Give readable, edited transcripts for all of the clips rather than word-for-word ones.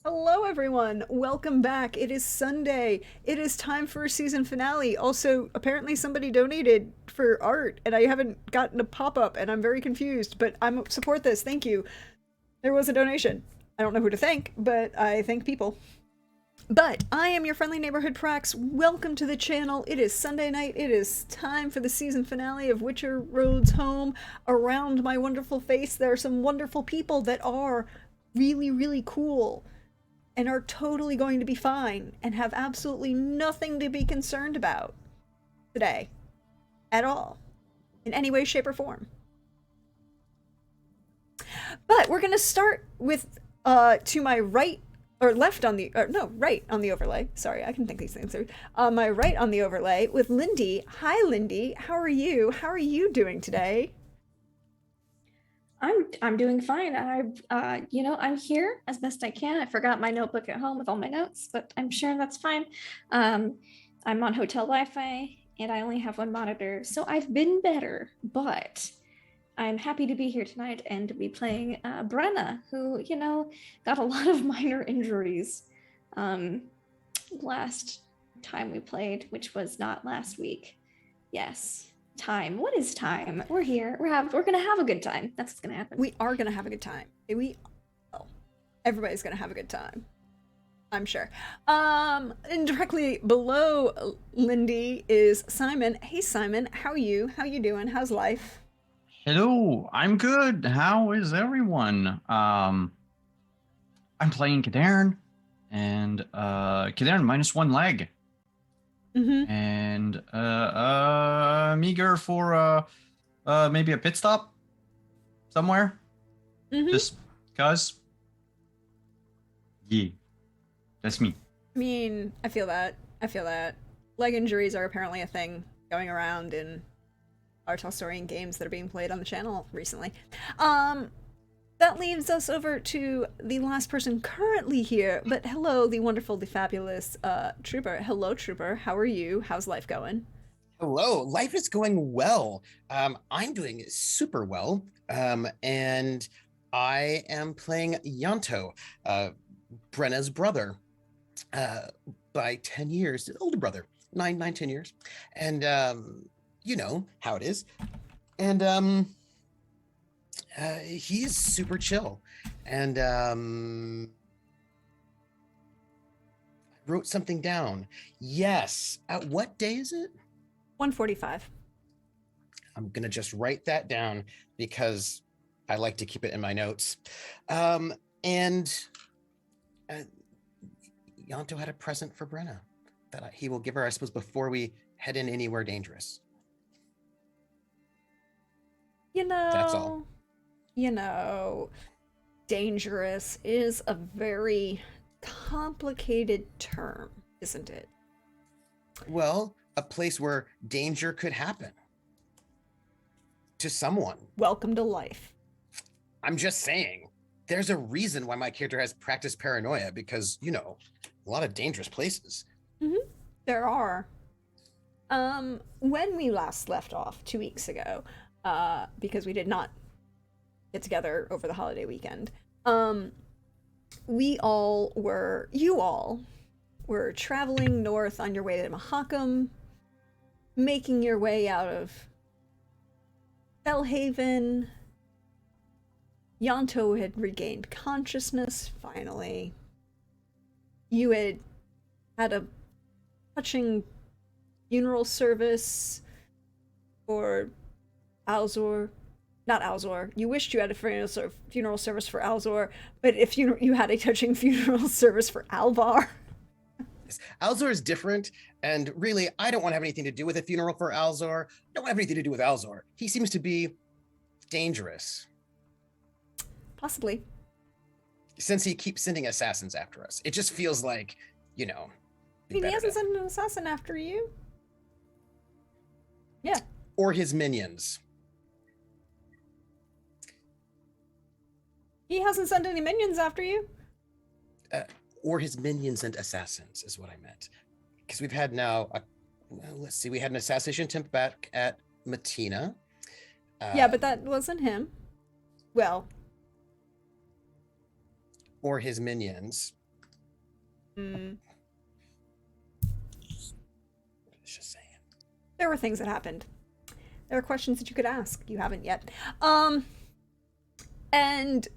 Hello, everyone. Welcome back. It is Sunday. It is time for a season finale. Also, apparently, somebody donated for art, and I haven't gotten a pop up, and I'm very confused. But I'm support this. Thank you. There was a donation. I don't know who to thank, but I thank people. But I am your friendly neighborhood Prax. Welcome to the channel. It is Sunday night. It is time for the season finale of Witcher Roads Home. Around my wonderful face, there are some wonderful people that are really, really cool and are totally going to be fine and have absolutely nothing to be concerned about today at all in any way, shape, or form. But we're going to start with to my right or left on the or no right on the overlay. Sorry, I can think these things through. My right on the overlay with Lindy. Hi, Lindy. How are you? How are you doing today? I'm doing fine. I'm here as best I can. I forgot my notebook at home with all my notes, but I'm sure that's fine. Um, I'm on hotel Wi-Fi and I only have one monitor, so I've been better, but I'm happy to be here tonight and to be playing Brenna, who, got a lot of minor injuries um, last time we played, which was not last week. Yes. Time. What is time? We're here. We're gonna have a good time. That's what's gonna happen. We are going to have a good time. Oh, everybody's going to have a good time. I'm sure. And directly below Lindy is Simon. Hey Simon, how are you? How you doing? How's life? Hello, I'm good. How is everyone? I'm playing Kaden, and Kaden minus one leg, Mm-hmm. and I'm eager for maybe a pit stop somewhere. Mm-hmm. Just cause, yeah, that's me. I mean, I feel that. I feel that. Leg injuries are apparently a thing going around in our Tolstorian games that are being played on the channel recently. Um, that leaves us over to the last person currently here. But hello, the wonderful, the fabulous Trooper. Hello, Trooper. How are you? How's life going? Hello, life is going well. I'm doing super well. And I am playing Yanto, uh, Brenna's brother, uh, by 10 years, older brother, 10 years. And you know how it is. And he's super chill. And I wrote something down. Yes. What day is it? 145. I'm going to just write that down because I like to keep it in my notes. And uh, Yanto had a present for Brenna that he will give her, I suppose, before we head in anywhere dangerous. You That's all. know, you know, dangerous is a very complicated term, isn't it? Well, a place where danger could happen to someone. Welcome to life. I'm just saying, there's a reason why my character has practiced paranoia because, a lot of dangerous places. Mm-hmm. There are. When we last left off 2 weeks ago, because we did not get together over the holiday weekend, you all were traveling north on your way to Mahakam, making your way out of Bellhaven. Yanto had regained consciousness, finally. You had a touching funeral service for Alzor. Not Alzor. You wished you had a funeral service for Alzor, but if you had a touching funeral service for Alvar. Alzor is different, and really, I don't want to have anything to do with a funeral for Alzor. I don't want to have anything to do with Alzor. He seems to be dangerous. Possibly. Since he keeps sending assassins after us, it just feels like, I mean, he hasn't sent an assassin after you. Yeah. Or his minions. He hasn't sent any minions after you. Or his minions and assassins is what I meant. Because we've had now, let's see, we had an assassination attempt back at Matina. Yeah, but that wasn't him. Well. Or his minions. Mm. It's just saying. There were things that happened. There are questions that you could ask. You haven't yet. And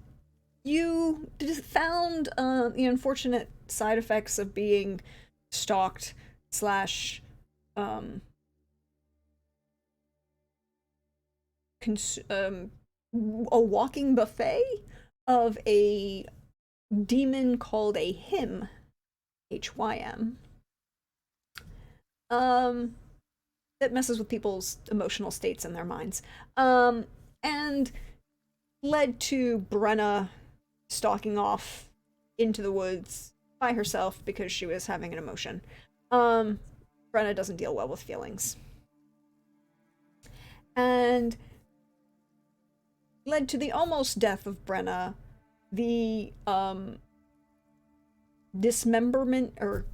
you found the unfortunate side effects of being stalked slash a walking buffet of a demon called a hym, HYM. That messes with people's emotional states and their minds. And led to Brenna stalking off into the woods by herself because she was having an emotion. Brenna doesn't deal well with feelings. And led to the almost death of Brenna, the dismemberment, or,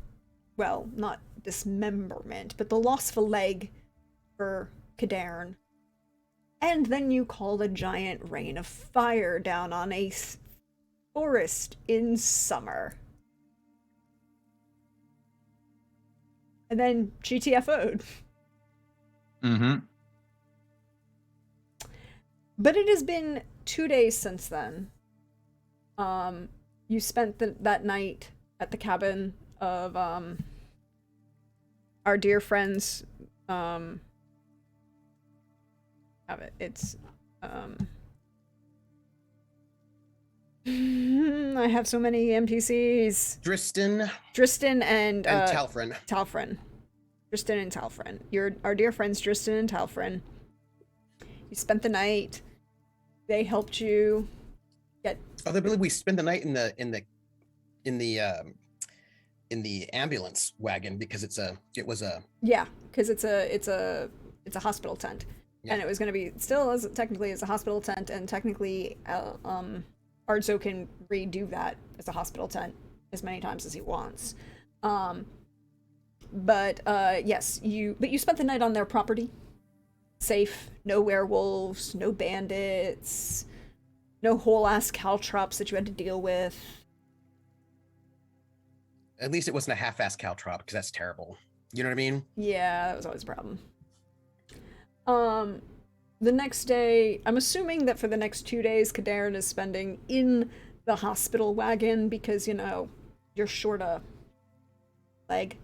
well, not dismemberment, but the loss of a leg for Kagen. And then you called a giant rain of fire down on a forest in summer. And then GTFO'd. Mm-hmm. But it has been 2 days since then. You spent that night at the cabin of our dear friends. Have it. It's I have so many NPCs. Dristin and Talfrin. Talfrin. Dristin and Talfrin. Our dear friends Dristin and Talfrin. You spent the night. They helped you get. Oh, I believe we spent the night in the ambulance wagon because it was a because it's a hospital tent. Yeah. And it was going to be still as technically as a hospital tent, and technically Arzo can redo that as a hospital tent as many times as he wants. But yes, you spent the night on their property. Safe, no werewolves, no bandits, no whole ass caltrops that you had to deal with. At least it wasn't a half-ass caltrop, because that's terrible. You know what I mean? Yeah, that was always a problem. The next day, I'm assuming that for the next 2 days, Kagen is spending in the hospital wagon because, you're short a leg.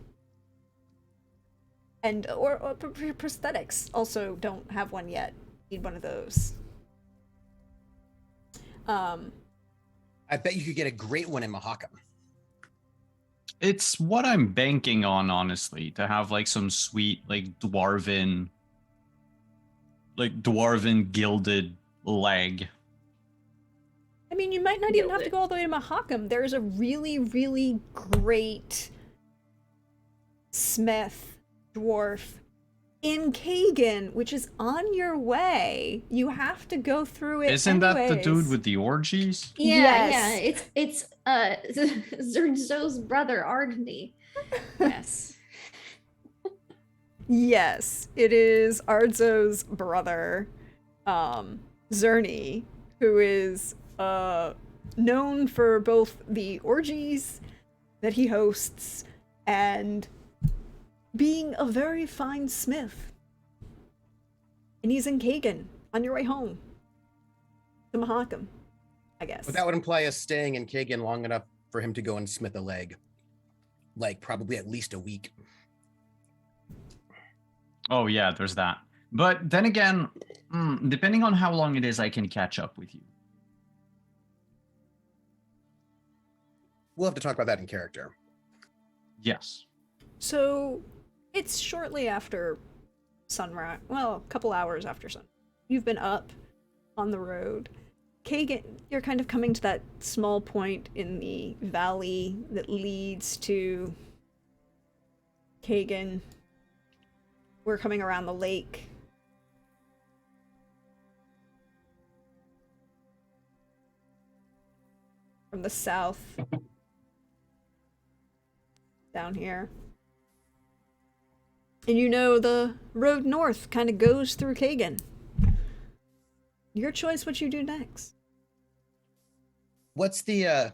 And, or prosthetics also don't have one yet. Need one of those. I bet you could get a great one in Mahakam. It's what I'm banking on, honestly, to have like some sweet, dwarven gilded leg. I mean, you might not even have to go all the way to Mahakam. There's a really, really great smith dwarf in Kagen, which is on your way. You have to go through it. Isn't anyways. that the dude with the orgies? Yeah, it's Zerzo's brother, Ardney. Yes. Yes, it is Ardzo's brother, Zerny, who is known for both the orgies that he hosts and being a very fine smith. And he's in Kagen, on your way home to Mahakam, I guess. But that would imply us staying in Kagen long enough for him to go and smith a leg. Probably at least a week. Oh yeah, there's that. But then again, depending on how long it is, I can catch up with you. We'll have to talk about that in character. Yes. So, it's shortly after sunrise. Well, a couple hours after sun. You've been up on the road. Kagen, you're kind of coming to that small point in the valley that leads to Kagen. We're coming around the lake. From the south. Down here. And the road north kind of goes through Kagen. Your choice what you do next. What's the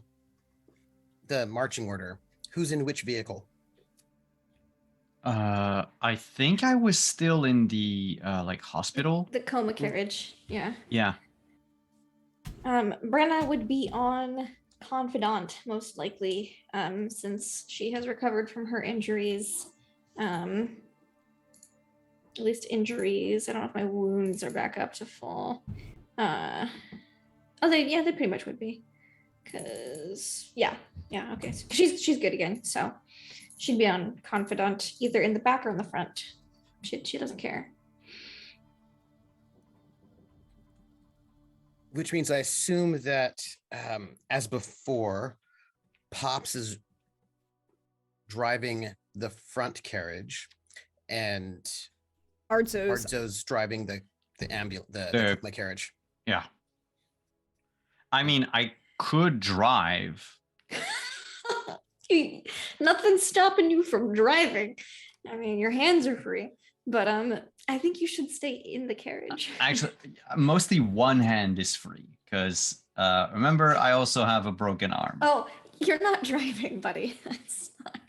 marching order? Who's in which vehicle? I think I was still in the like hospital. The coma carriage. Yeah. Yeah. Brenna would be on confidant most likely, since she has recovered from her injuries. At least injuries. I don't know if my wounds are back up to full. They pretty much would be. Cause okay. So she's good again. So she'd be on confidant either in the back or in the front. She doesn't care. Which means I assume that, as before, Pops is driving the front carriage, and Arzo's driving the coma carriage. Yeah. I mean, I could drive. Nothing's stopping you from driving. I mean, your hands are free. But I think you should stay in the carriage. Actually, mostly one hand is free because remember, I also have a broken arm. Oh, you're not driving, buddy. That's not...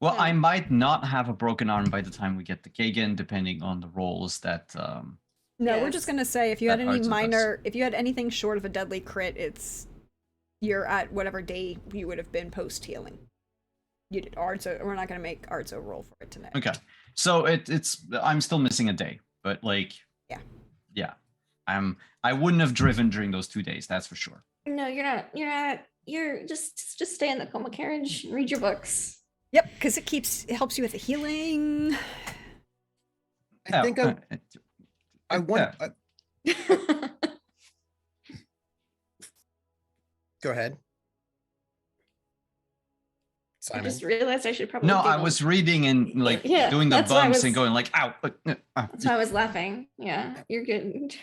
Well, I might not have a broken arm by the time we get to Kagen, depending on the rolls that. No, we're just gonna say if you had any if you had anything short of a deadly crit, you're at whatever day you would have been post healing. You did Arzo. We're not gonna make Arzo roll for it tonight. Okay. So it's I'm still missing a day, but like yeah, I wouldn't have driven during those 2 days, that's for sure. No, you're not. You're just stay in the coma carriage and read your books. Yep, because it helps you with the healing. I think I want. Go ahead. Simon. I just realized I should probably. No, I was reading and like doing the bumps and going like, ow. That's why I was laughing. Yeah, you're good.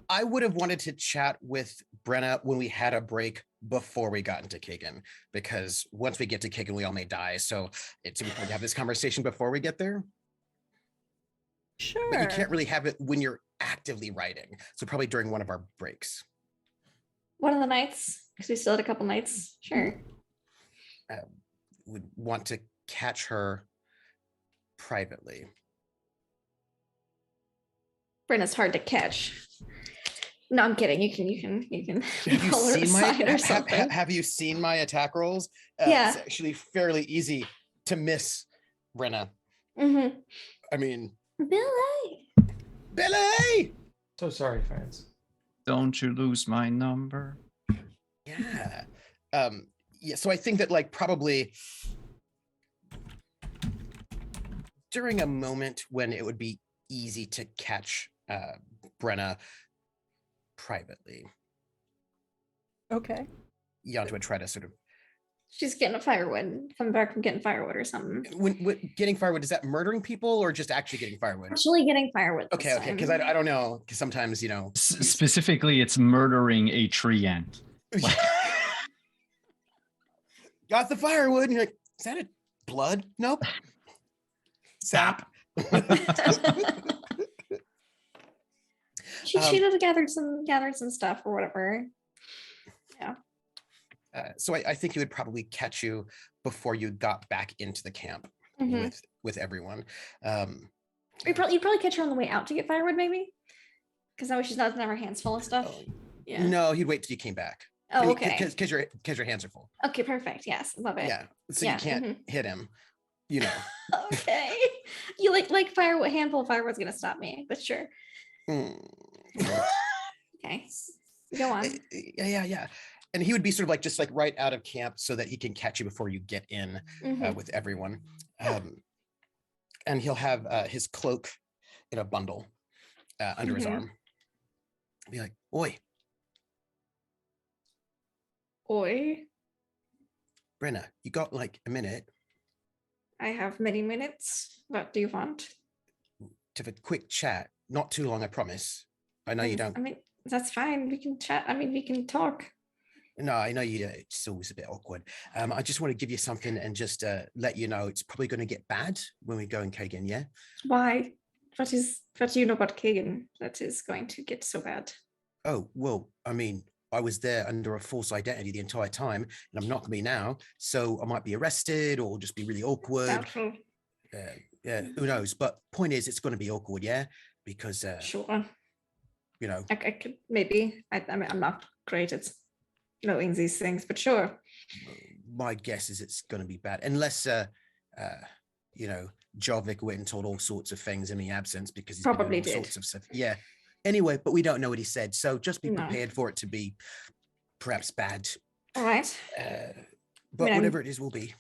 I would have wanted to chat with Brenna when we had a break before we got into Kagen, because once we get to Kagen, we all may die. So it's important to have this conversation before we get there. Sure. But you can't really have it when you're actively writing. So probably during one of our breaks. One of the nights, because we still had a couple nights. Sure. Would want to catch her privately. Brenna's hard to catch. No, I'm kidding. You can Have you pull her seen aside or something. have you seen my attack rolls? Yeah. It's actually fairly easy to miss Brenna. Mm-hmm. I mean, Billy! So sorry, fans. Don't you lose my number. Yeah. Yeah, so I think that like probably during a moment when it would be easy to catch Brenna privately. Okay. Yanto would try to sort of. She's getting a firewood, coming back from getting firewood or something. When getting firewood, is that murdering people or just actually getting firewood? Actually getting firewood. Okay, because I don't know, because sometimes, you know. Specifically, it's murdering a tree ant. Got the firewood, and you're like, is that it? Blood? Nope. Sap. She should have gathered some stuff or whatever. Yeah. So I think he would probably catch you before you got back into the camp with everyone. You'd probably catch her on the way out to get firewood, maybe, because that way she's not having her hands full of stuff. Yeah. No, he'd wait till you came back. Oh, okay. Because your hands are full. Okay, perfect. Yes, love it. Yeah, so you can't hit him. You know. Okay. You like firewood? Handful of firewood's gonna stop me, but sure. Okay, go on. Yeah. And he would be sort of like just like right out of camp so that he can catch you before you get in with everyone. And he'll have his cloak in a bundle under his arm. Be like, oi. Oi. Brenna, you got like a minute? I have many minutes. What do you want? To have a quick chat. Not too long, I promise. I know you don't. I mean, that's fine. We can chat. I mean, we can talk. No, I know you. It's always a bit awkward. I just want to give you something and just let you know it's probably going to get bad when we go in Kagen. Yeah. Why? What do you know about Kagen that is going to get so bad? Oh well, I mean, I was there under a false identity the entire time, and I'm not going to be now. So I might be arrested or just be really awkward. Doubtful. Yeah, who knows? But point is, it's going to be awkward, yeah, because Sure. you know, I could maybe. I mean, I'm not great at knowing these things, but sure. my guess is it's going to be bad, unless you know, Jarvik went and told all sorts of things in the absence because he's been Probably doing all did. sorts of stuff. Yeah. Anyway, but we don't know what he said, so just be No. prepared for it to be perhaps bad. All right. But mean, whatever it is will be.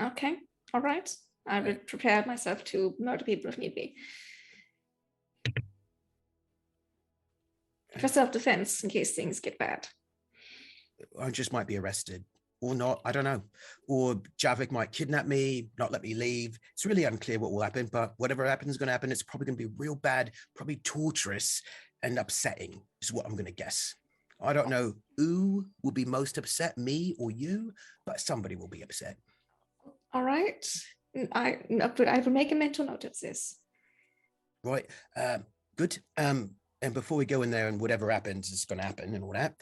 Okay. All right. I will prepare myself to murder people if need be. For self-defense, in case things get bad. I just might be arrested or not. I don't know. Or Javik might kidnap me, not let me leave. It's really unclear what will happen, but whatever happens is going to happen. It's probably going to be real bad, probably torturous and upsetting is what I'm going to guess. I don't know who will be most upset, me or you, but somebody will be upset. All right. I will make a mental note of this. Right. Good. And before we go in there and whatever happens is going to happen and all that.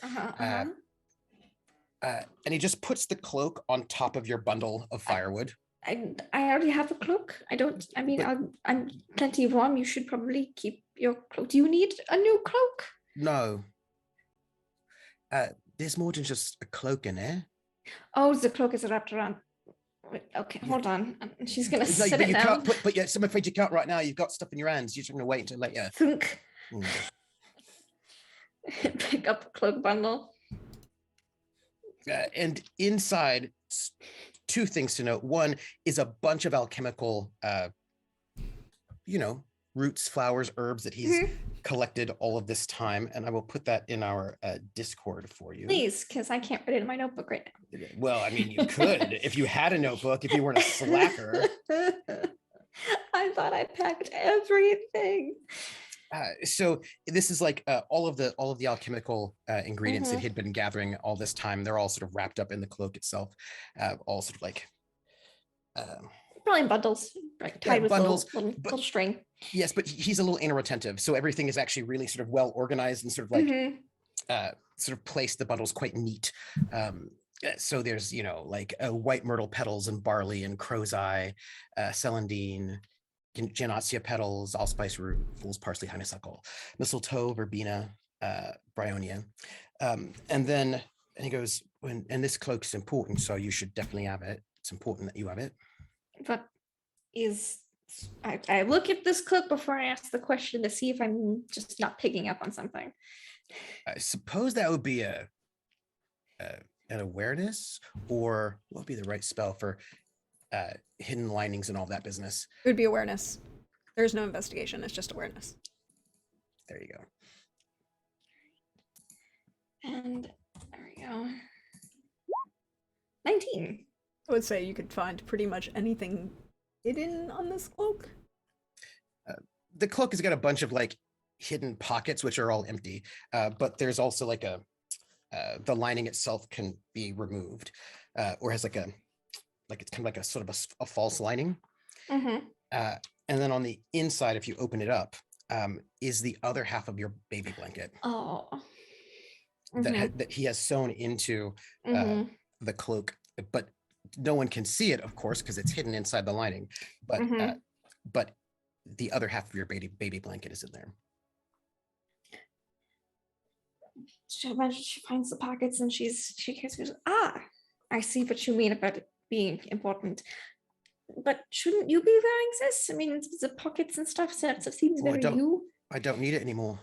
And he just puts the cloak on top of your bundle of firewood. I already have a cloak. I mean, I'm plenty warm. You should probably keep your cloak. Do you need a new cloak? No. There's more than just a cloak in there. Oh, the cloak is wrapped around. Wait, okay, hold on. She's gonna No, set but it you down. can't. But yes, I'm afraid you can't right now. You've got stuff in your hands. You're just going to wait until later. Thunk. Mm. Pick up the cloak bundle. And inside, two things to note. One is a bunch of alchemical, you know, roots, flowers, herbs that he's collected all of this time. And I will put that in our Discord for you. Please, because I can't put it in my notebook right now. Well, I mean, you could if you had a notebook, if you weren't a slacker. I thought I packed everything. So this is like all of the alchemical ingredients that he'd been gathering all this time. They're all sort of wrapped up in the cloak itself, all sort of like probably in bundles, like tied with bundles, little string. Yes, but he's a little anal retentive, so everything is actually really sort of well organized and sort of like sort of placed the bundles quite neat. So there's, you know, like white myrtle petals and barley and crow's eye, celandine, Genotsia petals, allspice root, fool's parsley, honeysuckle, mistletoe, verbena, bryonia. And then he goes, and this cloak is important, so you should definitely have it. It's important that you have it. But I look at this cloak before I ask the question to see if I'm just not picking up on something. I suppose that would be an awareness, or what would be the right spell for hidden linings and all that business? It would be awareness. There's no investigation. It's just awareness. There you go. And there we go. 19. I would say you could find pretty much anything hidden on this cloak. The cloak has got a bunch of like hidden pockets, which are all empty. But there's also like the lining itself can be removed, or has like it's kind of like a sort of a false lining. And then on the inside, if you open it up, is the other half of your baby blanket. Oh. That he has sewn into the cloak, but no one can see it, of course, because it's hidden inside the lining. But the other half of your baby blanket is in there. She imagine she finds the pockets and she goes, I see what you mean about it being important. But shouldn't you be wearing this? I mean, the pockets and stuff, so it seems very you. I don't need it anymore.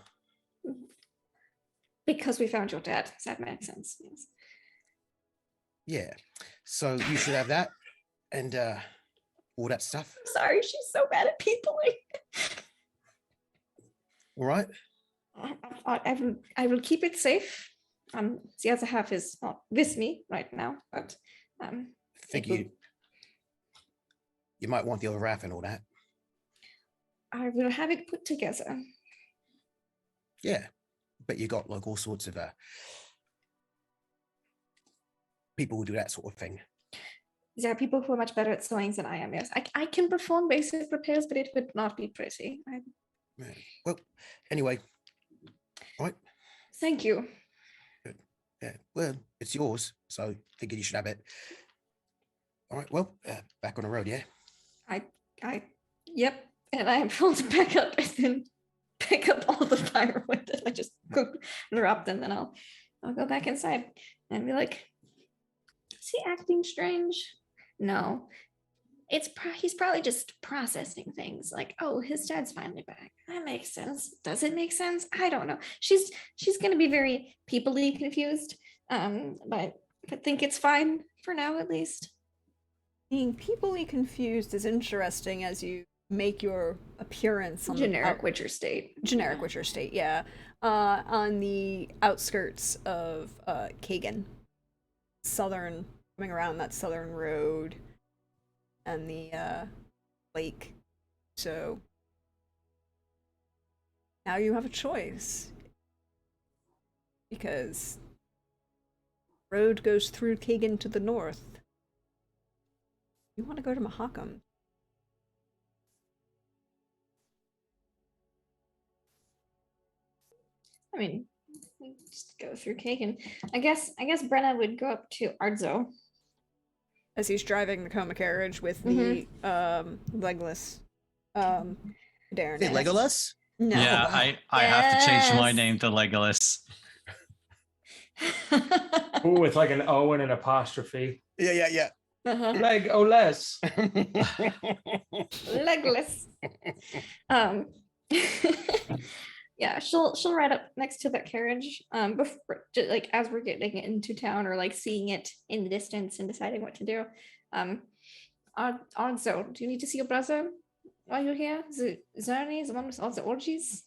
Because we found your dad. That makes sense. Yes. Yeah. So you should have that and all that stuff. Sorry, she's so bad at peopling. All right. I will keep it safe. The other half is not with me right now, but I think you might want the other half and all that. I will have it put together. Yeah, but you got like all sorts of people who do that sort of thing. There are people who are much better at sewing than I am. Yes, I can perform basic repairs, but it would not be pretty. Well, anyway, all right. Thank you. Good. Yeah, well, it's yours, so thinking you should have it. All right, well, back on the road, yeah? Yep. And I pull it back up and then pick up all the firewood that I just dropped, and then I'll go back inside and be like, is he acting strange? No. He's probably just processing things like, oh, his dad's finally back. That makes sense. Does it make sense? I don't know. She's gonna be very people-y confused. But I think it's fine for now at least. Being peoply confused is interesting as you make your appearance on Generic Witcher state. Generic Witcher state, yeah. On the outskirts of Kagen. Coming around that southern road and the lake. So now you have a choice. Because the road goes through Kagen to the north. You want to go to Mahakam. I mean, just go through Kagan. I guess Brenna would go up to Ardzo. As he's driving the coma carriage with the legless Darren. Is it Legolas? No. Yeah, wow. I have to change my Yes. name to Legolas. Ooh, with like an O and an apostrophe. Yeah. Legolas. Legless. Yeah, she'll ride up next to that carriage. Before, like as we're getting into town, or like seeing it in the distance and deciding what to do. Also, do you need to see your brother while you're here? Zerny, the one with all the orgies.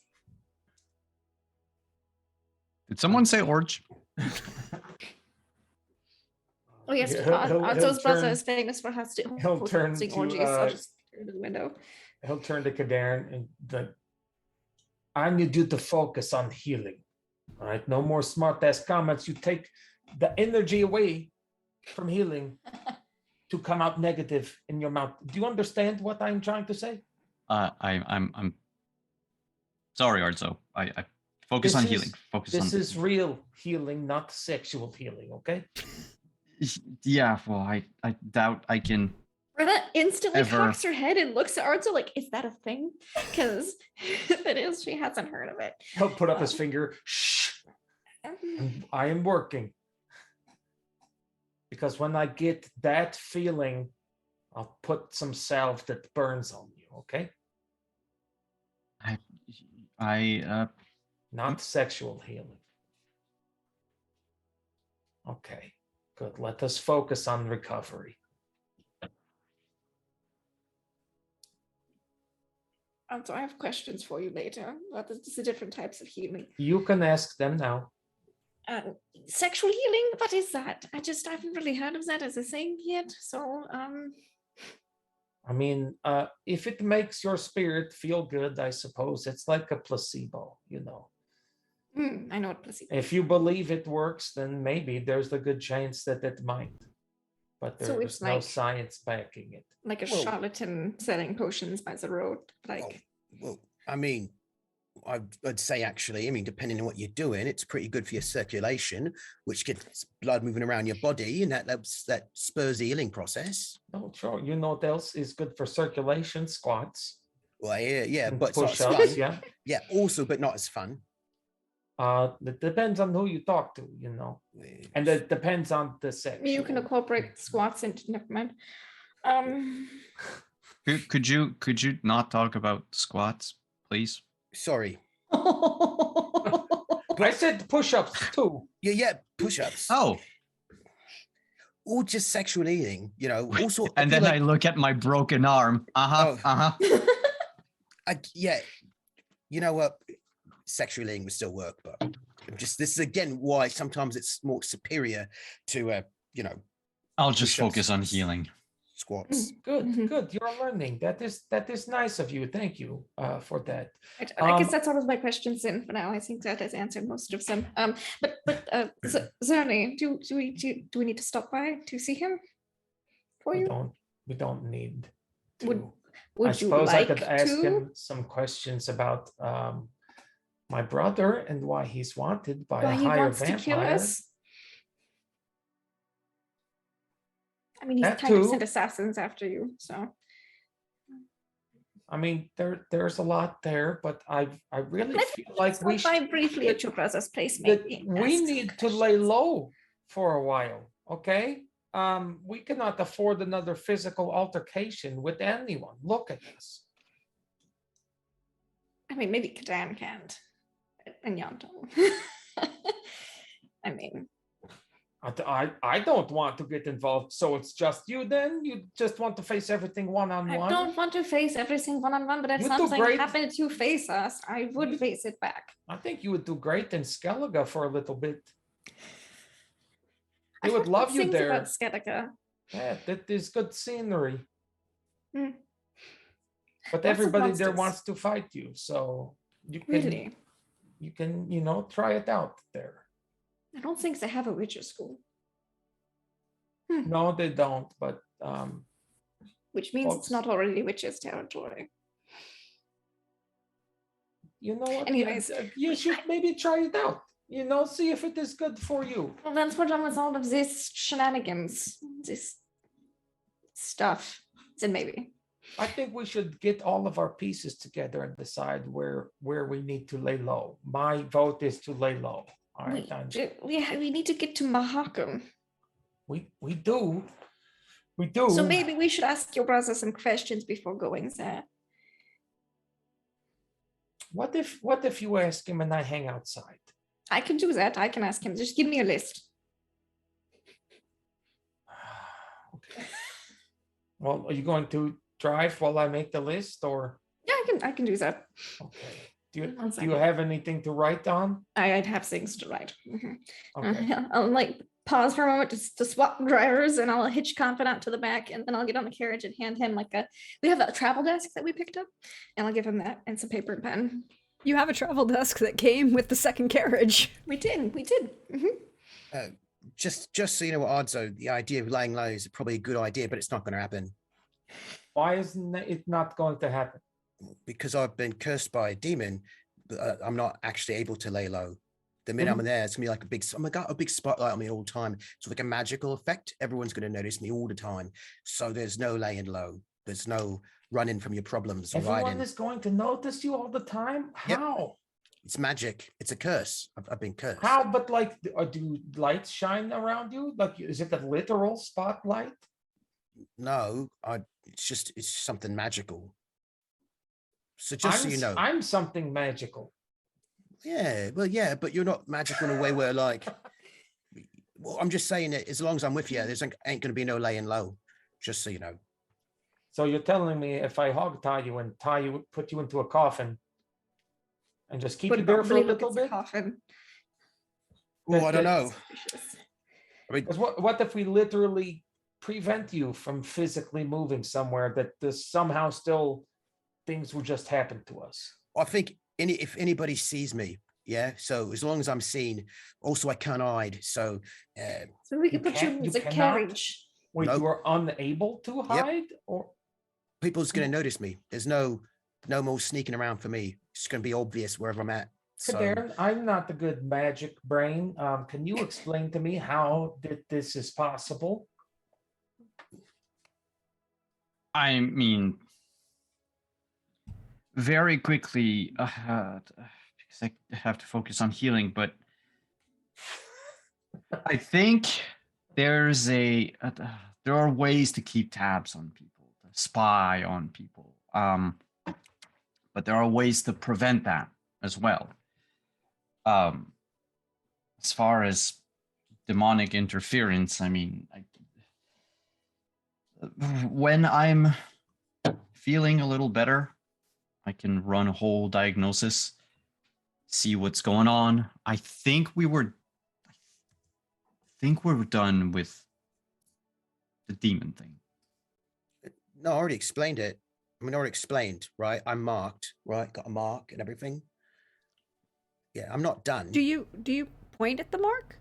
Did someone say Orge? Oh yes, He'll Arzo's brother turn- is famous for hosting he'll turn hosting to, orgies. I'll just turn to the window. He'll turn to Kadarn and I need you to focus on healing. All right, no more smart ass comments. You take the energy away from healing to come out negative in your mouth. Do you understand what I'm trying to say? I'm sorry, Arzo. I focus on healing. This is real healing, not sexual healing. Okay. Yeah, well, I doubt I can. Brenna instantly Ever. cocks her head and looks at Arzo like, is that a thing? Because if it is, she hasn't heard of it. He'll put up his finger. Shh. I am working. Because when I get that feeling, I'll put some salve that burns on you, okay? Not sexual healing. Okay, good. Let us focus on recovery. So I have questions for you later about the different types of healing. You can ask them now. Sexual healing? What is that? I haven't really heard of that as a thing yet. So, I mean, if it makes your spirit feel good, I suppose it's like a placebo, you know. I know what placebo. If you believe it works, then maybe there's a good chance that it might. But So there's it's no like- science backing it. Like a Whoa. charlatan selling potions by the road. Like, Well, I mean, I'd say actually, I mean, depending on what you're doing, it's pretty good for your circulation, which gets blood moving around your body, and that spurs the healing process. Oh, sure. You know what else is good for circulation? Squats. Well, yeah, and but it's not as push-ups, fun. yeah. Yeah, also, but not as fun. It depends on who you talk to, you know, and it depends on the sex. you can incorporate squats into, never mind. Could you not talk about squats, please? Sorry. I said push-ups too. Yeah, push-ups. Oh, Or just sexual healing, you know. Also, and then I look at my broken arm. Oh. Uh-huh. Yeah, you know what? Sexual healing would still work, but this is again why sometimes it's more superior to I'll just Push-ups. focus on healing. squats. Good, Mhm. good. You're learning. That is nice of you. Thank you for that. I guess that's all of my questions in for now. I think that has answered most of them. But Zerny, do we need to stop by to see him for We you? don't need to. Would I Would you suppose I like could ask to? him some questions about my brother and why he's wanted by Why a he higher wants to kill vampire. us? I mean, he's That kind of too. sent assassins after you, so. I mean, there's a lot there, but I really I feel think like we stop by should briefly at your brother's place, that maybe. we ask some need to lay questions. low for a while, okay? We cannot afford another physical altercation with anyone. Look at us. I mean, maybe Kadan can't. And Yonto. I mean, I don't want to get involved, so it's just you then? You just want to face everything I one-on-one? don't want to face everything one-on-one, but if You do something great. happened to face us, I would face it back. I think you would do great in Skellige for a little bit. They I've would heard love good you things there. about Skellige. Yeah, that is good scenery. Hmm. But Lots of everybody there monsters. wants to fight you, so you can Really? try it out there. I don't think they have a witcher school, No, they don't, but which means Folks. it's not already witches' territory. you know what? Anyways. You should maybe try it out. See if it is good for you. Well, once we're done with all of this shenanigans, this stuff, then maybe. I think we should get all of our pieces together and decide where we need to lay low. My vote is to lay low. All right, We need to get to Mahakam. we do. We do. So maybe we should ask your brother some questions before going there. What if you ask him and I hang outside? I can do that. I can ask him. Just give me a list. Okay. Well, are you going to drive while I make the list, or? Yeah, I can do that. Okay. Do you, One do you second. have anything to write on? I'd have things to write. Mhm. Okay. I'll like pause for a moment to swap drivers, and I'll hitch Confidant to the back, and then I'll get on the carriage and hand him we have a travel desk that we picked up, and I'll give him that and some paper and pen. You have a travel desk that came with the second carriage. We did. Mhm. Just so you know what, Odds, the idea of laying low is probably a good idea, but it's not going to happen Why isn't it not going to happen? because I've been cursed by a demon. I'm not actually able to lay low. The minute I'm there, it's gonna be like a big spotlight on me all the time. It's like a magical effect. Everyone's gonna notice me all the time. So there's no laying low. There's no running from your problems. Or Everyone hiding. is going to notice you all the time? Yep. How? It's magic. It's a curse. I've been cursed. How? But do lights shine around you? Like, is it a literal spotlight? No, it's something magical. So just so you know. I'm something magical. Yeah, well, yeah, but you're not magical in a way where well, I'm just saying that as long as I'm with you, there's ain't going to be no laying low, just so you know. So you're telling me if I hog tie you and put you into a coffin and just keep you there for a little bit? Coffin. Oh, I don't know. I mean, What if we literally prevent you from physically moving somewhere that there's somehow still things will just happen to us? I think if anybody sees me, yeah. So as long as I'm seen, also I can't hide. So we can put you in the carriage. Wait, you are unable to hide, or people's going to notice me. There's no more sneaking around for me. It's going to be obvious wherever I'm at. So Darren, I'm not the good magic brain. Can you explain to me how this is possible? I mean, very quickly, because I have to focus on healing, but I think there are ways to keep tabs on people, to spy on people, but there are ways to prevent that as well. As far as demonic interference, I mean, when I'm feeling a little better, I can run a whole diagnosis, see what's going on. I think we're done with the demon thing. No, I already explained it. I mean, I already explained, right? I'm marked, right? Got a mark and everything. Yeah, I'm not done. Do you point at the mark?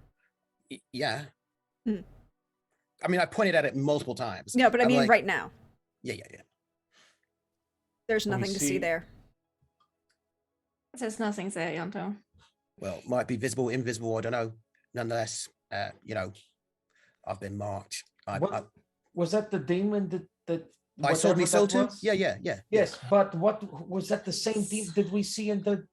Yeah. Hmm. I mean, I pointed at it multiple times. No, but I mean right now. Yeah. There's nothing to see there. There's nothing there, Yonto. Well, might be visible, invisible, I don't know. Nonetheless, I've been marked. was that the demon that I sold me whatever soul that to? was? Yeah. Yes, but what was that the same demon did we see in the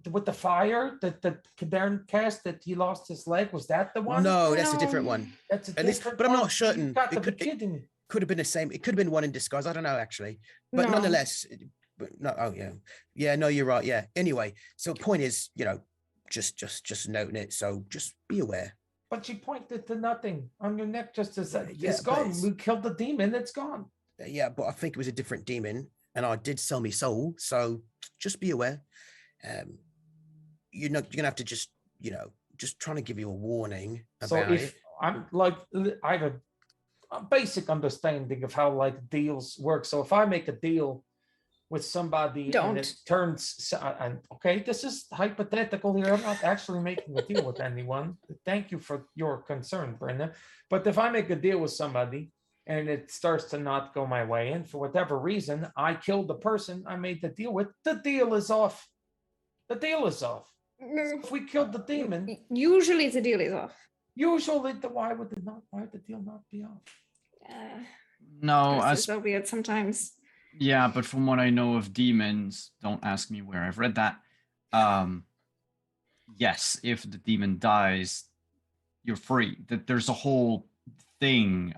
with the fire that Kaden cast that he lost his leg? Was that the one? No, that's a No. different one. That's a And this, different but I'm one. not You certain. got to It be could, kidding me. could have been the same. It could have been one in disguise. I don't know actually, but No. nonetheless, but no. Oh yeah. No, you're right. Yeah. Anyway, so point is, just noting it. So just be aware. But she pointed to nothing on your neck, just as Yeah, it's but gone. it's- We killed the demon. It's gone. Yeah, but I think it was a different demon, and I did sell me soul. So just be aware. You're gonna have to just trying to give you a warning So about if it. I'm like, I have a basic understanding of how like deals work. So if I make a deal with somebody and Don't. it turns and okay, this is hypothetical here. I'm not actually making a deal with anyone. Thank you for your concern, Brenda. But if I make a deal with somebody and it starts to not go my way, and for whatever reason I killed the person I made the deal with, the deal is off. The deal is off. So if we killed the demon, Usually the deal is off. usually why would the deal not be off? No, This as is so weird sometimes. yeah, but from what I know of demons, don't ask me where I've read that. Yes, if the demon dies, you're free. That there's a whole thing.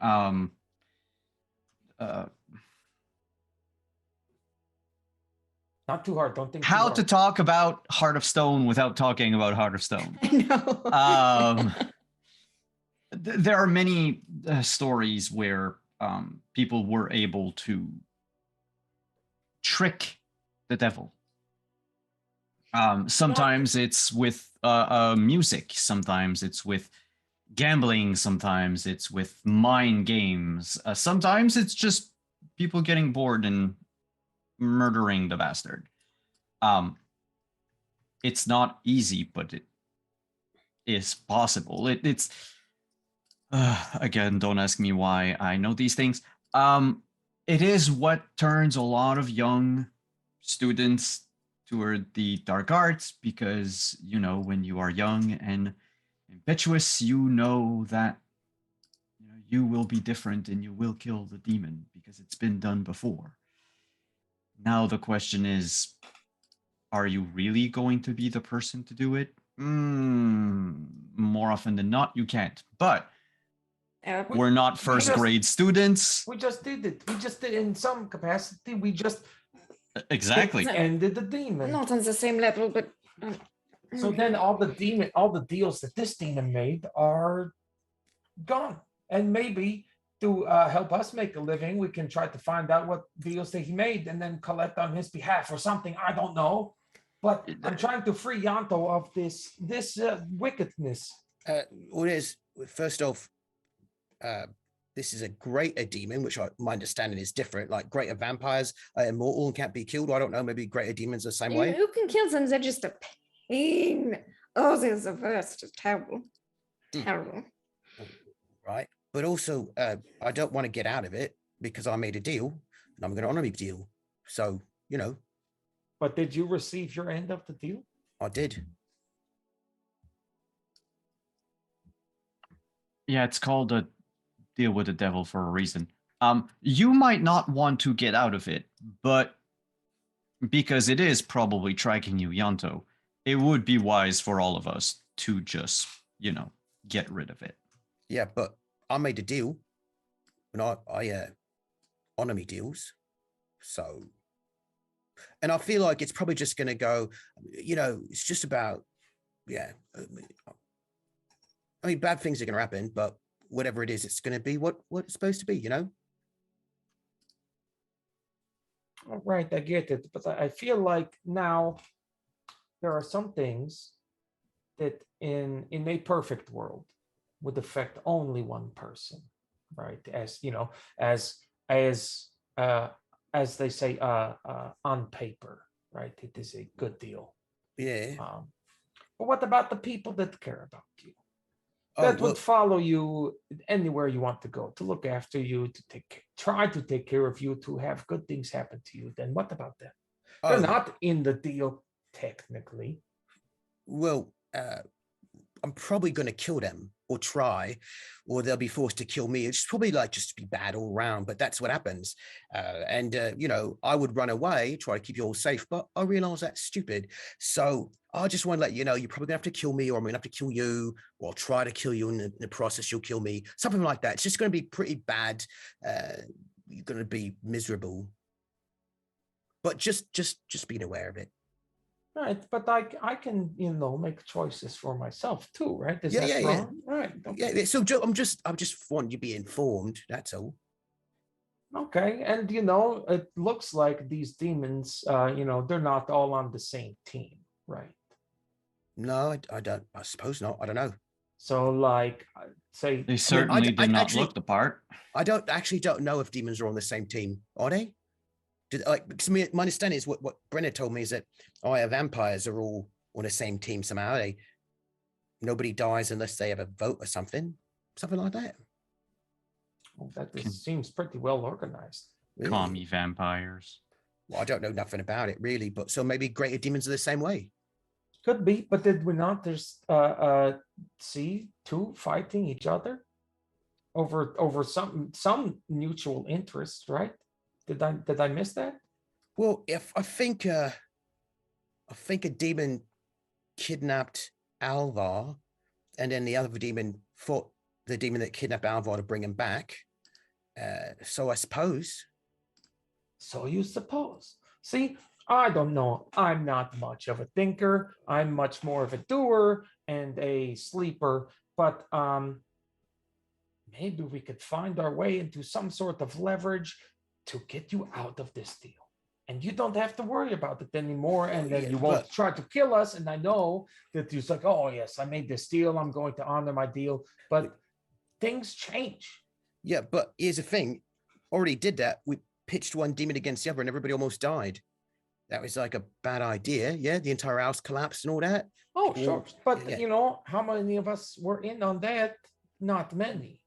Not too hard. Don't think. How too to hard. talk about Heart of Stone without talking about Heart of Stone. I know. There are many stories where people were able to trick the devil. Sometimes it's with music, sometimes it's with gambling, sometimes it's with mind games, sometimes it's just people getting bored and murdering the bastard. It's not easy, but it is possible. It's again, don't ask me why I know these things. It is what turns a lot of young students toward the dark arts because, when you are young and impetuous, you know that you will be different and you will kill the demon because it's been done before. Now the question is, are you really going to be the person to do it? More often than not, you can't. But we're not first grade students. We just did it. We just did in some capacity. We just Exactly. ended the demon. Not on the same level, but So then all the deals that this demon made are gone. And maybe to help us make a living, we can try to find out what deals that he made and then collect on his behalf or something. I don't know. But I'm trying to free Yanto of this wickedness. What is first off, this is a greater demon, which my understanding is different. Like greater vampires are immortal and can't be killed. I don't know. Maybe greater demons are the same way. who can kill them? They're just a pain. Oh, they're the worst. It's terrible. Terrible. Right. But also, I don't want to get out of it because I made a deal and I'm going to honor my deal. So, But did you receive your end of the deal? I did. Yeah, it's called a deal with the devil for a reason. You might not want to get out of it, but because it is probably tracking you, Yanto, it would be wise for all of us to just, get rid of it. Yeah, but I made a deal and I honor me deals. So, and I feel like it's probably just going to go, it's just about, I mean, bad things are going to happen, but whatever it is, it's going to be what it's supposed to be, All right, I get it. But I feel like now there are some things that in a perfect world would affect only one person, right? As as they say on paper, right? It is a good deal. Yeah. But what about the people that care about you? That would follow you anywhere you want to go, to look after you, to try to take care of you, to have good things happen to you. Then what about them? They're not in the deal technically. Well, I'm probably going to kill them or try, or they'll be forced to kill me. It's probably like just be bad all around, but that's what happens. I would run away, try to keep you all safe, but I realize that's stupid. So I just want to let you know, you're probably gonna have to kill me, or I'm gonna have to kill you, or I'll try to kill you, and in the process, you'll kill me. Something like that. It's just gonna be pretty bad. You're gonna be miserable. But just being aware of it. Right, but I can make choices for myself too, right? Is Yeah, that yeah, yeah. wrong? Right. Okay. Yeah, so I'm just want you to be informed. That's all. Okay, and it looks like these demons, they're not all on the same team, right? No, I don't. I suppose not. I don't know. So, like, say, They certainly I did not actually- look the part. I don't know if demons are on the same team. Are they? Because my understanding is what Brenner told me is that vampires are all on the same team somehow. Nobody dies unless they have a vote or something like that. well, seems pretty well organized. Really? Commie vampires. Well, I don't know nothing about it really, but so maybe greater demons are the same way. Could be, but did we not? There's see two fighting each other over some mutual interest, right? Did I miss that? Well, if I think a demon kidnapped Alvar, and then the other demon fought the demon that kidnapped Alvar to bring him back. So I suppose. So you suppose. See, I don't know. I'm not much of a thinker. I'm much more of a doer and a sleeper. But maybe we could find our way into some sort of leverage to get you out of this deal. And you don't have to worry about it anymore. And then you won't try to kill us. And I know that you're like, oh, yes, I made this deal. I'm going to honor my deal. But things change. Yeah, but here's the thing. Already did that. We pitched one demon against the other and everybody almost died. That was like a bad idea. Yeah, the entire house collapsed and all that. Oh, sure. But, yeah. How many of us were in on that? Not many.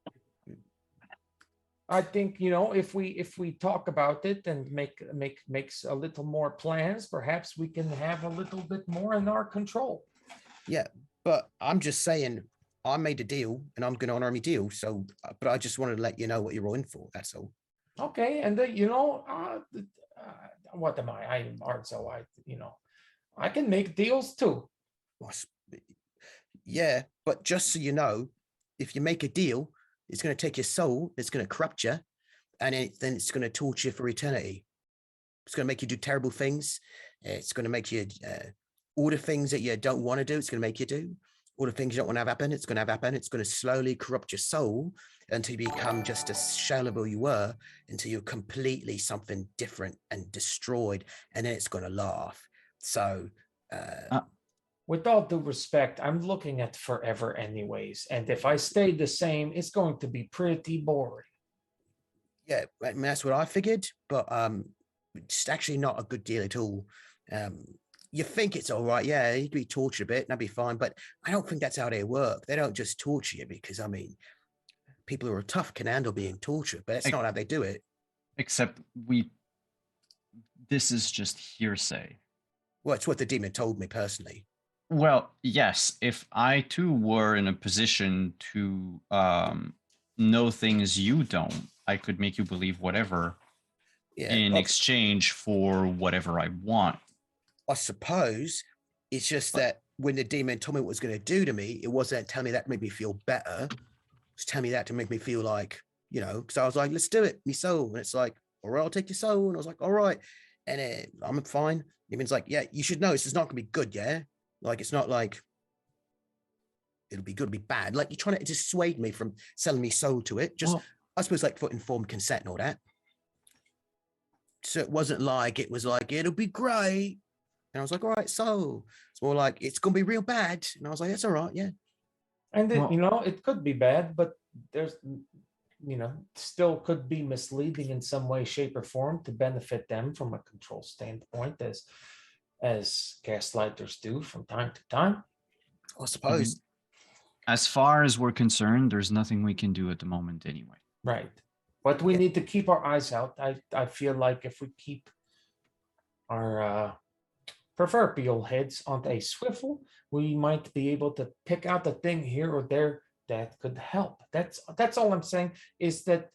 I think if we talk about it and makes a little more plans, perhaps we can have a little bit more in our control. Yeah, but I'm just saying, I made a deal and I'm going to honor my deal. So, but I just wanted to let you know what you're all in for. That's all. Okay, and what am I? I'm art, so I can make deals too. Yeah, but just so you know, if you make a deal, it's going to take your soul, it's going to corrupt you, and then it's going to torture you for eternity. It's going to make you do terrible things. It's going to make you all the things that you don't want to do. It's going to make you do all the things you don't want to have happen. It's going to have happen. It's going to slowly corrupt your soul until you become just a shell of who you were, until you're completely something different and destroyed, and then it's going to laugh. So. With all due respect, I'm looking at forever anyways. And if I stay the same, it's going to be pretty boring. Yeah, I mean, that's what I figured, but it's actually not a good deal at all. You think it's all right, yeah, you could be tortured a bit, that'd be fine, but I don't think that's how they work. They don't just torture you because, people who are tough can handle being tortured, but that's not how they do it. Except this is just hearsay. Well, it's what the demon told me personally. Well, yes, if I too were in a position to know things you don't, I could make you believe whatever in exchange for whatever I want. I suppose it's just that when the demon told me what it was going to do to me, it wasn't telling me that to make me feel better. It was telling me that to make me feel like, because I was like, let's do it, me soul. And it's like, all right, I'll take your soul. And I was like, all right. And I'm fine. Demon's like, yeah, you should know this is not going to be good, yeah? Like, it's not like it'll be good, it'll be bad. Like, you're trying to dissuade me from selling me soul to it. Just, I suppose, like, for informed consent and all that. So it wasn't like, it was like, it'll be great. And I was like, all right, so it's more like, it's going to be real bad. And I was like, that's all right, yeah. And it could be bad, but there's, still could be misleading in some way, shape, or form to benefit them from a control standpoint, as gaslighters do from time to time. I suppose. As far as we're concerned, there's nothing we can do at the moment anyway. Right. But we need to keep our eyes out. I feel like if we keep our proverbial heads on a swivel, we might be able to pick out a thing here or there that could help. That's all I'm saying, is that,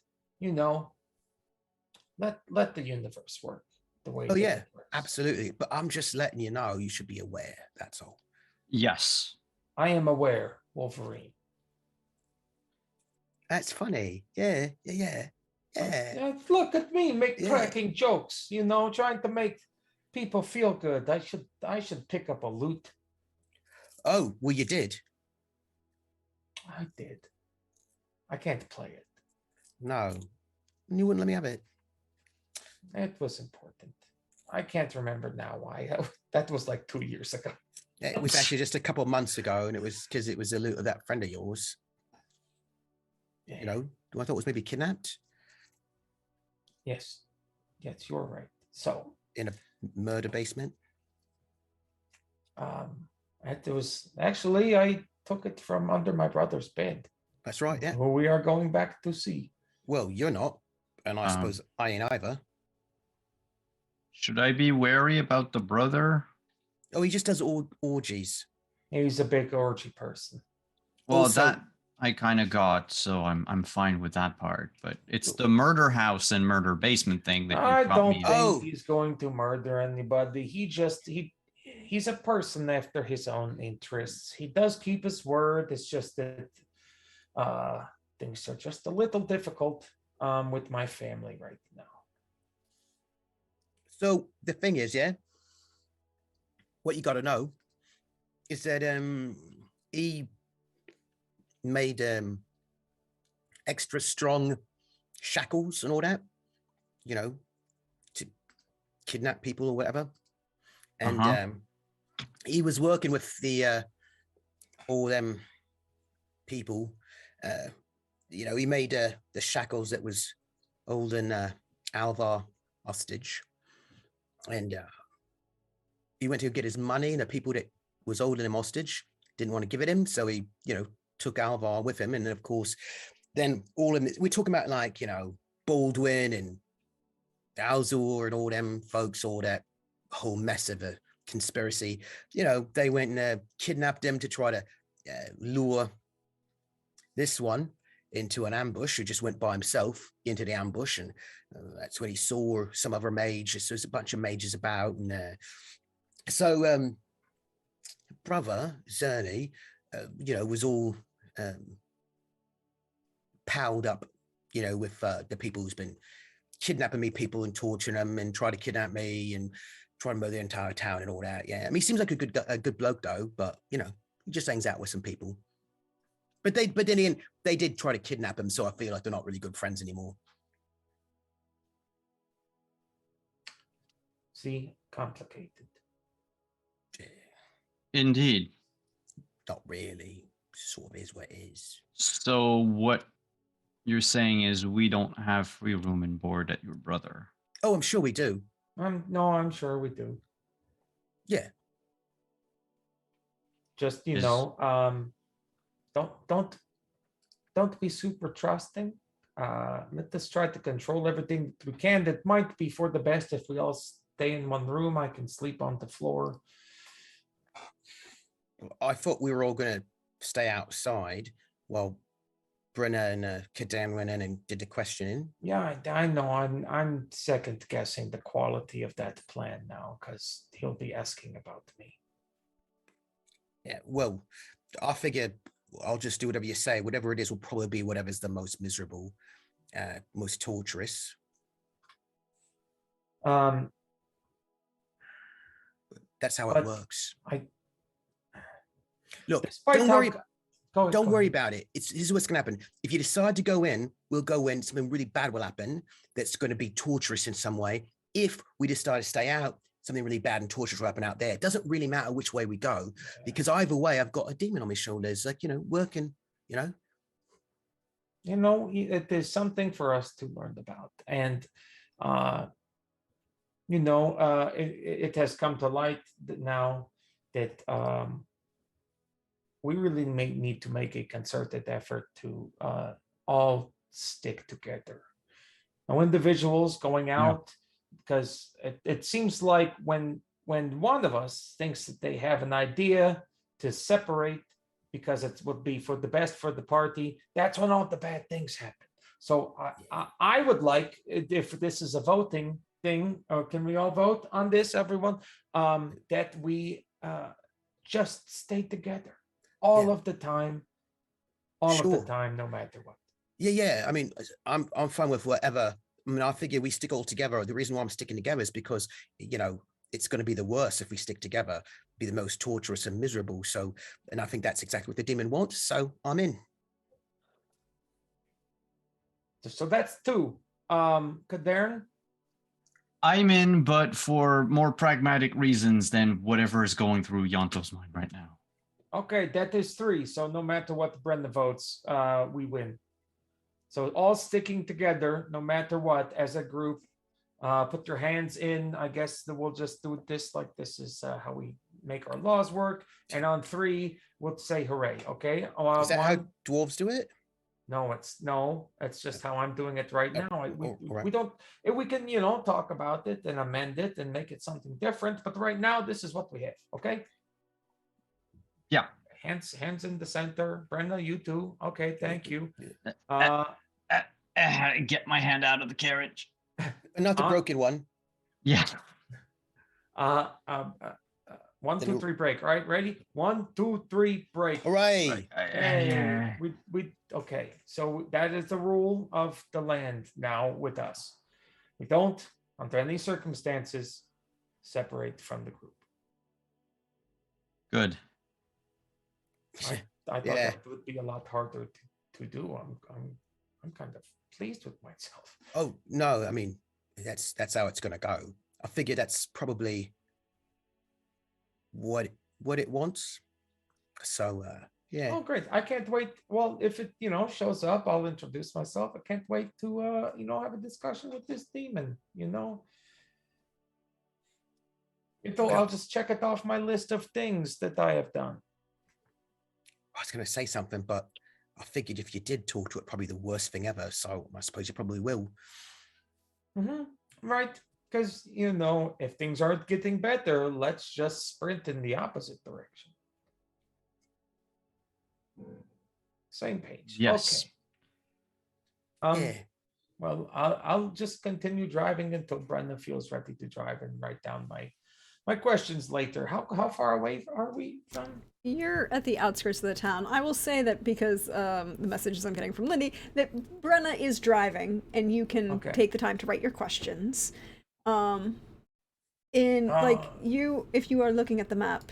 let the universe work the way Oh that yeah, it works. absolutely. But I'm just letting you know. You should be aware. That's all. Yes. I am aware, Wolverine. That's funny. Yeah. Look at me, Yeah. cracking jokes. Trying to make people feel good. I should pick up a lute. Oh, well, you did. I did. I can't play it. No, you wouldn't let me have it. It was important. I can't remember now why. That was like 2 years ago. It was actually just a couple of months ago, and it was because it was a loot of that friend of yours. Yeah. Who I thought was maybe kidnapped Yes, you're right. So, in a murder basement. it was actually, I took it from under my brother's bed, That's right. Yeah. who we are going back to see. Well, you're not, and I suppose I ain't either. Should I be wary about the brother? Oh, he just does all orgies. He's a big orgy person. Well, Also- that I kind of got, so I'm fine with that part. But it's the murder house and murder basement thing that I you got don't me. think Oh. he's going to murder anybody. He's a person after his own interests. He does keep his word. It's just that things are just a little difficult with my family right now. So the thing is, yeah, what you got to know is that he made extra strong shackles and all that, to kidnap people or whatever. And he was working with the all them people. He made the shackles that was holding Alvar hostage, and he went to get his money, and the people that was holding him hostage didn't want to give it him, so he took Alvar with him. And then, of course, then all of them, we're talking about like Baldwin and Alzor and all them folks, all that whole mess of a conspiracy. They went and kidnapped him to try to lure this one into an ambush, who just went by himself into the ambush. And that's when he saw some other mages. So there's a bunch of mages about. And so brother Zerny, was all palled up, with the people who's been kidnapping me, people, and torturing them, and try to kidnap me and try to murder the entire town and all that. Yeah, I mean, he seems like a good bloke though, but he just hangs out with some people. But then again, they did try to kidnap him, so I feel like they're not really good friends anymore. See, complicated. Indeed. Not really. Sort of is what it is. So what you're saying is we don't have free room and board at your brother. Oh, I'm sure we do. No, I'm sure we do. Yeah. Just Is- don't be super trusting. Let us try to control everything we can. That might be for the best if we all stay in one room. I can sleep on the floor. I thought we were all going to stay outside while Brenna and Kaden went in and did the questioning. Yeah, I know. I'm second guessing the quality of that plan now, because he'll be asking about me. Yeah, well, I figure I'll just do whatever you say. Whatever it is will probably be whatever's the most miserable, most torturous. That's how it But works. I Look, despite don't how worry. go- Don't go worry ahead. about it. This is what's going to happen. If you decide to go in, we'll go in. Something really bad will happen that's going to be torturous in some way. If we decide to stay out, something really bad and torturous will happen out there. It doesn't really matter which way we go, because either way, I've got a demon on my shoulders, like, working, It is something for us to learn about. And it has come to light that now that we really need to make a concerted effort to all stick together. No individuals going out, because it seems like when one of us thinks that they have an idea to separate, because it would be for the best for the party, that's when all the bad things happen. So I would like, if this is a voting thing, or can we all vote on this, everyone? That we just stay together all of the time, no matter what. Yeah. I mean, I'm fine with whatever. I mean, I figure we stick all together. The reason why I'm sticking together is because, it's going to be the worst if we stick together, be the most torturous and miserable. So, and I think that's exactly what the demon wants. So I'm in. So that's 2. Kadarn? I'm in, but for more pragmatic reasons than whatever is going through Yonto's mind right now. Okay, that is 3. So no matter what Brenda votes, we win. So all sticking together, no matter what, as a group. Put your hands in. I guess that we'll just do this like this is how we make our laws work. And on 3, we'll say hooray. Okay. Is that how dwarves do it? No, it's just how I'm doing it right now. Right. We don't. If we can, talk about it and amend it and make it something different. But right now, this is what we have. Okay. Yeah. Hands in the center. Brenda, you too. Okay. Thank you. Get my hand out of the carriage. Not the broken one. Yeah. 1, 2, 3, break. Right, ready? 1, 2, 3, break. Hooray! Hey, we okay. So that is the rule of the land now with us. We don't, under any circumstances, separate from the group. Good. I thought that would be a lot harder to do. I'm kind of pleased with myself. Oh no, I mean that's how it's gonna go. I figure that's probably what it wants. So yeah. Oh great. I can't wait. Well, if it shows up, I'll introduce myself. I can't wait to have a discussion with this demon, I'll just check it off my list of things that I have done. I was gonna say something, but I figured if you did talk to it, probably the worst thing ever. So I suppose you probably will. Right. Because, if things aren't getting better, let's just sprint in the opposite direction. Same page. Yes. Okay. Well, I'll just continue driving until Brendan feels ready to drive and write down my questions later. How far away are we from? You're at the outskirts of the town. I will say that because the messages I'm getting from Lindy, that Brenna is driving, and you can take the time to write your questions. If you are looking at the map,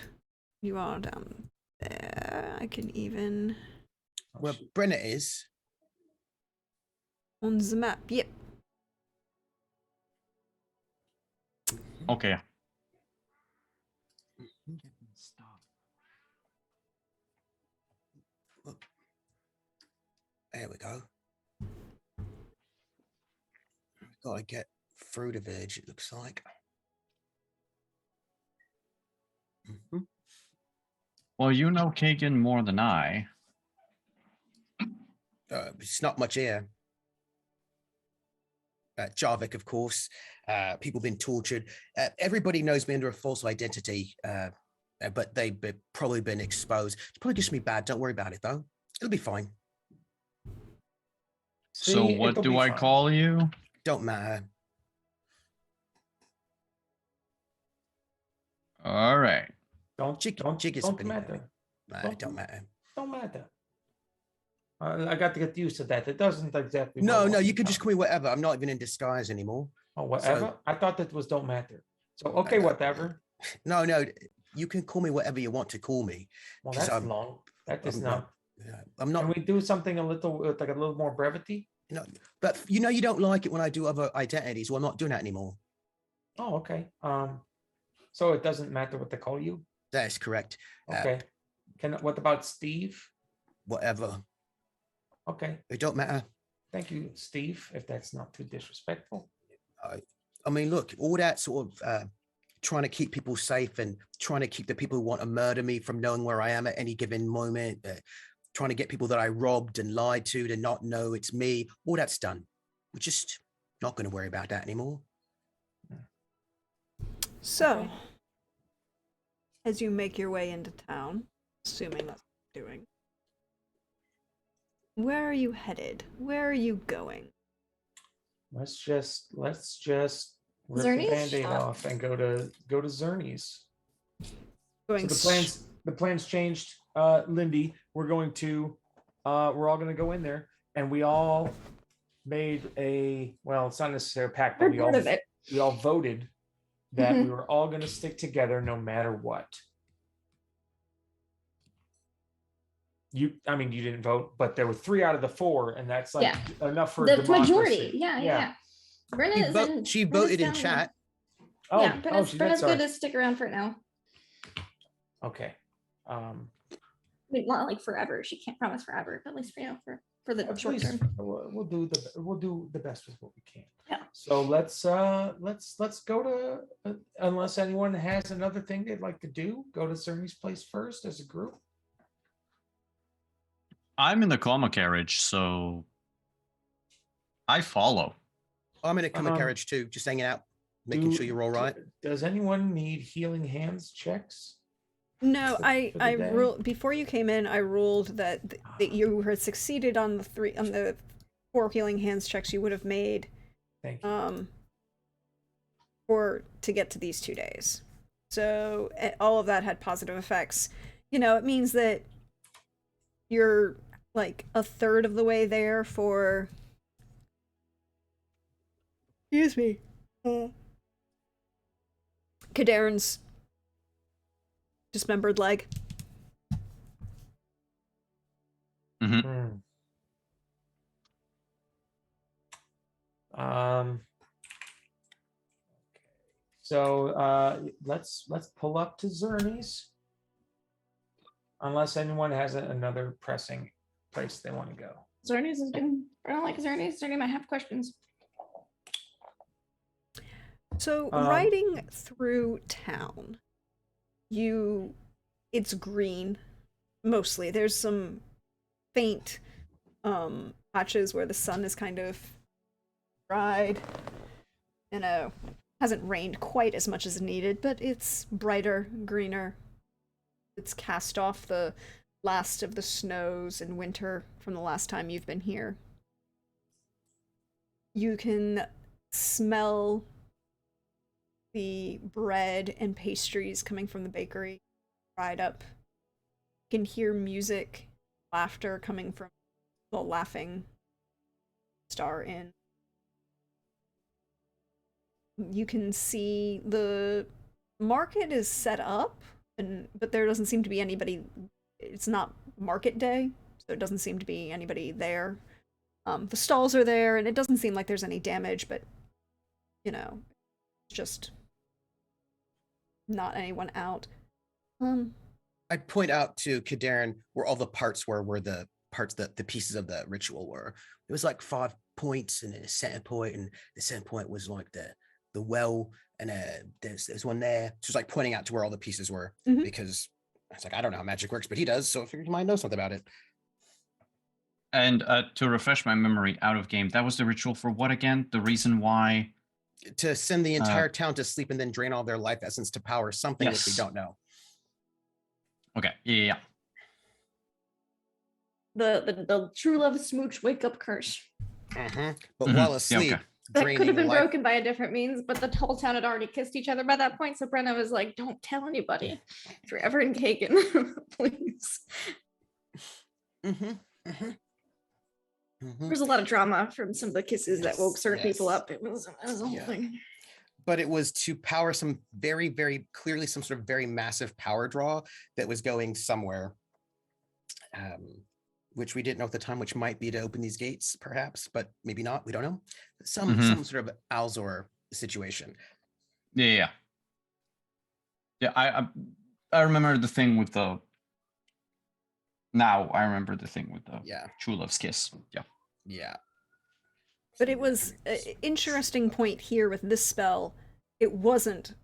you are down there. I can even. Well, Brenna is on the map. Yep. Okay. There we go. Gotta get through the village, it looks like. Well, you know Kagen more than I. It's not much here. Jarvik, of course. People been tortured. Everybody knows me under a false identity, but they've probably been exposed. It's probably just me bad. Don't worry about it, though. It'll be fine. So what do I call you? Don't matter. All right. Don't matter. Don't matter. Don't matter. I got to get used to that. It doesn't exactly. No, you can just call me whatever. I'm not even in disguise anymore. Oh, whatever. So, I thought that was don't matter. So okay, whatever. No, you can call me whatever you want to call me. Well, that's long. That is not. I'm not. Can we do something a little more brevity? No, but you don't like it when I do other identities. Well, I'm not doing that anymore. Oh, okay. So it doesn't matter what they call you? That is correct. Okay. What about Steve? Whatever. Okay. It don't matter. Thank you, Steve, if that's not too disrespectful. I mean, look, all that sort of trying to keep people safe and trying to keep the people who want to murder me from knowing where I am at any given moment, trying to get people that I robbed and lied to not know it's me, all that's done. We're just not going to worry about that anymore. So, as you make your way into town, assuming that's what you're doing, Where are you headed? Where are you going? Let's just rip Zernies? the band-aid off and go to Zernies. Going So the plans changed, Lindy. We're all gonna go in there, and we all made it's not necessarily a pact, but We're part of it. we all voted that Mhm. we were all gonna stick together no matter what. You didn't vote, but there were 3 out of the 4, and that's like enough for The democracy. majority. Yeah. Brenna She voted in chat. Oh, Brenna's good to stick around for now. Okay. I mean, not like forever. She can't promise forever, but at least for the short term. We'll do the best with what we can. Yeah. So let's go to unless anyone has another thing they'd like to do, go to Cerny's place first as a group. I'm in the coma carriage, so I follow. I'm in a coma carriage too, just hanging out, making sure you roll right. Does anyone need healing hands checks? No, for I the ruled before you came in. I ruled that you had succeeded on the 4 healing hands checks you would have made. Thank you. To get to these 2 days. So all of that had positive effects. It means that you're like a third of the way there for. Excuse me. Kaderan's dismembered leg. Mm-hmm. So let's pull up to Zerny's. Unless anyone has another pressing place they want to go. Zernies has been. I don't like Zernies. Zernie might have questions. So riding through town, it's green mostly. There's some faint patches where the sun is kind of dried. Hasn't rained quite as much as needed, but it's brighter, greener. It's cast off the last of the snows and winter from the last time you've been here. You can smell the bread and pastries coming from the bakery fried up. You can hear music, laughter coming from the Laughing Star Inn. You can see the market is set up, but there doesn't seem to be anybody. It's not market day, so it doesn't seem to be anybody there. The stalls are there, and it doesn't seem like there's any damage, but it's just not anyone out. I'd point out to Kaderan where all the parts were the parts that the pieces of the ritual were. It was like 5 points and then a center point, and the center point was like the well, and there's one there. Just like pointing out to where all the pieces were, because it's like, I don't know how magic works, but he does, so I figured he might know something about it. And to refresh my memory out of game, that was the ritual for what again? The reason why? To send the entire town to sleep and then drain all their life essence to power something which we don't know. Okay, yeah. The true love smooch wake up curse. But while asleep, that could have been broken by a different means, but the whole town had already kissed each other by that point. So Brenna was like, "Don't tell anybody if you're ever in Kagen, please." There's a lot of drama from some of the kisses that woke certain people up. It was a whole thing. But it was to power some very, very clearly some sort of very massive power draw that was going somewhere, which we didn't know at the time, which might be to open these gates, perhaps, but maybe not. We don't know. Some sort of Alzor situation. Yeah. I remember the thing with the. Now I remember the thing with the True Love's kiss. Yeah. But it was an interesting point here with this spell. It wasn't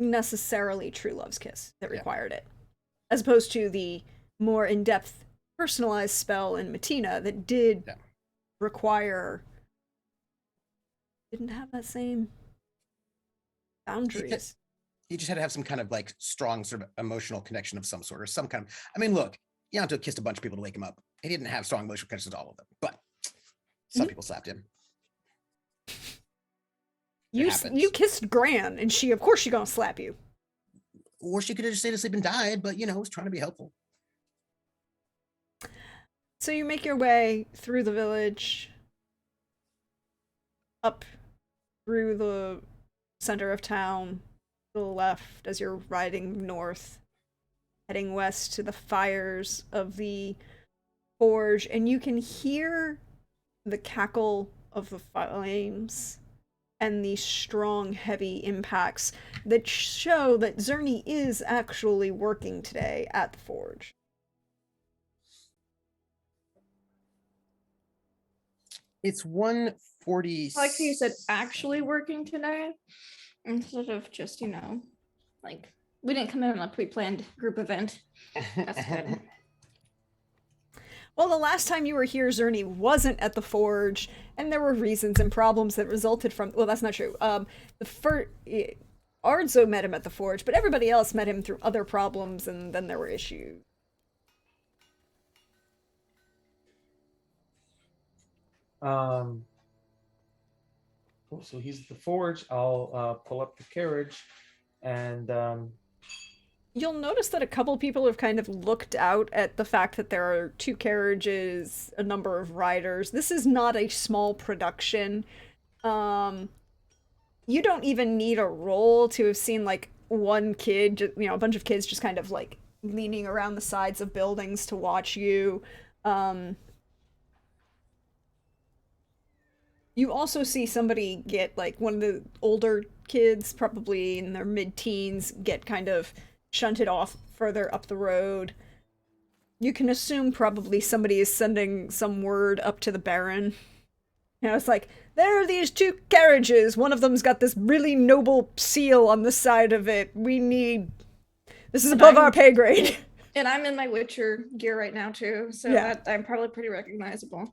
necessarily True Love's kiss that required it, as opposed to the more in-depth personalized spell in Matina that did require, didn't have that same boundaries. He just had to have some kind of like strong sort of emotional connection of some sort, or some kind of, I mean, look, Yanto kissed a bunch of people to wake him up. He didn't have strong emotional connections to all of them, but some people slapped him. You kissed Gran, and she, of course, she gonna slap you. Or she could have just stayed asleep and died, but was trying to be helpful. So you make your way through the village, up through the center of town, to the left as you're riding north, heading west to the fires of the forge, and you can hear the cackle of the flames and the strong, heavy impacts that show that Zerny is actually working today at the forge. It's 1:40. I like how you said actually working today instead of just, like we didn't come in on a pre-planned group event. That's good. Well, the last time you were here, Zerny wasn't at the forge, and there were reasons and problems that resulted from. Well, that's not true. Ardzo met him at the forge, but everybody else met him through other problems, and then there were issues. So he's at the forge. I'll pull up the carriage, and You'll notice that a couple people have kind of looked out at the fact that there are 2 carriages, a number of riders. This is not a small production. You don't even need a roll to have seen like one kid, a bunch of kids just kind of like leaning around the sides of buildings to watch you. You also see somebody get, like, one of the older kids, probably in their mid-teens, get kind of shunted off further up the road. You can assume probably somebody is sending some word up to the Baron. It's like, there are these 2 carriages. One of them's got this really noble seal on the side of it. This is above our pay grade. And I'm in my Witcher gear right now, too, so yeah. I'm probably pretty recognizable.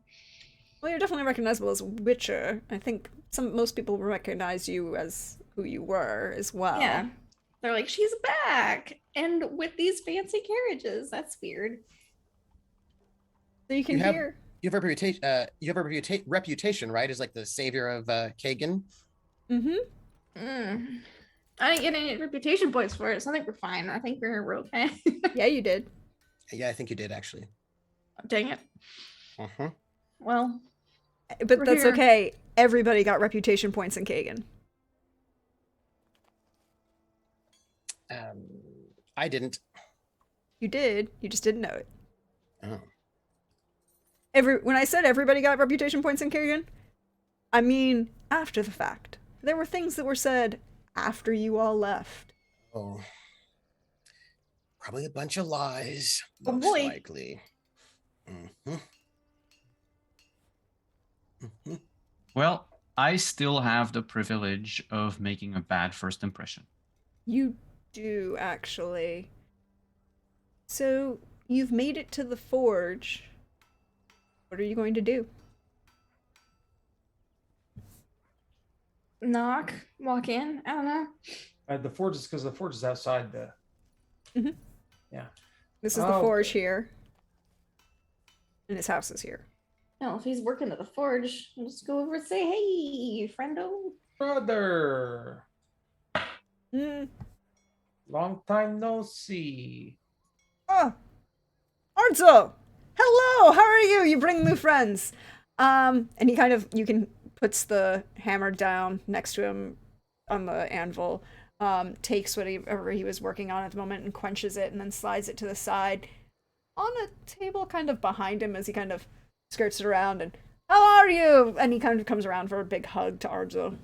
Well, you're definitely recognizable as Witcher. I think most people recognize you as who you were as well. Yeah. They're like, she's back! And with these fancy carriages. That's weird. So you can hear... You have a reputation, right? As like the savior of Kagen. Mm-hmm. I didn't get any reputation points for it, so I think we're fine. I think we're okay. Yeah, you did. Yeah, I think you did, actually. Dang it. Uh-huh. Well... But that's okay. Everybody got reputation points in Kagen. I didn't. You did. You just didn't know it. Oh. When I said everybody got reputation points in Kagen, I mean after the fact. There were things that were said after you all left. Oh. Probably a bunch of lies. Oh, most boy. likely. Mm-hmm. Mm-hmm. Well, I still have the privilege of making a bad first impression. You do, actually. So, you've made it to the forge. What are you going to do? Knock, walk in. I don't know. the forge is because the forge is outside the. Mm-hmm. Yeah. This is the forge here. And his house is here. No, if he's working at the forge, I'll just go over and say, hey, friendo. Brother. Mm. Long time no see. Oh, Ardzo! Hello, how are you? You bring new friends. And he kind of, puts the hammer down next to him on the anvil, takes whatever he was working on at the moment and quenches it, and then slides it to the side on a table kind of behind him as he kind of skirts it around, and how are you? And he kind of comes around for a big hug to Ardzo.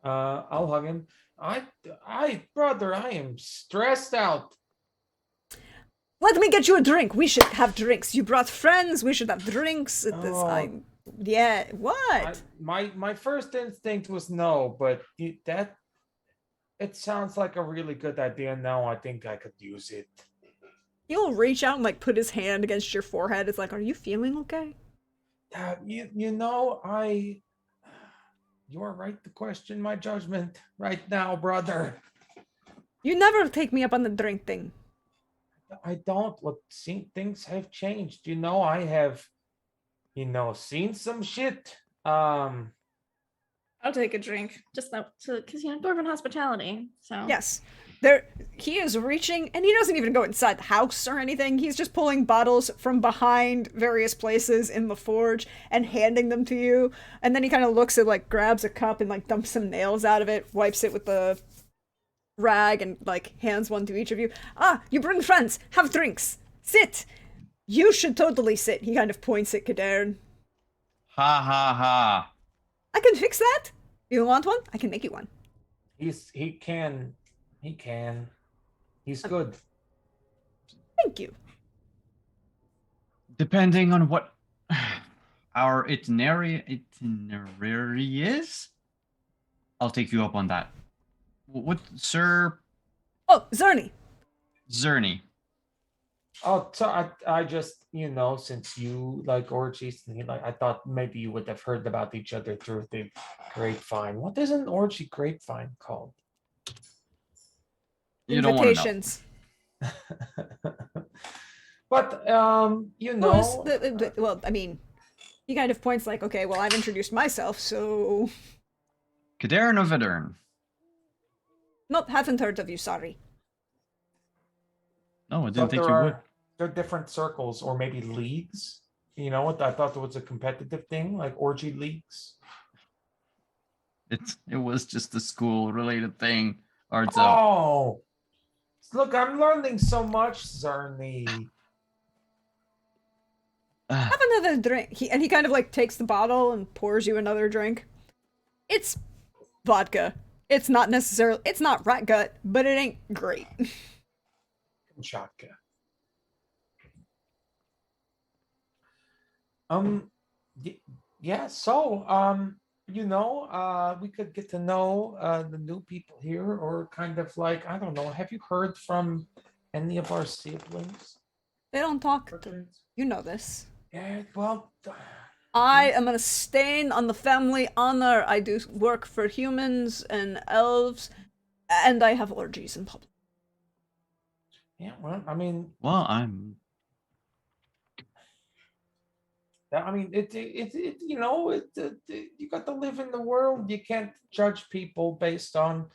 I'll hug him. Brother, I am stressed out. Let me get you a drink. We should have drinks. You brought friends. We should have drinks at this time. Yeah, what? My first instinct was no, but it sounds like a really good idea now. I think I could use it. He'll reach out and like put his hand against your forehead. It's like, are you feeling okay? You are right to question my judgment right now, brother. You never take me up on the drink thing. I don't. What things have changed. I have, seen some shit. I'll take a drink, just because dwarven hospitality. So Yes. There he is reaching, and he doesn't even go inside the house or anything. He's just pulling bottles from behind various places in the forge and handing them to you. And then he kind of looks at, like, grabs a cup and, like, dumps some nails out of it, wipes it with the rag, and, like, hands one to each of you. Ah, you bring friends. Have drinks. Sit. You should totally sit. He kind of points at Kadern. Ha ha ha. I can fix that. You want one? I can make you one. He can. He's good. Thank you. Depending on what our itinerary is, I'll take you up on that. What, Sir Oh, Zerny. Zerny? Oh, so I just, since you like orgies, and I thought maybe you would have heard about each other through the grapevine. What is an orgy grapevine called? You don't want to know. Invitations. But Well, I mean, he kind of points like, okay, well, I've introduced myself, so Kadern of Vedern. nope, haven't heard of you. Sorry. No, I so didn't think you would. there are different circles or maybe leagues. You know what? I thought there was a competitive thing like orgy leagues. It was just a school-related thing. Arzo. Oh, look, I'm learning so much, Zerny. Have another drink. He kind of like takes the bottle and pours you another drink. It's vodka. It's not rat gut, but it ain't great. Kamchatka. Yeah, so we could get to know the new people here, or kind of like, I don't know, have you heard from any of our siblings? They don't talk to you know this. Yeah, well, I am a stain on the family honor. I do work for humans and elves, and I have orgies in public. yeah, well, I mean, Well, I'm. you got to live in the world. You can't judge people based on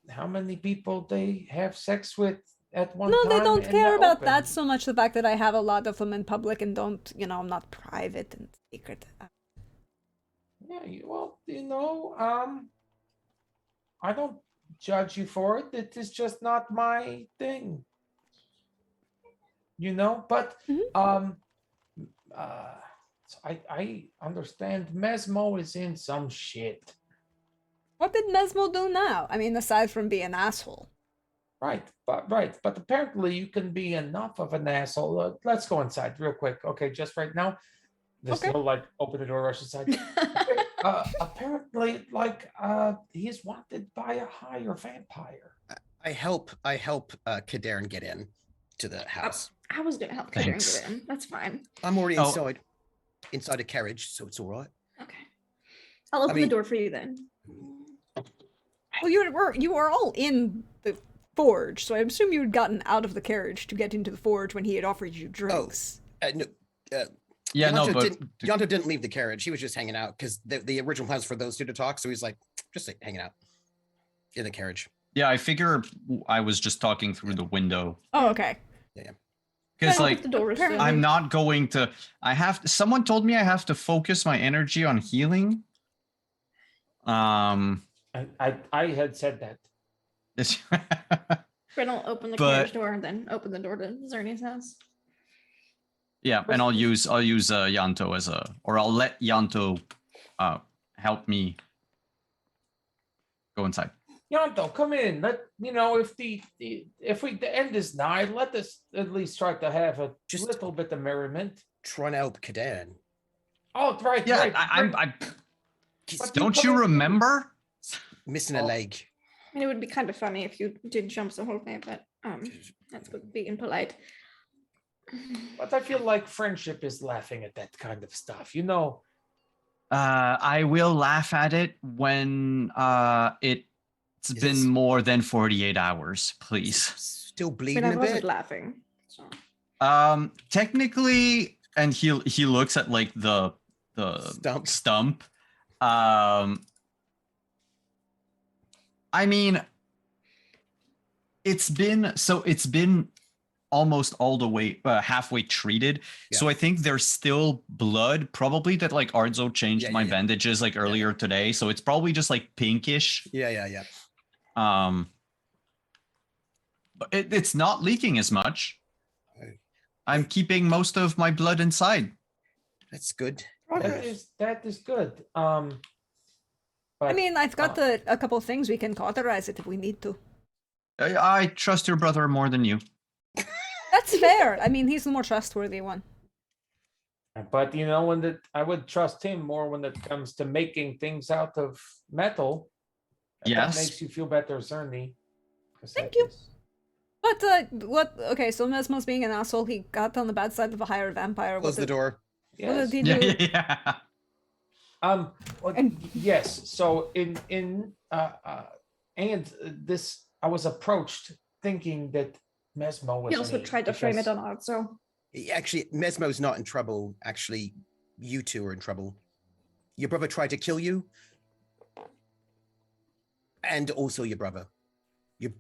how many people they have sex with at one No, time. they don't in care the about open. that so much. The fact that I have a lot of them in public and don't, I'm not private and secret. Yeah, I don't judge you for it. It is just not my thing. But Mhm. so I understand Mesmo is in some shit. What did Mesmo do now? I mean, aside from be an asshole. Right, but apparently you can be enough of an asshole. Let's go inside real quick. Okay, just right now. There's Okay. no like open the door, rush inside. Apparently, he's wanted by a higher vampire. I help Kadarn get in to the house. I was gonna help Kaden Thanks. get in. That's fine. I'm already Oh. inside a carriage, so it's all right. Okay. I'll open mean- the door for you then. Well, you were all in the forge, so I assume you had gotten out of the carriage to get into the forge when he had offered you drinks. No, Yeah, no, but Yanto didn't leave the carriage. He was just hanging out because the original plan was for those two to talk. So he's like, just like hanging out in the carriage. yeah, I figure I was just talking through the window Oh, okay. because, I'll like, put the door apparently- soon. I'm not going to. Someone told me I have to focus my energy on healing. I had said that. Bryn will open the But- carriage door and then open the door to Zerny's house. Yeah, and I'll use Yanto or I'll let Yanto help me go inside. Yanto, come in. If the end is nigh, let us at least try to have a Just- little bit of merriment. Trying to help Kadarn. Oh, right. Yeah, right. I But don't come you in- remember? Missing a Oh. leg. I mean, it would be kind of funny if you did jump the whole way, but that's being polite. But I feel like friendship is laughing at that kind of stuff. I will laugh at it when it's Is been this- more than 48 hours, please. still I mean, bleeding I a wasn't bit? laughing. So. Technically, and he looks at like the stump. I mean, it's been almost all the way halfway treated. Yeah. So I think there's still blood, probably that like Arzo changed Yeah, my yeah. bandages like earlier today. So it's probably just like pinkish. Yeah. But it's not leaking as much. Right. I'm keeping most of my blood inside. That's good. That is good. I But, mean, I've got a couple things we can cauterize it if we need to. I trust your brother more than you. That's fair. I mean, he's the more trustworthy one. But you know, I would trust him more when it comes to making things out of metal. If Yes. that makes you feel better, Cerny. Thank you. But what? Okay, so Mesmo's being an asshole. He got on the bad side of a higher vampire. Close the door. What did he Yeah, do? yeah. Well, And- yes. So and this, I was approached thinking that Mesmo was. He also an tried to idiot frame it because- on Arzo. Actually, Mesmo's not in trouble. Actually, you two are in trouble. Your brother tried to kill you. And also your brother. Your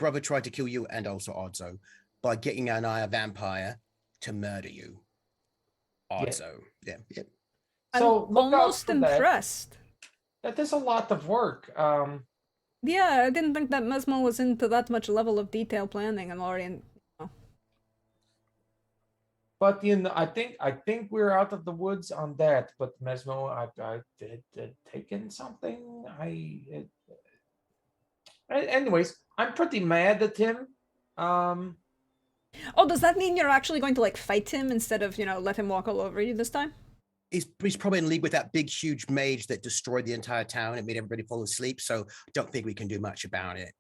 brother tried to kill you and also Arzo by getting an eye vampire to murder you. Arzo. Yeah. I'm So look out almost for that. impressed. That is a lot of work. Yeah, I didn't think that Mesmo was into that much level of detail planning and already. But you know, I think we're out of the woods on that. But Mesmo, I did taken something. Anyways, I'm pretty mad at him. Oh, does that mean you're actually going to like fight him instead of let him walk all over you this time? He's probably in league with that big, huge mage that destroyed the entire town and made everybody fall asleep. So I don't think we can do much about it.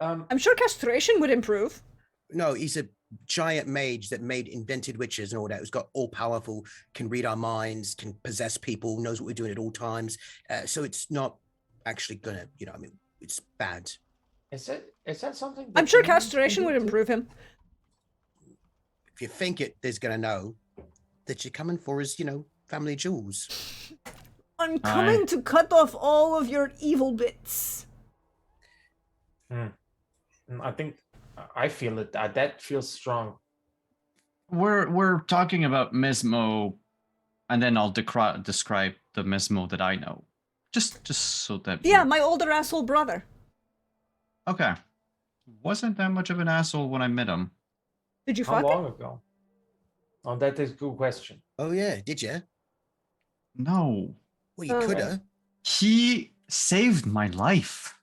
I'm sure castration would improve. No, he's a giant mage that invented witches and all that. Who's got all powerful, can read our minds, can possess people, knows what we're doing at all times. So it's not actually gonna, it's bad. Is that something? I'm that sure humans can castration do would too? improve him. If you think it, there's gonna know that you're coming for his, family jewels. I'm coming to cut off all of your evil bits. I feel it. That feels strong. We're talking about Mesmo, and then I'll describe the Mesmo that I know. Just so that. Yeah, my older asshole brother. Okay. Wasn't that much of an asshole when I met him. Did you How fuck long him? ago? Oh, that is a good question. Oh yeah, did you? No. Well, you Oh. coulda. He saved my life.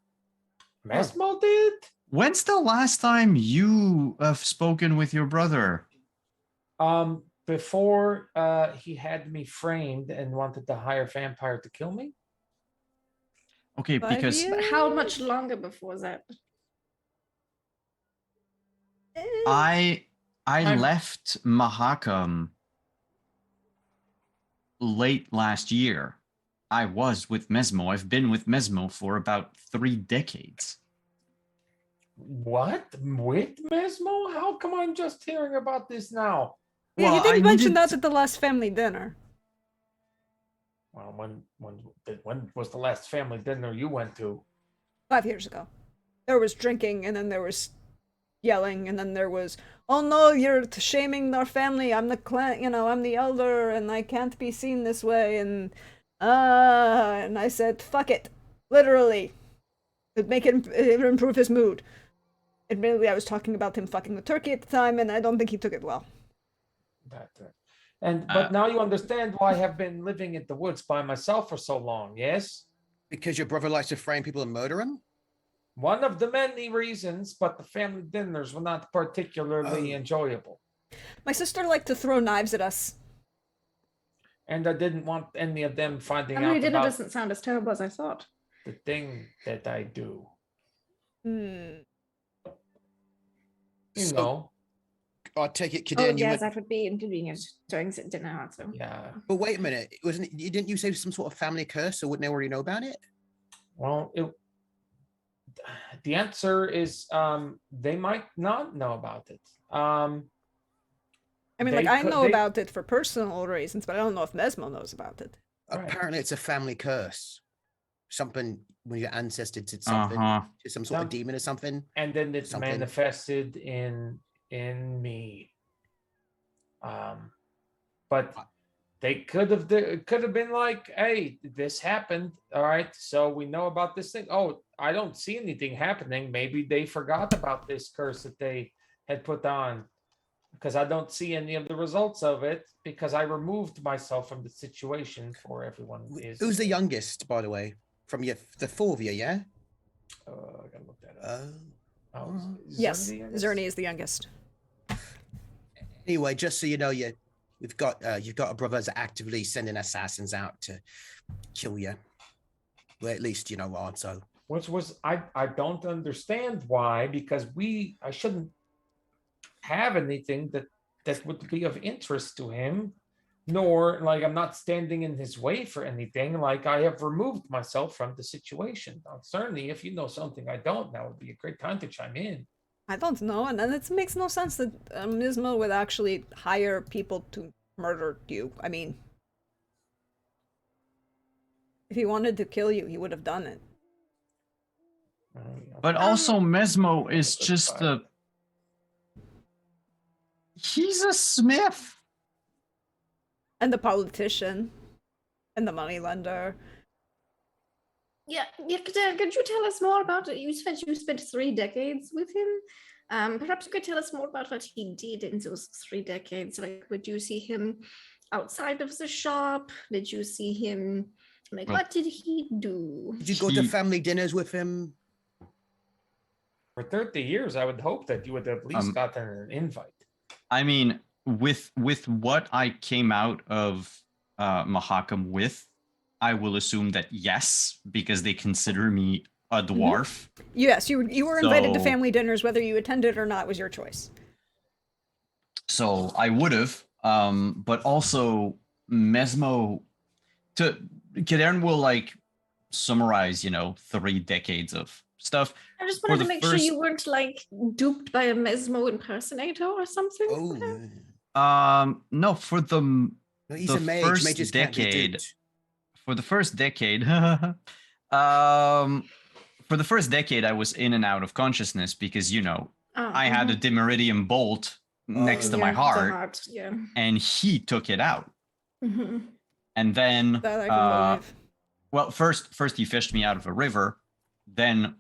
Mesmo did? When's the last time you have spoken with your brother? Before he had me framed and wanted to hire vampire to kill me. Okay, 5 because years? But how much longer before that? I I'm- left Mahakam late last year. I was with Mesmo. I've been with Mesmo for about 3 decades. What? With Mesmo? How come I'm just hearing about this now? Yeah, Well, you didn't I mention needed that at the last family dinner. Well, when was the last family dinner you went to? 5 years ago. There was drinking, and then there was yelling, and then there was, oh no, you're shaming our family. I'm the clan, I'm the elder, and I can't be seen this way. And I said, fuck it, literally. It'd make it would improve his mood. Admittedly, I was talking about him fucking the turkey at the time, and I don't think he took it well. But now you understand why I have been living in the woods by myself for so long. Yes. Because your brother likes to frame people and murder them? One of the many reasons, but the family dinners were not particularly Oh. enjoyable. My sister liked to throw knives at us. And I didn't want any of them finding Family out dinner about doesn't sound as terrible as I thought. the thing that I do. Hmm. You So- know, I take it, Oh, Kaden, you yes, went. that would be inconvenient during dinner. So. yeah. But wait a minute, didn't you say some sort of family curse? So wouldn't they already know about it? Well, the answer is they might not know about it. I mean, They like, I could- know they- about it for personal reasons, but I don't know if Mesmo knows about it. Right. Apparently, it's a family curse. Something when your ancestors did something to some sort of demon or something. And then it's Something. manifested in me. But they could have been like, hey, this happened. All right, so we know about this thing. Oh, I don't see anything happening. Maybe they forgot about this curse that they had put on, because I don't see any of the results of it, because I removed myself from the situation for everyone. Who's the youngest, by the way, from the four of you? Yeah. I gotta look that up. Yes, Zerny, Zerny is the youngest. Anyway, just so you know, you've got a brother that's actively sending assassins out to kill you. Well, at least you know what. So, which was I don't understand why, because I shouldn't have anything that would be of interest to him, nor like I'm not standing in his way for anything. Like I have removed myself from the situation. Now, certainly, if you know something I don't, that would be a great time to chime in. I don't know, and it makes no sense that Mismo would actually hire people to murder you. I mean, if he wanted to kill you, he would have done it. But also, Mesmo is just he's a smith. And the politician. And the moneylender. Yeah, could you tell us more about it? You said you spent 3 decades with him. Perhaps you could tell us more about what he did in those 3 decades. Like, would you see him outside of the shop? Did you see him? Like, what did he do? did you go to family dinners with him? For 30 years, I would hope that you would have at least gotten an invite. I mean, with what I came out of Mahakam with, I will assume that yes, because they consider me a dwarf. Yes, you were invited to family dinners, whether you attended or not was your choice. So I would have, but also Mesmo. Kaden will like summarize, 3 decades of stuff. I just wanted to make sure you weren't like duped by a Mesmo impersonator or something. No, for the he's a mage. first Mages can't be decade. duped. For the first decade, for the first decade, I was in and out of consciousness because I had a Dimeridium bolt next to my heart, and he took it out. And then, That I can believe. well, first he fished me out of a river, then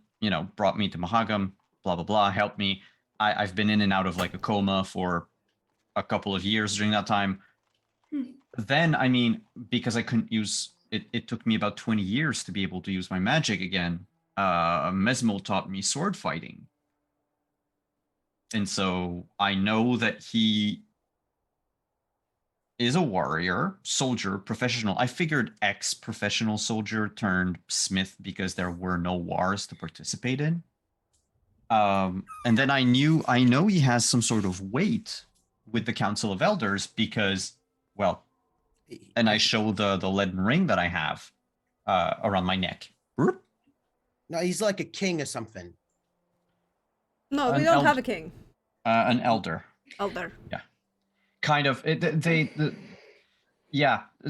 brought me to Mahagam, blah blah blah, helped me. I've been in and out of like a coma for a couple of years during that time. Then, I mean, because I couldn't use it took me about 20 years to be able to use my magic again. Mesmo taught me sword fighting. And so I know that he is a warrior, soldier, professional. I figured ex-professional soldier turned smith because there were no wars to participate in. And then I know he has some sort of weight with the Council of Elders because, well, and I show the leaden ring that I have around my neck. No, he's like a king or something. No, we don't have a king. An elder. Elder. Yeah. Kind of.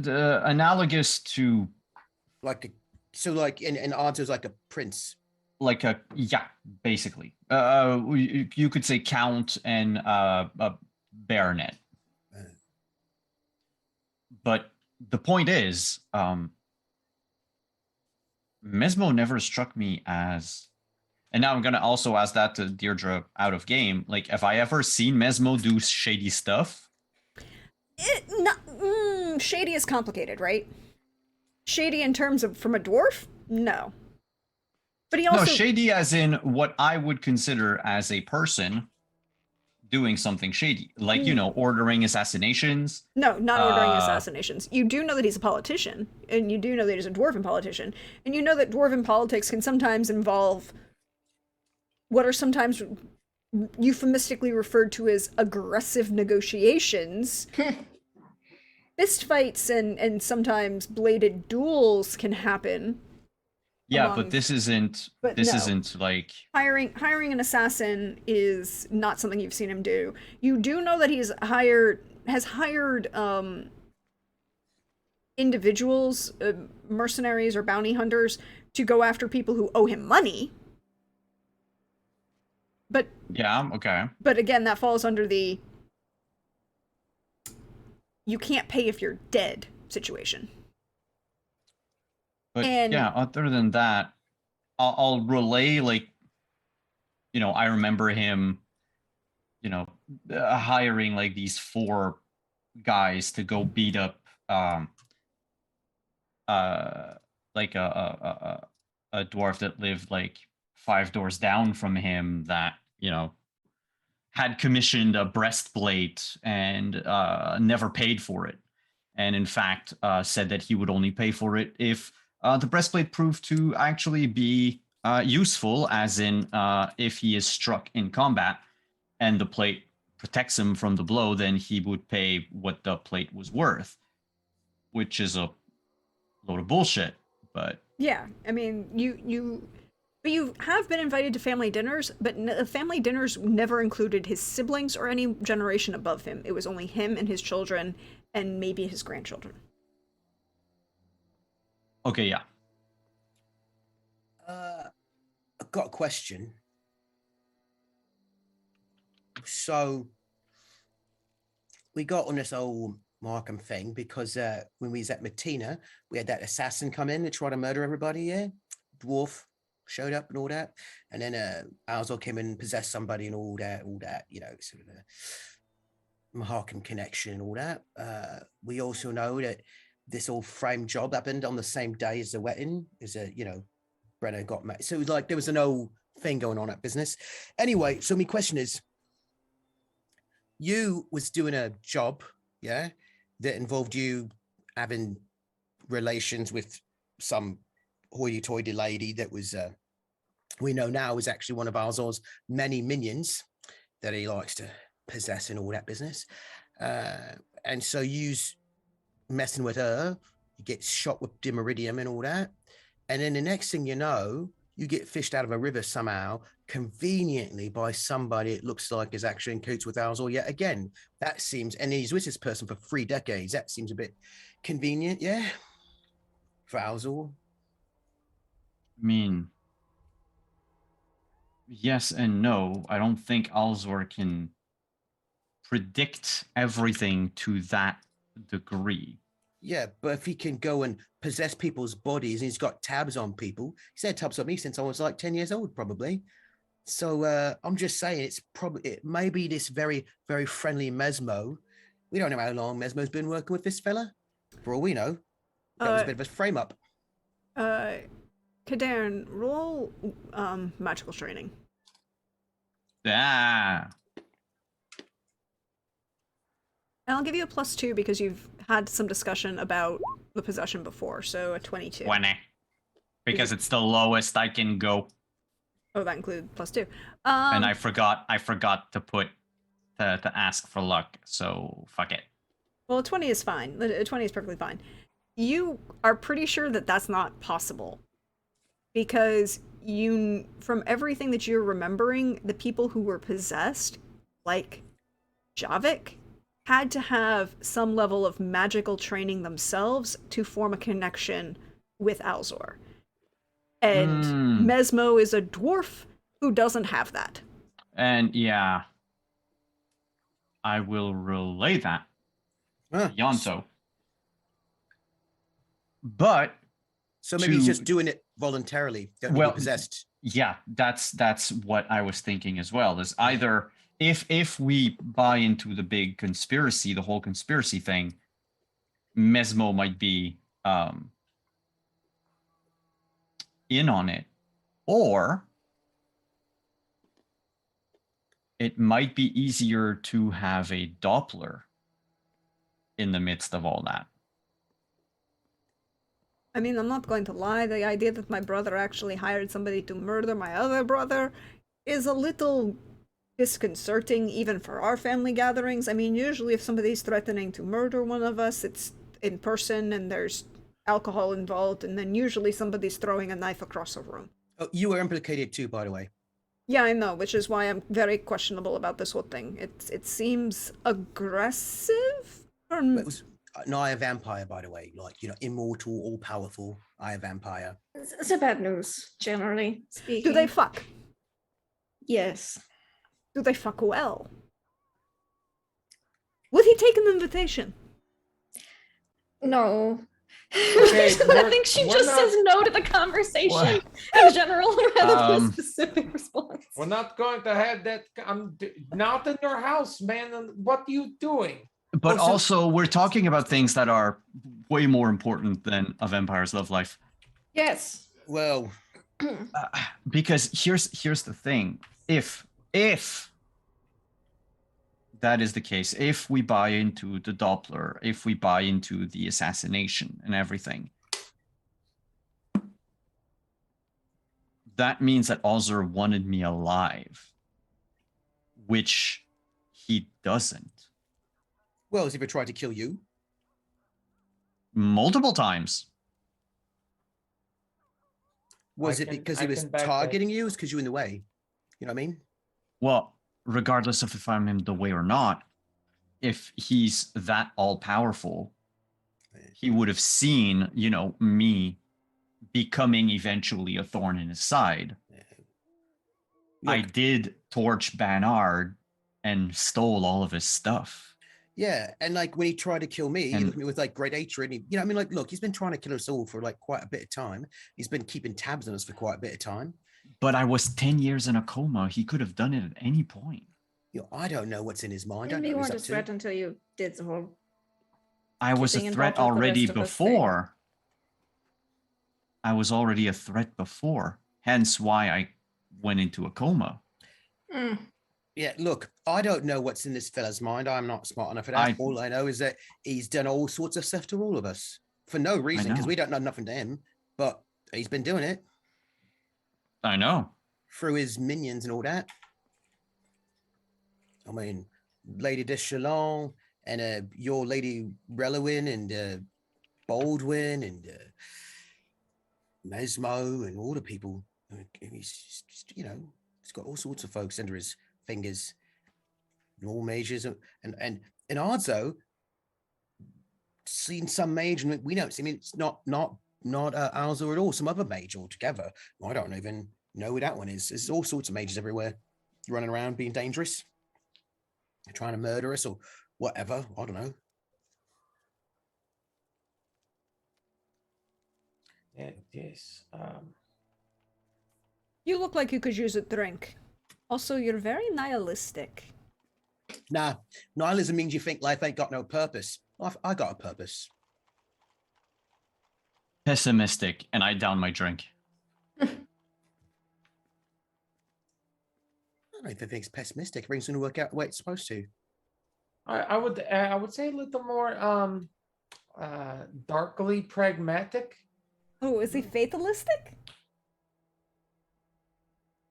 Analogous to. Like in answers like a prince. Basically. You could say count and a baronet. But the point is, Mesmo never struck me as, and now I'm gonna also ask that to Deirdre out of game. Like, have I ever seen Mesmo do shady stuff? Shady is complicated, right? Shady in terms of from a dwarf? No. But he also shady as in what I would consider as a person doing something shady, like ordering assassinations. No, not ordering assassinations. You do know that he's a politician, and you do know that he's a dwarven politician, and you know that dwarven politics can sometimes involve what are sometimes euphemistically referred to as aggressive negotiations. Fist fights and sometimes bladed duels can happen. Yeah, but this isn't. But This no. isn't like. Hiring an assassin is not something you've seen him do. You do know that has hired individuals, mercenaries or bounty hunters, to go after people who owe him money. But Yeah. Okay. but again, that falls under the you can't pay if you're dead situation. But And yeah, other than that, I'll relay like, I remember him, hiring like these 4 guys to go beat up uh like a dwarf that lived like 5 doors down from him that had commissioned a breastplate and never paid for it, and in fact said that he would only pay for it if the breastplate proved to actually be useful, as in if he is struck in combat and the plate protects him from the blow, then he would pay what the plate was worth, which is a load of bullshit. But yeah, I mean, but you have been invited to family dinners, but family dinners never included his siblings or any generation above him. It was only him and his children and maybe his grandchildren. okay, yeah. I've got a question. So we got on this old Markham thing because when we was at Matina, we had that assassin come in to try to murder everybody. Yeah, dwarf showed up and all that, and then Alzor came in and possessed somebody and all that, sort of a Markham connection and all that. We also know that this all frame job happened on the same day as the wedding. Brenner got married, so it was like there was an old thing going on at business. Anyway, so my question is, you was doing a job, yeah, that involved you having relations with some hoity-toity lady that was, we know now is actually one of Alzor's many minions that he likes to possess and all that business. And so you's messing with her, you get shot with dimeridium and all that. And then the next thing you know, you get fished out of a river somehow, conveniently by somebody it looks like is actually in cahoots with Alzor yet again. That seems, and he's with this person for 3 decades. That seems a bit convenient, yeah, for Alzor. I mean, yes and no. I don't think Alzor can predict everything to that degree. Yeah, but if he can go and possess people's bodies and he's got tabs on people, he's had tabs on me since I was like 10 years old, probably. So I'm just saying it may be this very, very friendly Mesmo. We don't know how long Mesmo's been working with this fella. For all we know, that was a bit of a frame up. Kaden, roll magical training. Ah. And I'll give you a +2 because you've had some discussion about the possession before, so a 22. 20. Because it's the lowest I can go. Oh, that includes +2. And I forgot to put to ask for luck, so fuck it. Well, a 20 is fine. A 20 is perfectly fine. You are pretty sure that that's not possible. Because from everything that you're remembering, the people who were possessed, like Javik, had to have some level of magical training themselves to form a connection with Alzor. And Mesmo is a dwarf who doesn't have that. And yeah, I will relay that. Yonto. But so maybe he's just doing it voluntarily, don't be possessed. Yeah, that's what I was thinking as well. Is either if we buy into the big conspiracy, the whole conspiracy thing, Mesmo might be in on it, or it might be easier to have a Doppler in the midst of all that. I mean, I'm not going to lie, the idea that my brother actually hired somebody to murder my other brother is a little disconcerting, even for our family gatherings. I mean, usually if somebody's threatening to murder one of us, it's in person and there's alcohol involved, and then usually somebody's throwing a knife across a room. Oh, you were implicated too, by the way. Yeah, I know, which is why I'm very questionable about this whole thing. It seems aggressive. But it was an Eye Vampire, by the way. Like, immortal, all powerful Eye Vampire. It's a bad news, generally speaking. Do they fuck? Yes. Do they fuck well? Would he take an invitation? No. Okay, I think she we're just not- says no to the conversation in general rather than a specific response. We're not going to have that. I'm not in your house, man. And what are you doing? But Also- also, we're talking about things that are way more important than a vampire's love life. Yes. Well, Because here's the thing: if that is the case, if we buy into the Doppler, if we buy into the assassination and everything, that means that Ozzer wanted me alive, which he doesn't. well, has he ever tried to kill you? Multiple times. Was I it can- because I he was can back that. targeting you? Because you were in the way? You know what I mean? Well, regardless of if I'm in the way or not, if he's that all powerful, he would have seen, me becoming eventually a thorn in his side. I Look, did torch Banard and stole all of his stuff. yeah, and like when he tried to kill me, he And- looked at me with like great hatred. And I mean, like, look, he's been trying to kill us all for like quite a bit of time. He's been keeping tabs on us for quite a bit of time. But I was 10 years in a coma. He could have done it at any point. I don't know what's in his mind. I don't Maybe you know what weren't he's a up threat to. until you did the whole. I was a Keeping threat involved with the already rest of us thing. before. I was already a threat before. Hence why I went into a coma. Mm. Yeah, look, I don't know what's in this fella's mind. I'm not smart enough for that. All I know is that he's done all sorts of stuff to all of us for no reason because know. we don't know nothing to him. But he's been doing it I know. through his minions and all that. I mean, Lady de Chalon and your Lady Relowin and Baldwin and Mesmo and all the people. He's just, he's got all sorts of folks under his fingers, and all mages and Arzo seen some mage and we don't see. I mean, it's not Arzo at all. Some other mage altogether. I don't even know who that one is. There's all sorts of mages everywhere, running around being dangerous, trying to murder us or whatever. I don't know. Yeah, yes. You look like you could use a drink. Also, you're very nihilistic. Nah, nihilism means you think life ain't got no purpose. I got a purpose. Pessimistic, and I down my drink. I don't even think it's pessimistic. Everything's going to work out the way it's supposed to. I would say a little more darkly pragmatic. Oh, is he fatalistic?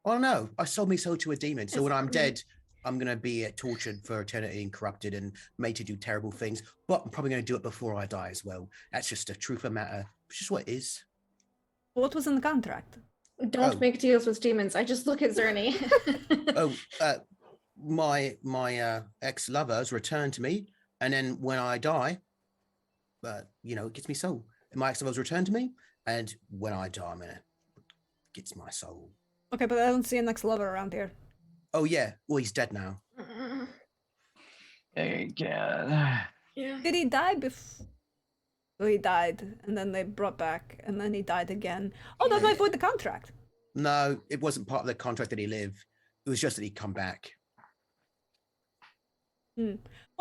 I don't know. I sold me soul to a demon. So It's- when I'm dead, I'm going to be tortured for eternity and corrupted and made to do terrible things. But I'm probably going to do it before I die as well. That's just the truth of the matter. It's just what it is. What was in the contract? Don't Oh. make deals with demons. I just look at Zerny. My ex-lover has returned to me. And then when I die, it gets me soul. And my ex-lover's returned to me. And when I die, it gets my soul. Okay, but I don't see an ex-lover around here. Oh, yeah. Well, he's dead now. Yeah. Did he die before? So he died, and then they brought back, and then he died again. Oh, that might void the contract. No, it wasn't part of the contract that he lived. It was just that he'd come back. Well,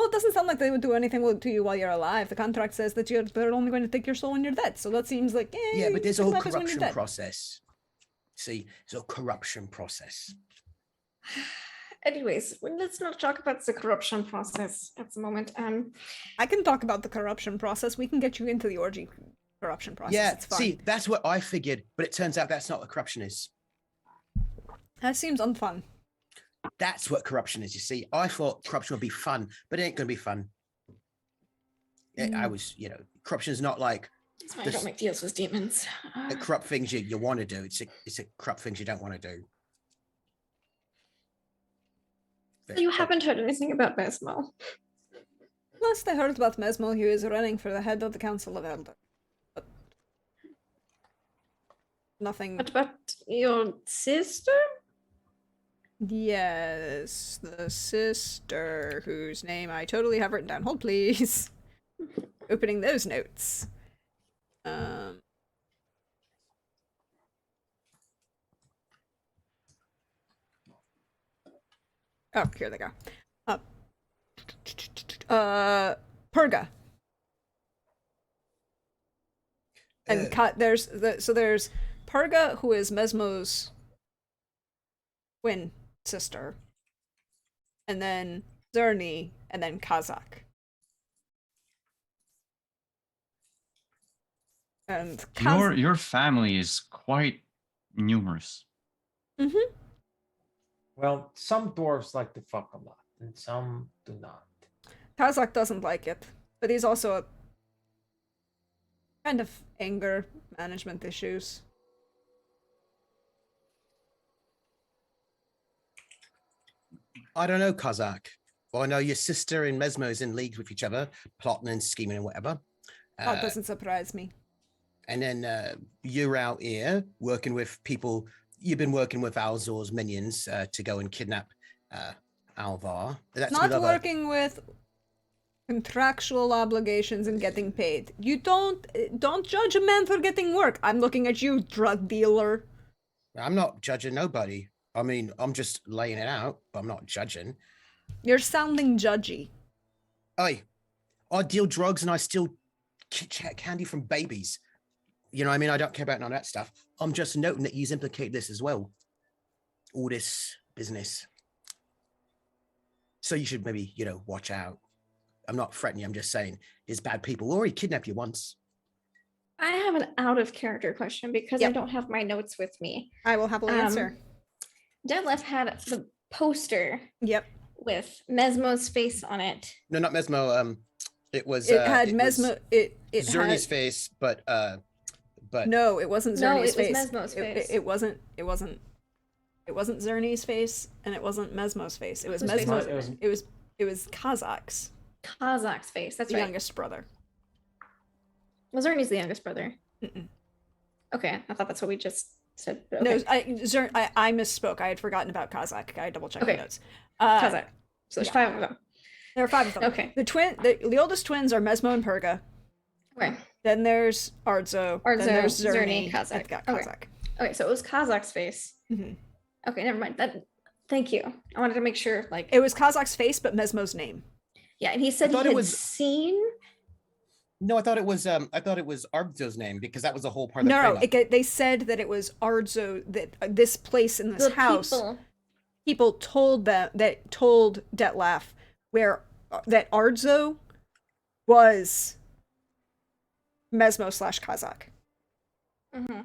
it doesn't sound like they would do anything to you while you're alive. The contract says that they're only going to take your soul when you're dead. So that seems like, Yeah, but there's a whole what happens when you're corruption dead? process. See, it's a corruption process. Anyways, let's not talk about the corruption process at the moment. I can talk about the corruption process. We can get you into the orgy corruption process. Yeah, It's fine. see, that's what I figured, but it turns out that's not what corruption is. That seems unfun. That's what corruption is, you see. I thought corruption would be fun, but it ain't going to be fun. I was, corruption is not like That's why I This- don't make deals with demons. The corrupt things you want to do. It's a corrupt things you don't want to do. So you haven't heard anything about Mesmo? Last I heard about Mesmo, he was running for the head of the Council of Elders. But nothing. What about your sister? Yes, the sister whose name I totally have written down. Hold, please. Opening those notes. Oh, here they go. Purga. And there's Purga, who is Mesmo's twin sister, and then Zerny, and then Kazakh. And Your family is quite numerous. Mm-hmm. Well, some dwarves like to fuck a lot, and some do not. Kazakh doesn't like it, but he's also a kind of anger management issues. I don't know, Kazakh. Well, I know your sister and Mesmo is in league with each other, plotting and scheming and whatever. That doesn't surprise me. And then you're out here working with people. You've been working with Alzor's minions to go and kidnap Alvar. That's Not with working with contractual obligations and getting paid. You don't judge a man for getting work. I'm looking at you, drug dealer. I'm not judging nobody. I mean, I'm just laying it out, but I'm not judging. You're sounding judgy. I deal drugs and I steal candy from babies. You know what I mean? I don't care about none of that stuff. I'm just noting that you implicate this as well. All this business. So you should maybe, watch out. I'm not threatening you. I'm just saying there's bad people. Already kidnapped you once. I have an out of character question because I don't have my notes with me. I will happily answer. Detlef had the poster. Yep. With Mesmo's face on it. No, not Mesmo. It was. It had Mesmo. It Zerny's had... face, but no, it wasn't Zerny's no, it face. was Mesmo's face. It wasn't Zerny's face, and it wasn't Mesmo's face. It was Mesmo's. It was Kazakh's. Kazakh's face. That's the right. youngest brother. Was Zerny's the youngest brother? Mm-mm. Okay, I thought that's what we just said. Okay. No, I misspoke. I had forgotten about Kazakh. I double checked my notes. Kazakh. So there's 5 of them. There are 5 of them. Okay. The oldest twins are Mesmo and Purga. Okay. Then there's Ardzo. Then there's Zerny, Kazakh. Kazakh. Okay, so it was Kazakh's face. Mm-hmm. Okay, never mind. Thank you. I wanted to make sure, it was Kazakh's face, but Mesmo's name. Yeah, and he said he had seen. No, I thought it was Ardzo's name because that was the whole part of the No, they said that it was Ardzo, that this place in this house. People told Detlef that Ardzo was Mesmo / Kazakh. Mm-hmm.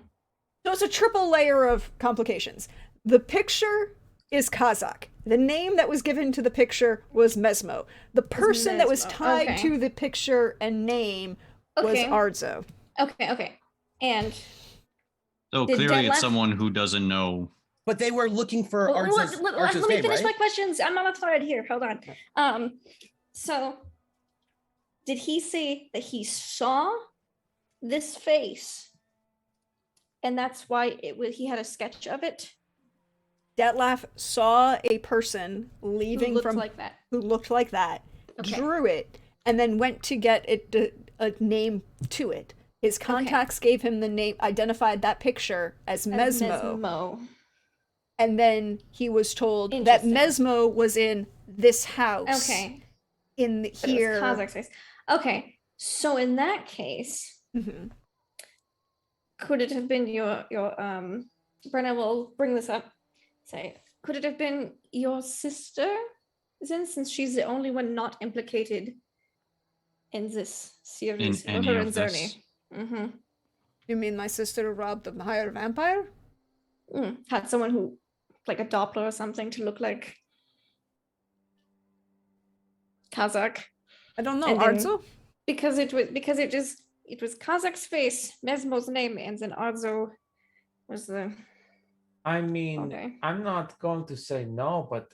So it's a triple layer of complications. The picture is Kazakh. The name that was given to the picture was Mesmo. The person that was tied to the picture and name was Ardzo. Okay. And so clearly it's someone who doesn't know. But they were looking for Ardzo's let me name, finish right? my questions. I'm not thread here. Hold on. So did he say that he saw this face and that's why he had a sketch of it? Detlef saw a person leaving who looked like that, drew it, and then went to get a name to it. His contacts gave him the name, identified that picture as Mesmo. And then he was told that Mesmo was in this house. Okay. Here. Kazakh's face. Okay. So in that case, could it have been your Brenna will bring this up. Say, could it have been your sister? Since she's the only one not implicated in this series. In any of this. Mm-hmm. You mean my sister robbed the higher vampire? Had someone who, like a Doppler or something, to look like Kazakh. I don't know, Ardzo? Because it it was Kazak's face, Mesmo's name, and then Arzo was the. I mean, Okay. I'm not going to say no, but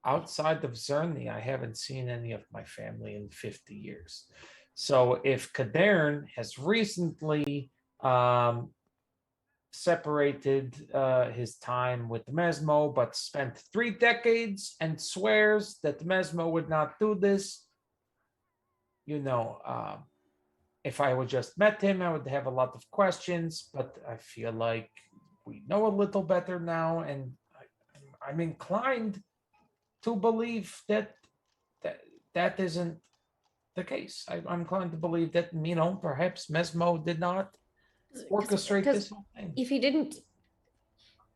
outside of Zerny, I haven't seen any of my family in 50 years. So if Kadern has recently separated his time with Mesmo, but spent 3 decades and swears that Mesmo would not do this, if I would just met him, I would have a lot of questions, but I feel like we know a little better now, and I'm inclined to believe that that isn't the case. I'm inclined to believe that perhaps Mesmo did not orchestrate Because this whole thing. if he didn't,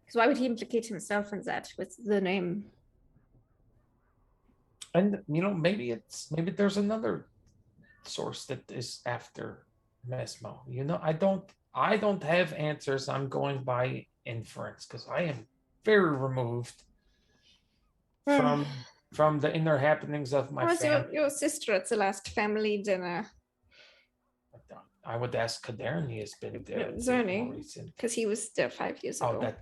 because why would he implicate himself in that with the name? And maybe there's another source that is after Mesmo. I don't have answers. I'm going by inference because I am very removed from the inner happenings of my How was family. your sister at the last family dinner? I would ask Kadern. He has been there. Zerny, because he was there 5 years ago. Oh, that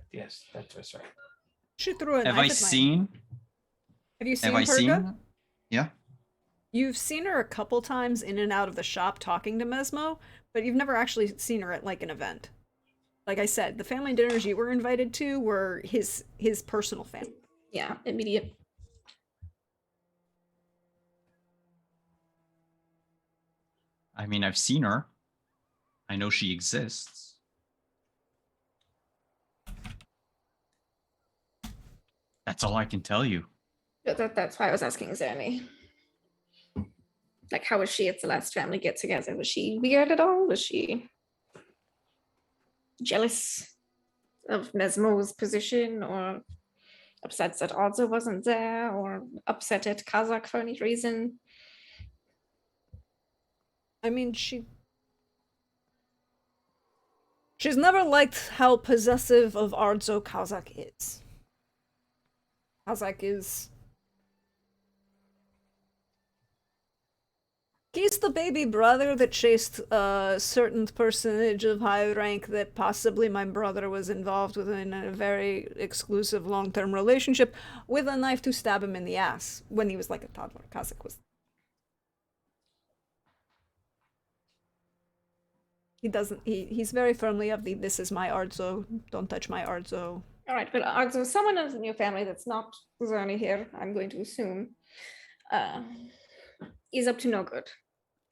was right. She threw a Have knife I at seen? Have you seen Have I Perga? seen? Yeah. You've seen her a couple times in and out of the shop talking to Mesmo, but you've never actually seen her at like an event. Like I said, the family dinners you were invited to were his personal family. Yeah, immediate. I mean, I've seen her. I know she exists. That's all I can tell you. That's why I was asking Zerny. Like, how was she at the last family get together? Was she weird at all? Was she jealous of Mesmo's position, or upset that Arzo wasn't there, or upset at Kazakh for any reason? I mean, she's never liked how possessive of Arzo Kazakh is. Kazakh is... He's the baby brother that chased a certain personage of high rank that possibly my brother was involved with in a very exclusive long-term relationship with a knife to stab him in the ass when he was like a toddler. Kazakh was... He's very firmly of the "this is my Arzo, don't touch my Arzo." All right, but Arzo, someone else in your family that's not Zerny here, I'm going to assume, is up to no good.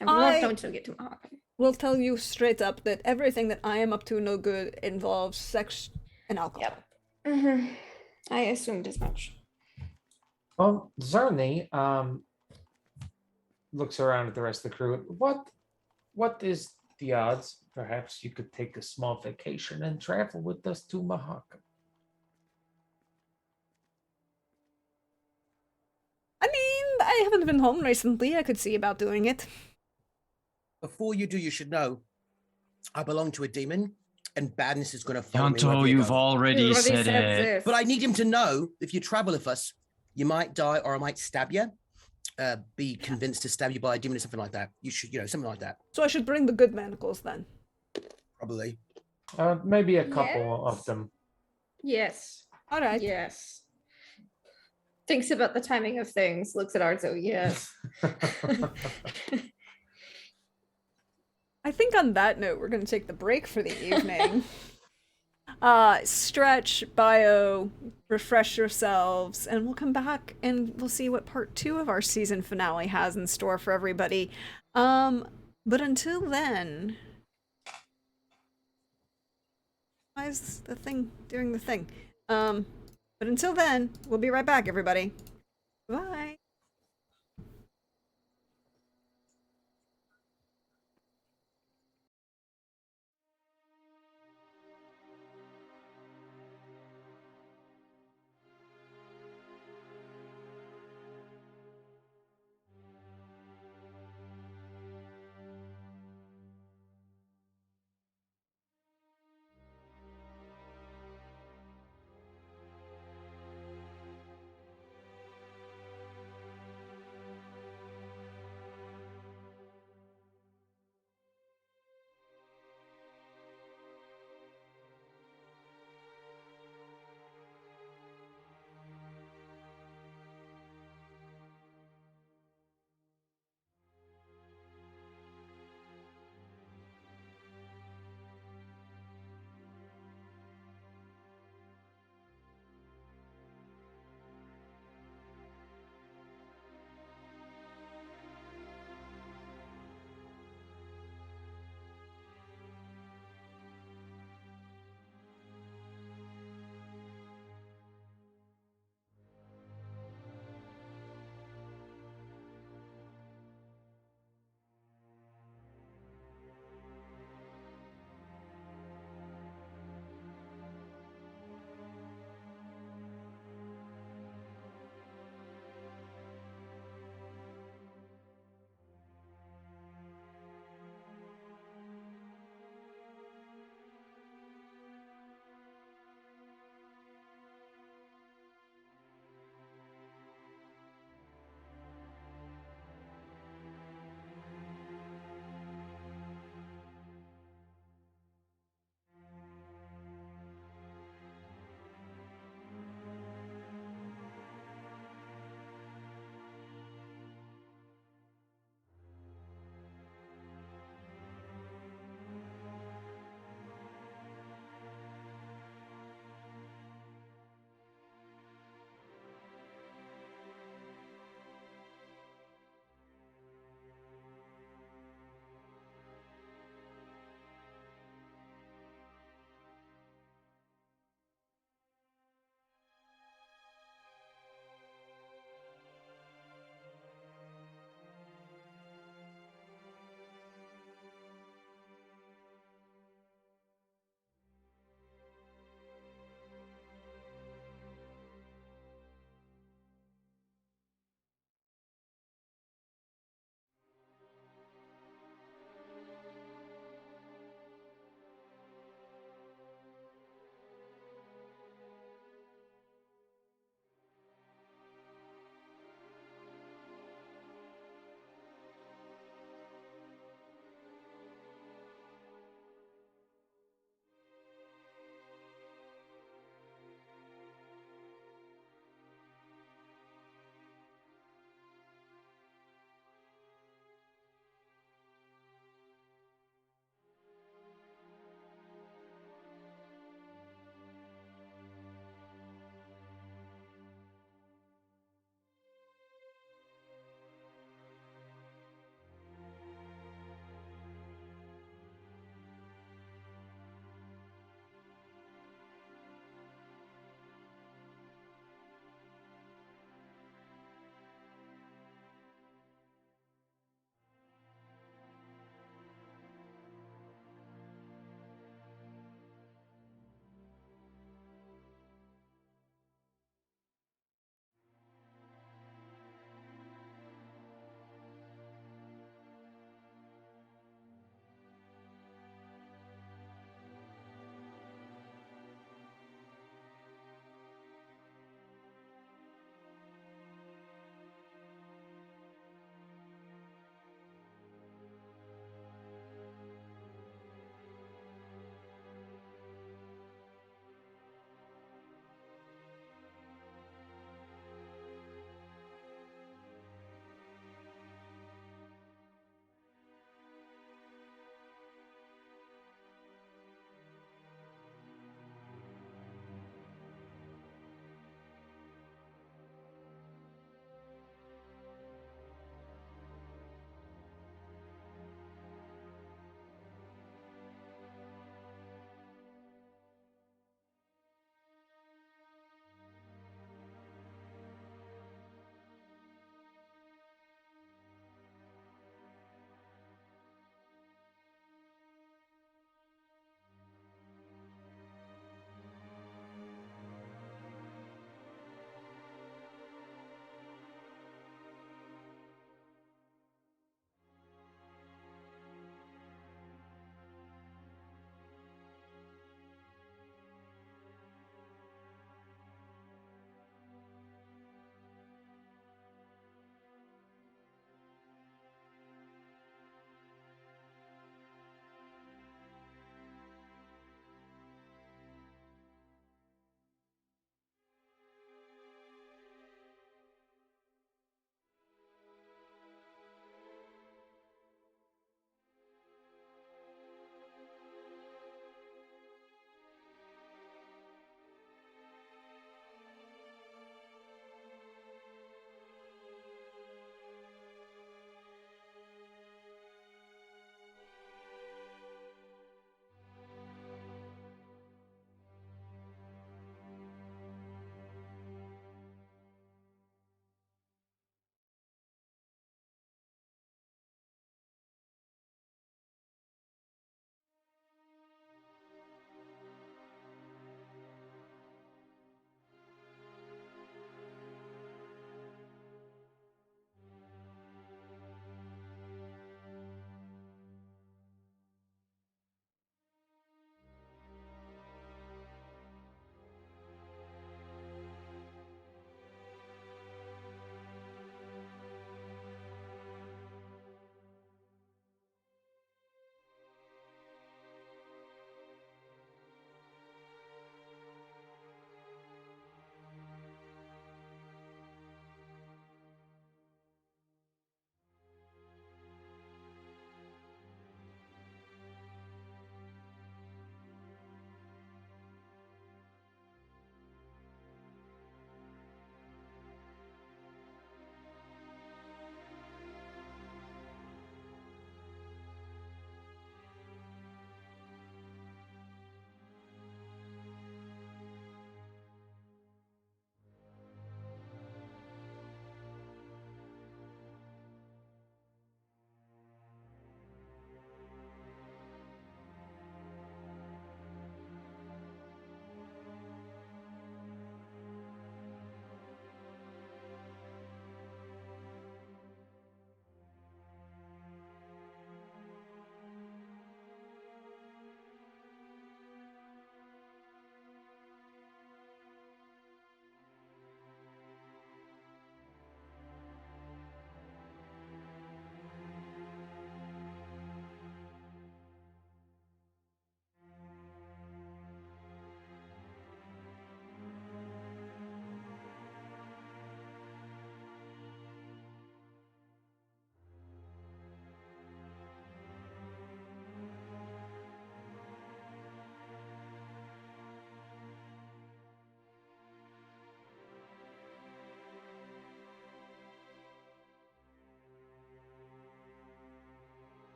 And we're not going to get to happen. Will tell you straight up that everything that I am up to no good involves sex and alcohol. Yep. Mm-hmm. I assumed as much. Well, Zerny looks around at the rest of the crew. What is the odds? Perhaps you could take a small vacation and travel with us to Mahaka. I mean, I haven't been home recently. I could see about doing it. Before you do, you should know, I belong to a demon, and badness is going to follow me wherever Yanto, you you've go. already said it. this. But I need him to know, if you travel with us, you might die or I might stab you. Be convinced to stab you by a demon or something like that. You should, something like that. So I should bring the good manacles then. Probably. Maybe a couple of them. Yes. All right. Yes. Thinks about the timing of things, looks at Arzo, yes. I think on that note, we're going to take the break for the evening. Stretch, bio, refresh yourselves, and we'll come back and we'll see what part 2 of our season finale has in store for everybody. But until then... Why is the thing doing the thing? But until then, we'll be right back, everybody. Bye.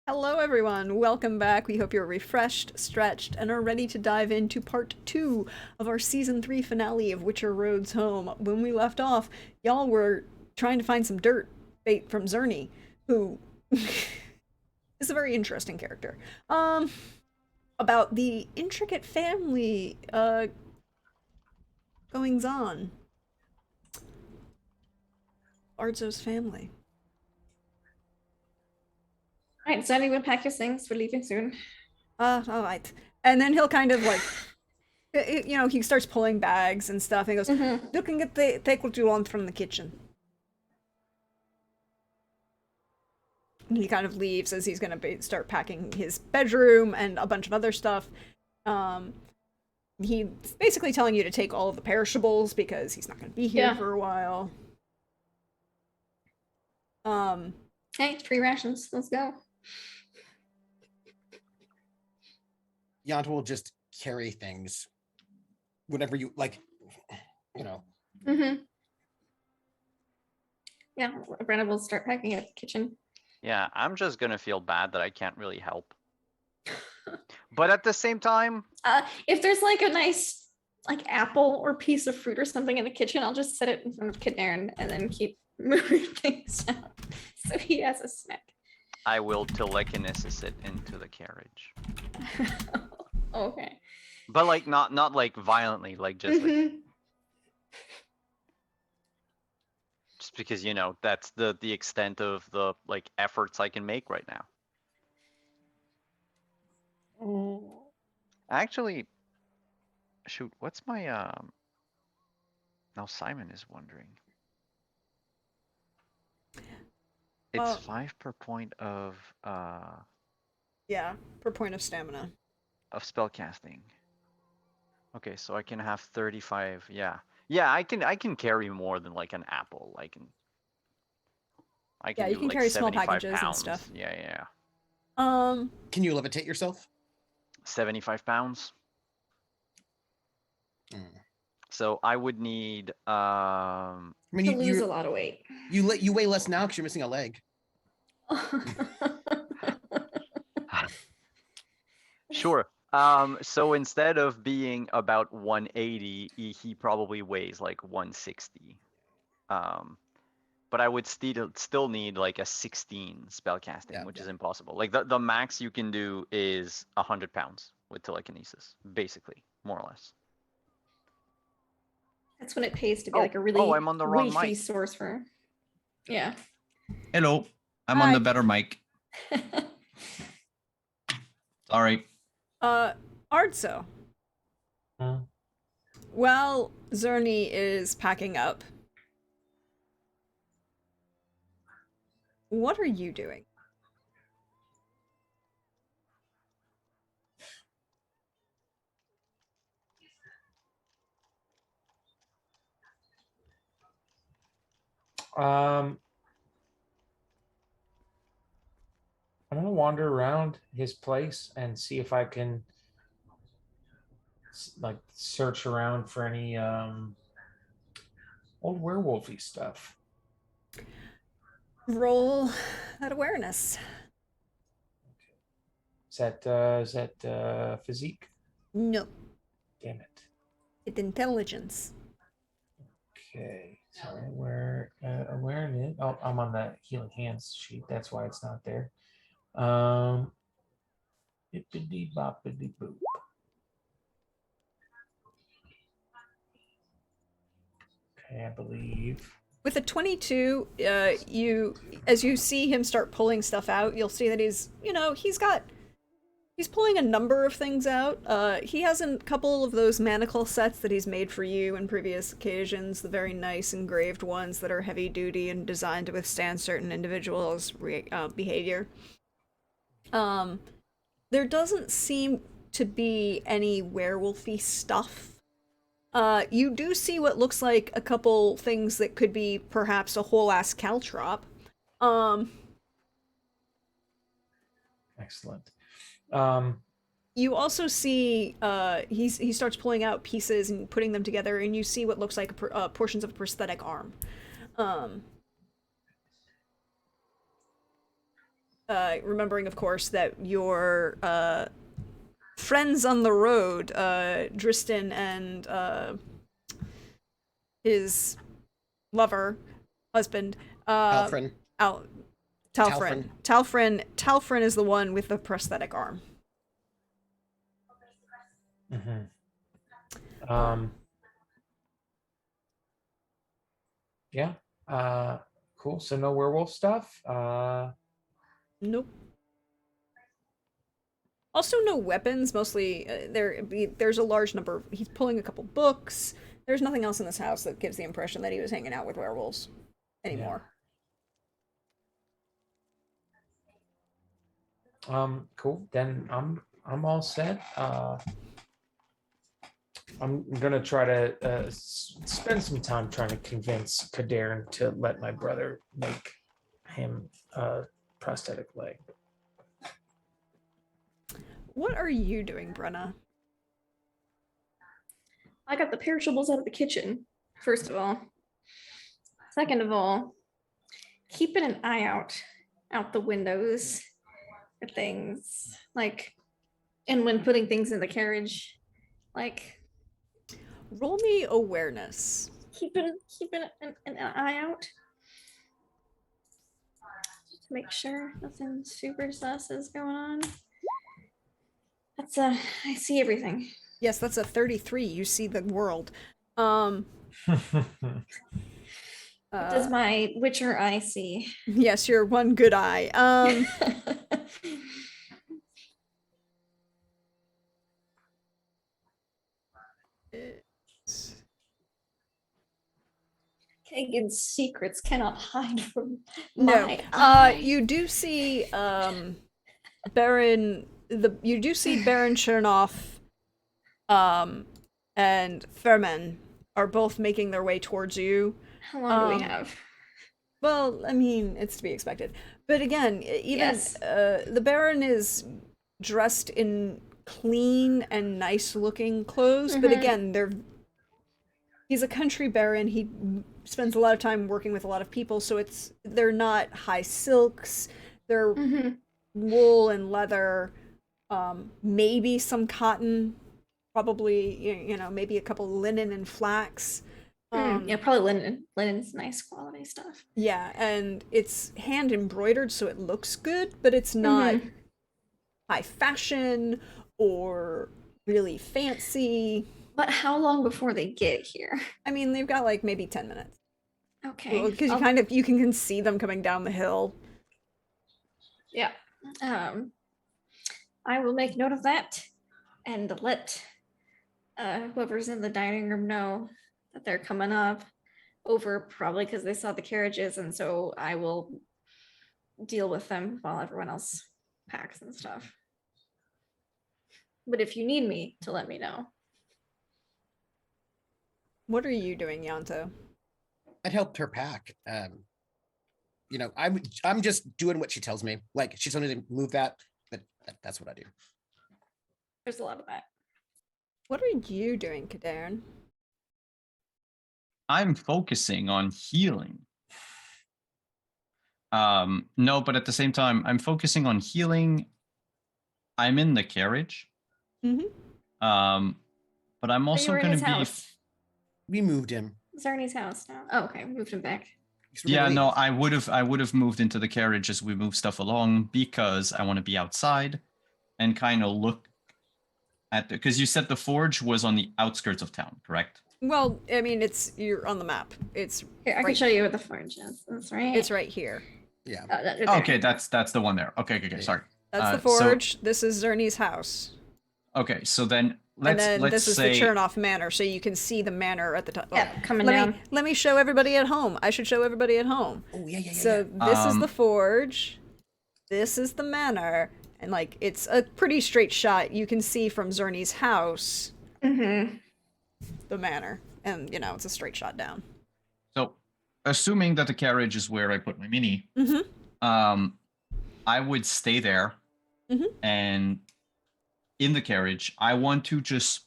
Hello, everyone. Welcome back. We hope you're refreshed, stretched, and are ready to dive into part 2 of our season 3 finale of Witcher Roads Home. When we left off, y'all were trying to find some dirt bait from Zerny, who is a very interesting character. About the intricate family goings on. Arzo's family. All right, so anyone pack your things? We're leaving soon. All right. And then he'll kind of like, he starts pulling bags and stuff, and he goes, "You can take what you want from the kitchen." And he kind of leaves as he's going to start packing his bedroom and a bunch of other stuff. He's basically telling you to take all of the perishables because he's not going to be here for a while. Hey, free rations. Let's go. Yant will just carry things, whatever you like, you know. Yeah, Brenna will start packing at the kitchen. Yeah, I'm just gonna feel bad that I can't really help. But at the same time, If there's like a nice like apple or piece of fruit or something in the kitchen, I'll just set it in front of Kagen and then keep moving things out so he has a snack. I will telekinesis it into the carriage. Okay. But like not like violently, like just like, just because that's the extent of the like efforts I can make right now. Actually, shoot, what's my now Simon is wondering. It's 5 per point of Yeah, per point of stamina. Of spellcasting. Okay, so I can have 35. Yeah, I can carry more than like an apple. I can Yeah, you do can like carry small 75 packages pounds. and stuff. Yeah. Can you levitate yourself? 75 pounds. Mm. So I would need I mean, To lose a lot of weight. You weigh less now because you're missing a leg. Sure. So instead of being about 180, he probably weighs like 160. But I would still need like a 16 spellcasting, which is impossible. Like the max you can do is 100 pounds with telekinesis, basically, more or less. That's when it pays to be like a really I'm on the wrong leafy mic. sorcerer. Yeah. Hello, I'm on the better mic. Sorry. Arzo. While Zerny is packing up, what are you doing? I'm gonna wander around his place and see if I can like search around for any old werewolfy stuff. Roll that awareness. Is that physique? No, Damn it. it's intelligence. Okay. So awareness. Oh, I'm on the healing hands sheet. That's why it's not there. Bippity boppity boop. Okay, I believe. With a 22, as you see him start pulling stuff out, you'll see that he's pulling a number of things out. He has a couple of those manacle sets that he's made for you in previous occasions, the very nice engraved ones that are heavy duty and designed to withstand certain individuals' behavior. There doesn't seem to be any werewolfy stuff. You do see what looks like a couple things that could be perhaps a whole ass caltrop. Excellent. You also see he starts pulling out pieces and putting them together, and you see what looks like portions of a prosthetic arm. remembering, of course, that your friends on the road, Dristan and his lover, husband, Alfred. Al- Talfrin. Talfrin is the one with the prosthetic arm. Yeah. Cool. So no werewolf stuff. Nope. Also, no weapons. Mostly, there's a large number. He's pulling a couple books. There's nothing else in this house that gives the impression that he was hanging out with werewolves anymore. Cool. Then I'm all set. I'm gonna try to spend some time trying to convince Kaderin to let my brother make him a prosthetic leg. What are you doing, Brenna? I got the perishables out of the kitchen, first of all. Second of all, keeping an eye out the windows for things, like, and when putting things in the carriage, like Roll me awareness. keeping an eye out to make sure nothing super sus is going on. That's I see everything. Yes, that's a 33. You see the world. What does my Witcher eye see? Yes, your one good eye. Kagan's secrets cannot hide from No. my eye. You do see Baron Chernoff and Ferman are both making their way towards you. How long do we have? Well, I mean, it's to be expected. But again, even Yes. The Baron is dressed in clean and nice looking clothes, but again, he's a country baron. He spends a lot of time working with a lot of people, so they're not high silks. They're wool and leather, maybe some cotton, probably maybe a couple linen and flax. Yeah, probably linen. Linen's nice quality stuff. Yeah, and it's hand embroidered, so it looks good, but it's not high fashion or really fancy. But how long before they get here? I mean, they've got like maybe 10 minutes. Okay. Because you can see them coming down the hill. Yeah. I will make note of that and let whoever's in the dining room know that they're coming up over, probably because they saw the carriages, and so I will deal with them while everyone else packs and stuff. But if you need me to let me know. What are you doing, Yanto? I'd helped her pack. I'm just doing what she tells me. Like, she's only to move that, but that's what I do. There's a lot of that. What are you doing, Kadarn? I'm focusing on healing. No, but at the same time, I'm focusing on healing. I'm in the carriage. But I'm also going to be. We moved him. Zerny's house now. Oh, okay, moved him back. Yeah, no, I would have moved into the carriage as we move stuff along because I want to be outside and kind of look at because you said the forge was on the outskirts of town, correct? Well, I mean, you're on the map. It's here. I can show you where the forge is. That's right. It's right here. Yeah. Okay, that's the one there. Okay, sorry. That's the forge. This is Zerny's house. Okay, so then let's this is say the Chernoff Manor, so you can see the manor at the top. Yeah, coming down. Let me show everybody at home. I should show everybody at home. Oh yeah. So this is the forge. This is the manor, and like it's a pretty straight shot. You can see from Zerny's house the manor, and it's a straight shot down. So, assuming that the carriage is where I put my mini, I would stay there, and in the carriage, I want to just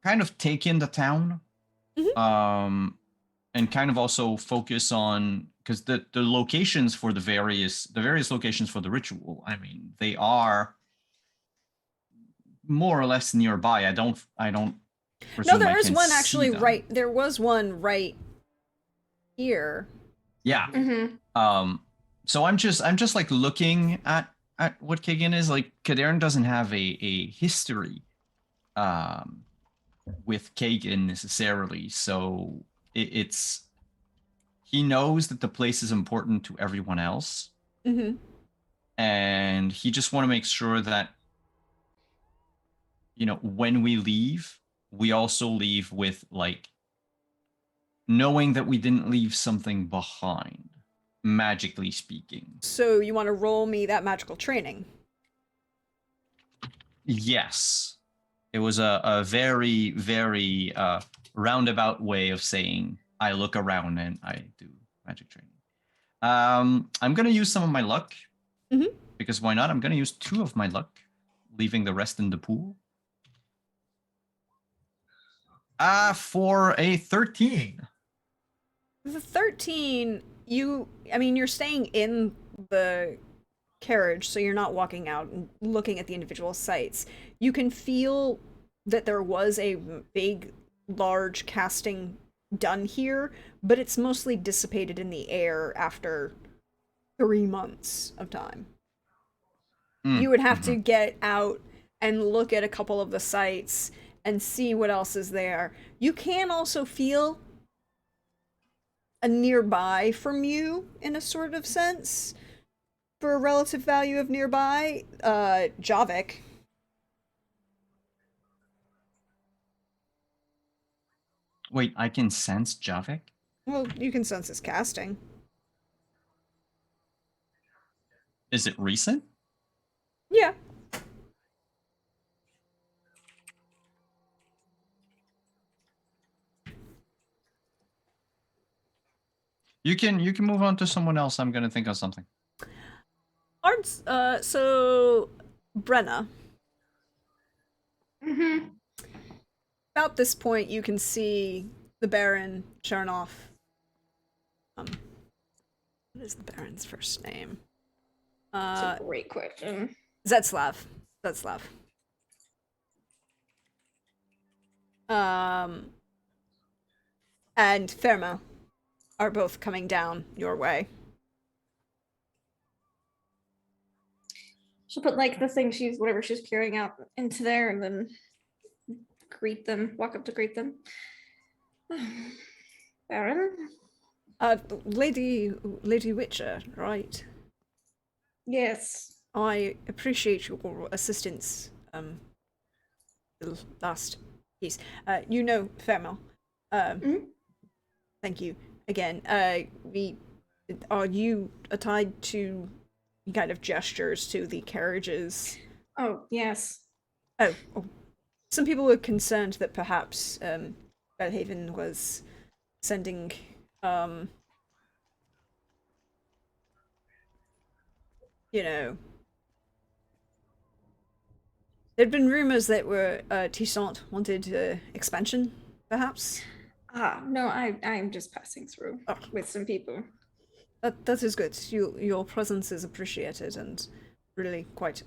kind of take in the town, and kind of also focus on, because the locations for the various locations for the ritual, I mean, they are more or less nearby. I don't No, presume I there is can one see actually them. there was one right here. Yeah. Mm-hmm. So I'm just like looking at what Kagen is like. Kaderin doesn't have a history with Kagen necessarily, so it's he knows that the place is important to everyone else, Mm-hmm. and he just want to make sure that, you know, when we leave, we also leave with like knowing that we didn't leave something behind, magically speaking. So you want to roll me that magical training? Yes. It was a very, very roundabout way of saying I look around and I do magic training. I'm going to use some of my luck, because why not? I'm going to use 2 of my luck, leaving the rest in the pool. For a 13. The 13, you're staying in the carriage, so you're not walking out and looking at the individual sites. You can feel that there was a big, large casting done here, but it's mostly dissipated in the air after 3 months of time. You would have to get out and look at a couple of the sites and see what else is there. You can also feel a nearby from you in a sort of sense. For a relative value of nearby, Javik. Wait, I can sense Javik? Well, you can sense his casting. Is it recent? Yeah. You can move on to someone else. I'm gonna think of something. Arts, so Brenna. Mm-hmm. About this point, you can see the Baron Charnoff. What is the Baron's first name? That's a great question. Zetslav. Zetslav. And Ferma are both coming down your way. She'll put like the thing whatever she's carrying out into there and then walk up to greet them. Baron? Lady Witcher, right? Yes. I appreciate your assistance, the last piece. You know Ferma. Thank you again. Are you tied to kind of gestures to the carriages? Oh, yes. Oh. Some people were concerned that perhaps Belhaven was sending there'd been rumors that Toussaint wanted expansion, perhaps. No, I'm just passing through with some people. That is good. Your presence is appreciated and really quite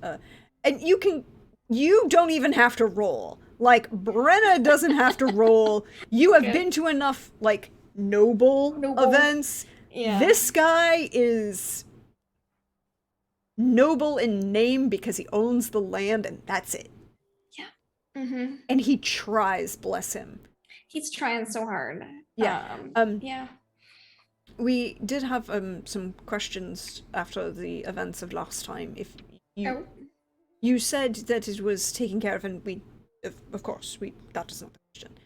and you don't even have to roll. Like Brenna doesn't have to roll. You have been to enough like noble events. Yeah. This guy is noble in name because he owns the land and that's it. Yeah. Mm-hmm. And he tries, bless him. He's trying so hard. Yeah. Yeah. We did have some questions after the events of last time. If you said that it was taken care of, and of course, that is not the question.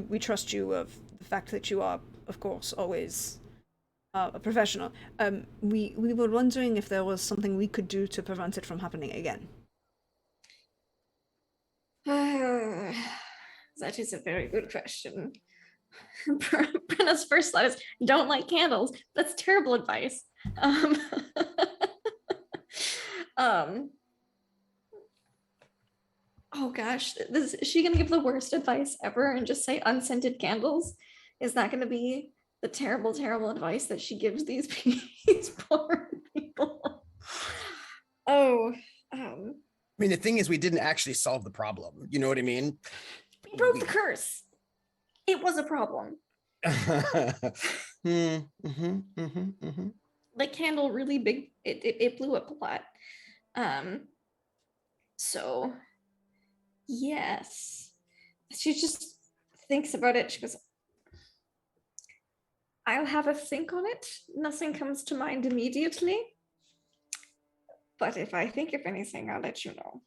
We trust you of the fact that you are, of course, always a professional. We were wondering if there was something we could do to prevent it from happening again. That is a very good question. Brenna's first thought is don't light candles. That's terrible advice. Oh gosh, is she gonna give the worst advice ever and just say unscented candles? Is that gonna be the terrible, terrible advice that she gives these poor people. Oh, I mean, the thing is, we didn't actually solve the problem. You know what I mean? we broke the curse. It was a problem. The candle really big. It blew up a lot. So yes, she just thinks about it. She goes, I'll have a think on it. Nothing comes to mind immediately. But if I think of anything, I'll let you know.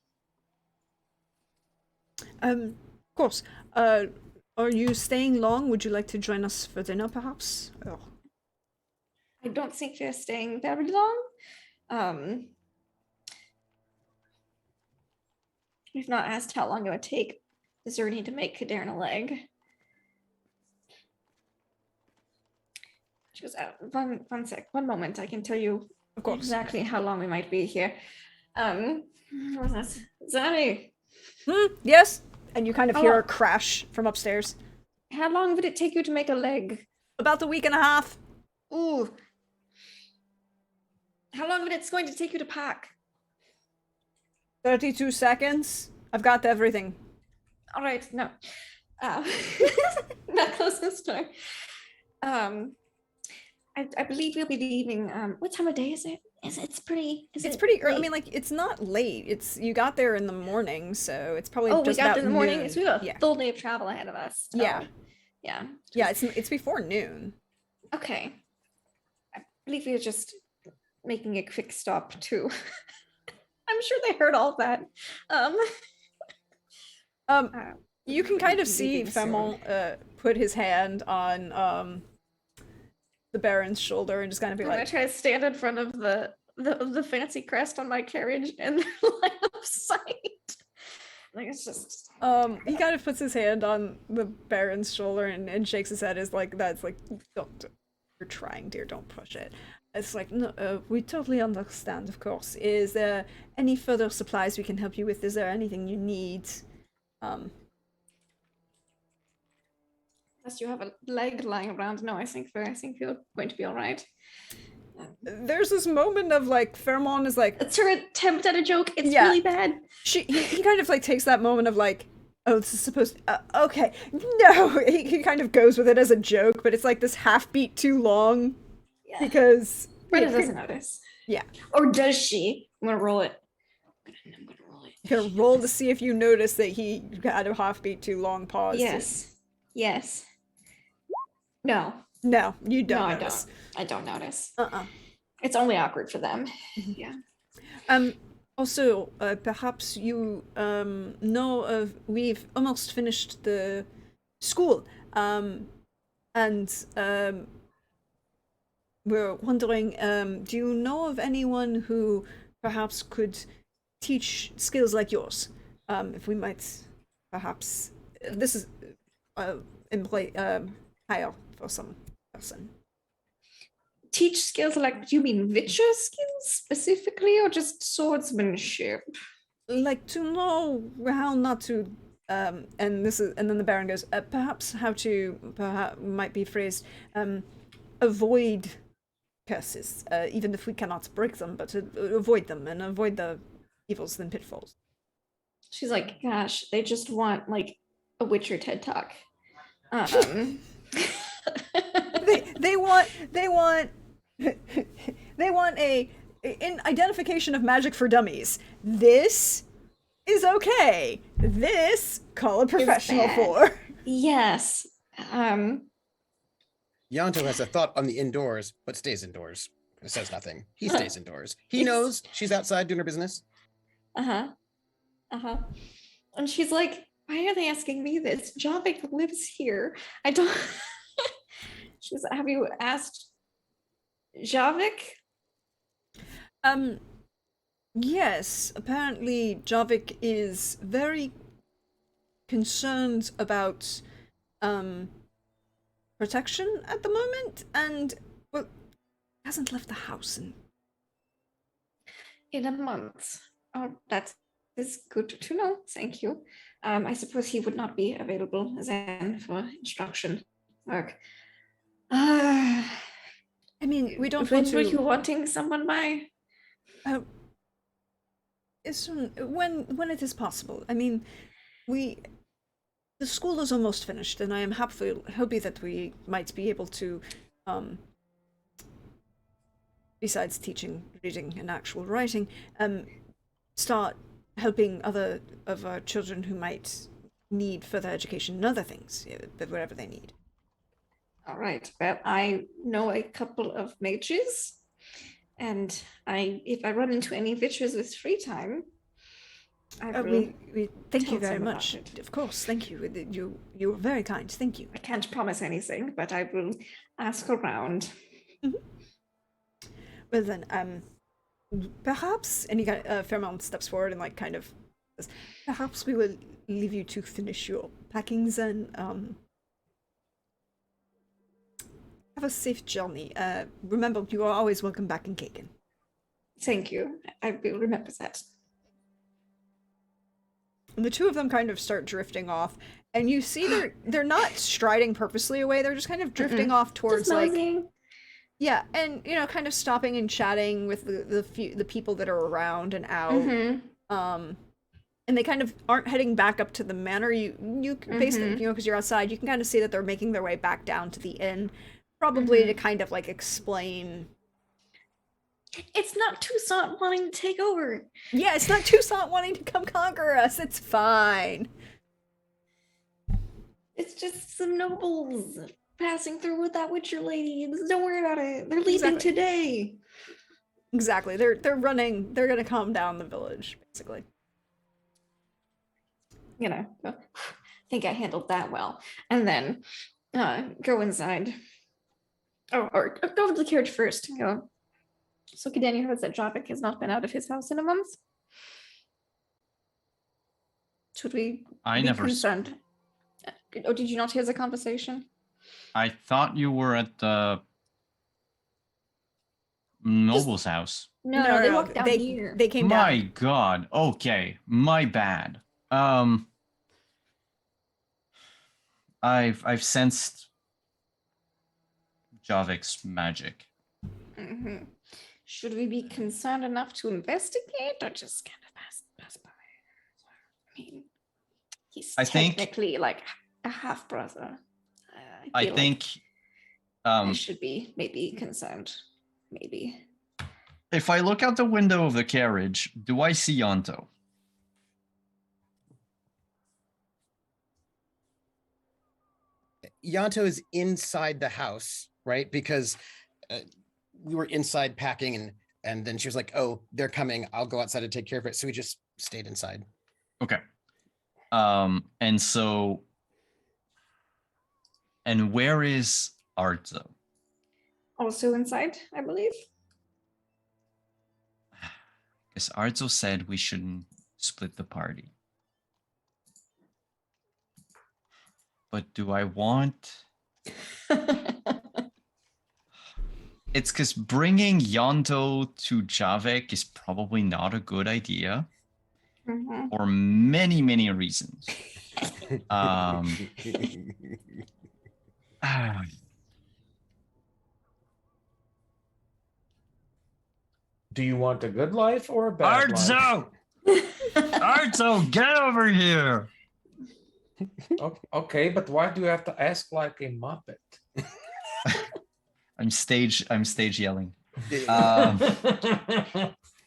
Of course. Are you staying long? Would you like to join us for dinner, perhaps? Oh. I don't think they're staying very long. We've not asked how long it would take Zerny to make Kadarn a leg. She goes, one sec, one moment. I can tell you Of course. exactly how long we might be here. What's that? Zerny, Yes? And you kind of How hear long? a crash from upstairs. how long would it take you to make a leg? About a week and a half. Ooh. How long would it's going to take you to pack? 32 seconds. I've got everything. All right, no. That closest door. I believe we'll be leaving. What time of day is it? It's pretty. It's pretty early. I late? mean, like, it's not late. You got there in the morning, so it's probably Oh, we just got about there in the morning. noon. So we got a Yeah. full day of travel ahead of us. So, Yeah. yeah. Yeah, it's before noon. Okay. I believe we were just making a quick stop too. I'm sure they heard all that. You can kind of see leaving soon. Femon put his hand on the Baron's shoulder and just kind of be I'm gonna like, try to stand in front of the fancy crest on my carriage and line of sight. Like it's just he kind of puts his hand on the Baron's shoulder and shakes his head as like, that's like, don't, you're trying, dear, don't push it. It's like, no, we totally understand, of course. Is there any further supplies we can help you with? Is there anything you need? unless you have a leg lying around. No, I think we're going to be all right. There's this moment of like, Fairmont is like, It's her attempt at a joke. It's Yeah. really bad. he kind of like takes that moment of like, oh, this is supposed okay. No, he kind of goes with it as a joke, but it's like this half beat too long Yeah. because Brenda doesn't notice. Yeah. Or does she? I'm gonna roll it. I'm gonna roll it. You're gonna roll to see if you notice that he had a half beat too long pause. Yes. Yes. No. No, you don't No, I notice. don't. I don't notice. Uh-uh. It's only awkward for them. Yeah. Also, perhaps you know of, we've almost finished the school, and we're wondering, do you know of anyone who perhaps could teach skills like yours? If we might, perhaps, this is employ hire for some person. Teach skills like, do you mean Witcher skills specifically, or just swordsmanship? Like to know how not to and then the Baron goes, perhaps how to, perhaps might be phrased, avoid curses, even if we cannot break them, but to avoid them and avoid the evils and pitfalls. She's like, gosh, they just want like a Witcher TED Talk. They want an identification of magic for dummies. This is okay. This, call a professional bad. for. Yes. Yanto has a thought on the indoors, but stays indoors. It says nothing. He stays indoors. He knows she's outside doing her business. And she's like, why are they asking me this? Javik lives here. I don't. She's. Have you asked Javik? Yes, apparently Javik is very concerned about protection at the moment, and well, hasn't left the house In a month. Oh, that is good to know. Thank you. I suppose he would not be available then for instruction work. Uh, I mean, we don't when want were you to. wanting someone by? As soon when it is possible. I mean, we the school is almost finished, and I am happy that we might be able to, um, besides teaching reading and actual writing, start helping other of our children who might need further education and other things, whatever they need. All right. Well, I know a couple of mages, and if I run into any witches with free time, I will. We thank you tell very them about much. it. Of course, thank you. You were very kind. Thank you. I can't promise anything, but I will ask around. Well then, perhaps, and Fairmount steps forward and like kind of says, perhaps we will leave you to finish your packings and have a safe journey. Remember, you are always welcome back in Kagen. Thank you. I will remember that. And the two of them kind of start drifting off, and you see they're not striding purposely away. They're just kind of drifting off towards Just like nosing. yeah, and kind of stopping and chatting with the people that are around and out. Mm-hmm. And they kind of aren't heading back up to the manor. You basically, because you're outside, you can kind of see that they're making their way back down to the inn, probably to kind of like explain. It's not Toussaint wanting to take over. Yeah, it's not Toussaint wanting to come conquer us. It's fine. It's just some nobles passing through with that Witcher lady. Don't worry about it. They're leaving today. Exactly. They're running. They're gonna calm down the village, basically. I think I handled that well. And then go inside. Or go to the carriage first. Go. So Kaden heard that Javik has not been out of his house in a month. Should we I be never concerned? Oh, did you not hear the conversation? I thought you were at the noble's house. No, they walked down here. They came My down. God. Okay, my bad. I've sensed Javik's magic. Mm-hmm. Should we be concerned enough to investigate, or just kind of pass by? I mean, he's technically like a half brother. I think I should be maybe concerned. Maybe. If I look out the window of the carriage, do I see Yonto? Yanto is inside the house, right? Because we were inside packing, and then she was like, "Oh, they're coming. I'll go outside and take care of it." So we just stayed inside. Okay. And where is Arzo? Also inside, I believe. Because Arzo said we shouldn't split the party. But do I want... It's because bringing Yonto to Javik is probably not a good idea. For many, many reasons. Do you want a good life or a bad life? Arzo! Arzo, get over here! Okay, but why do you have to ask like a Muppet? I'm stage yelling.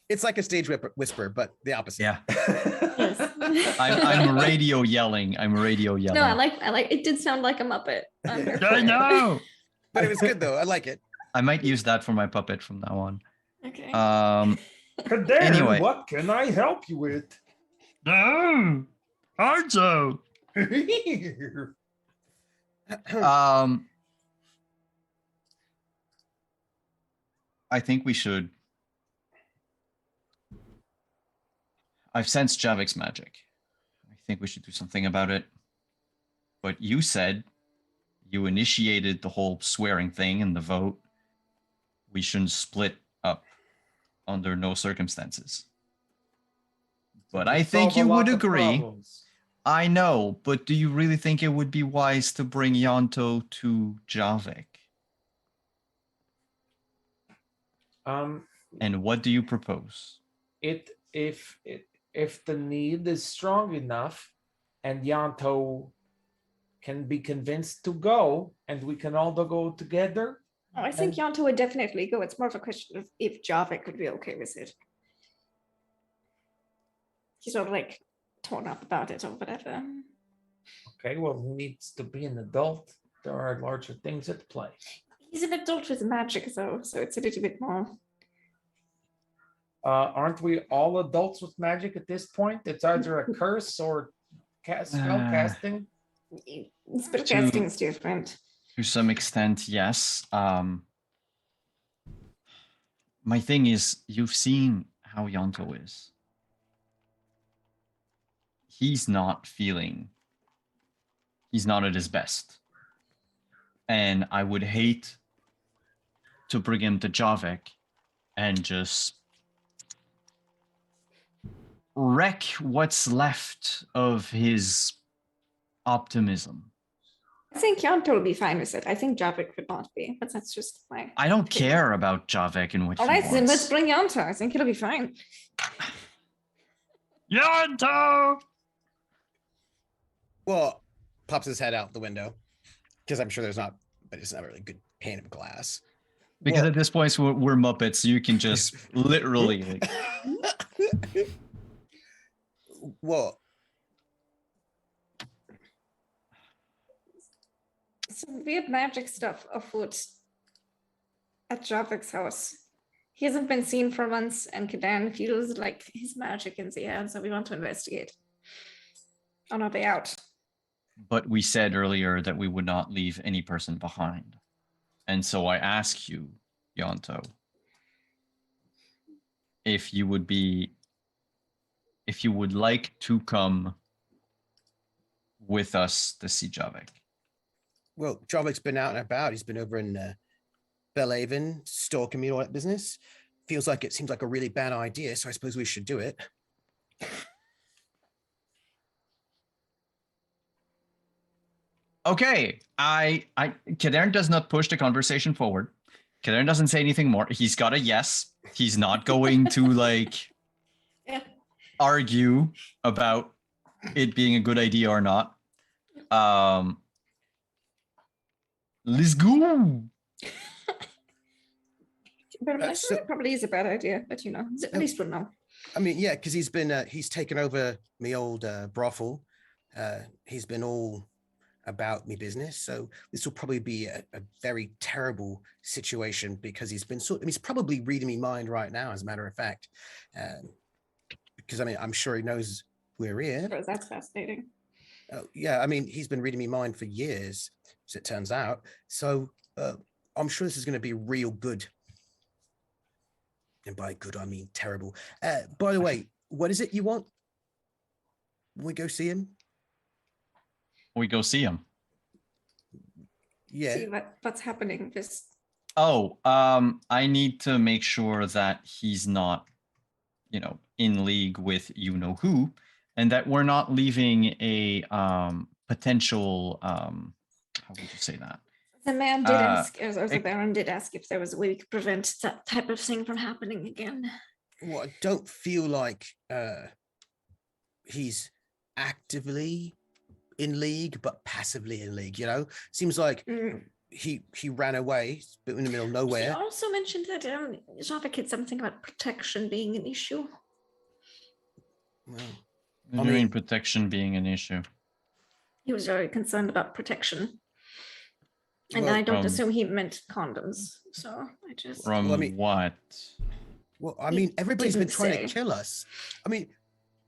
It's like a stage whisper, but the opposite. Yeah. I'm radio yelling. No, I like. It did sound like a Muppet. I know. But it was good though. I like it. I might use that for my puppet from now on. Okay. Kaden, Anyway. what can I help you with? No, Arzo. I think we should. I've sensed Javik's magic. I think we should do something about it. But you said you initiated the whole swearing thing and the vote. We shouldn't split up under no circumstances. But I think you would agree. I know, but do you really think it would be wise to bring Yonto to Javik? And what do you propose? If the need is strong enough, and Yanto can be convinced to go, and we can all go together. Oh, I think And- Yanto would definitely go. It's more of a question of if Javik could be okay with it. He's sort of like torn up about it or whatever. Okay, well, he needs to be an adult. There are larger things at play. He's an adult with magic, though, so it's a little bit more. Aren't we all adults with magic at this point? It's either a curse or spell casting. Spellcasting is different. To some extent, yes. My thing is, you've seen how Yanto is. He's not at his best. And I would hate to bring him to Javik and just wreck what's left of his optimism. I think Yanto will be fine with it. I think Javik would not be, but that's just my. I don't care about Javik and what All he right, then let's wants. bring Yanto. I think it'll be fine. Yanto! Well, pops his head out the window because I'm sure but it's not a really good pane of glass. Because Well- at this point we're Muppets, so you can just literally like, Well, Some weird magic stuff afoot at Javik's house. He hasn't been seen for months, and Kaden feels like his magic in the air, so we want to investigate. On our way out. but we said earlier that we would not leave any person behind. And so I ask you, Yanto, if you would like to come with us to see Javik. well, Jarvik's been out and about. He's been over in Bellhaven, stalking me, all that business. Seems like a really bad idea, so I suppose we should do it. Okay, Kadern does not push the conversation forward. Kadern doesn't say anything more. He's got a yes. He's not going to Yeah. argue about it being a good idea or not. Let's go. But I so- think it probably is a bad idea, but at least we'll know. I mean, yeah, because he's taken over me old brothel. He's been all about me business. So this will probably be a very terrible situation because he's probably reading me mind right now, as a matter of fact. Because I mean, I'm sure he knows we're here. Sure, that's fascinating. Yeah, I mean, he's been reading me mind for years, as it turns out. So I'm sure this is going to be real good. And by good, I mean terrible. By the way, what is it you want? When we go see him? We go see him. Yeah. See what's happening. This Oh, I need to make sure that he's not, in league with you know who, and that we're not leaving a potential how would you say that? the man did ask, or the it- Baron did ask if there was a way we could prevent that type of thing from happening again. Well, I don't feel like he's actively in league, but passively in league, Seems like he ran away, but in the middle of He nowhere. also mentioned that Javik had something about protection being an issue. Well, What do you mean protection being an issue? He was very concerned about protection. And Well, I don't from- assume he meant condoms. So I just From Well, I mean- what? well, I He mean, everybody's been didn't trying say. to kill us. I mean,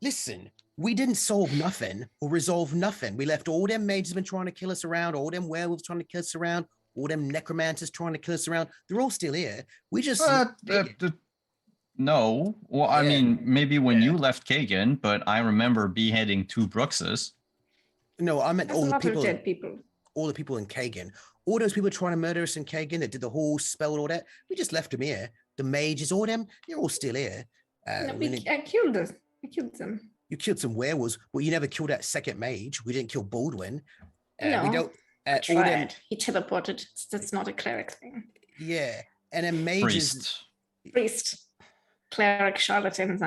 listen, we didn't solve nothing or resolve nothing. We left all them mages been trying to kill us around, all them werewolves trying to kill us around, all them necromancers trying to kill us around. They're all still here. We just No. Well, I Yeah. mean, maybe when Yeah. you left Kagen, but I remember beheading 2 Brookses. no, I meant there's all a the lot of people. dead people. All the people in Kagen, all those people trying to murder us in Kagen that did the whole spell and all that, we just left them here. The mages, all them, they're all still here. No, We didn't- I killed them. I killed them. you killed some werewolves, but you never killed that second mage. We didn't kill Baldwin. We No, don't. I all them, tried. He teleported. That's not a cleric thing. yeah, and then mages. Priest. priest, cleric, charlatan,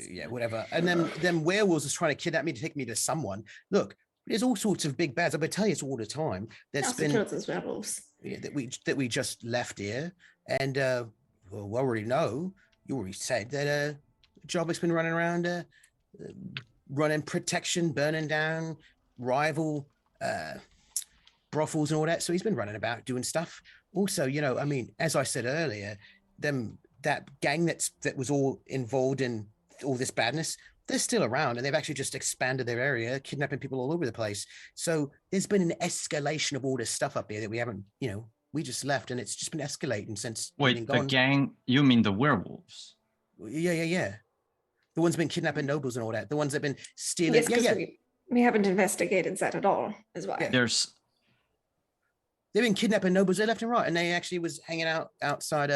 Yeah, whatever. And then werewolves was trying to kidnap me to take me to someone. Look, there's all sorts of big bads. I've been telling you this all the time. That's been those werewolves. yeah, that we just left here, and well, we already know. You already said that Jobbick's been running around, running protection, burning down rival brothels and all that. So he's been running about doing stuff. Also, you know, I mean, as I said earlier, that gang that was all involved in all this badness, they're still around, and they've actually just expanded their area, kidnapping people all over the place. So there's been an escalation of all this stuff up here that we haven't, you know, we just left, and it's just been escalating since we've been Wait, the gone. gang? You mean the werewolves? Yeah. The ones been kidnapping nobles and all that. The ones that've been stealing. Yes, we haven't investigated that at all, is why. Yeah. There's They've been kidnapping nobles left and right, and they actually was hanging out outside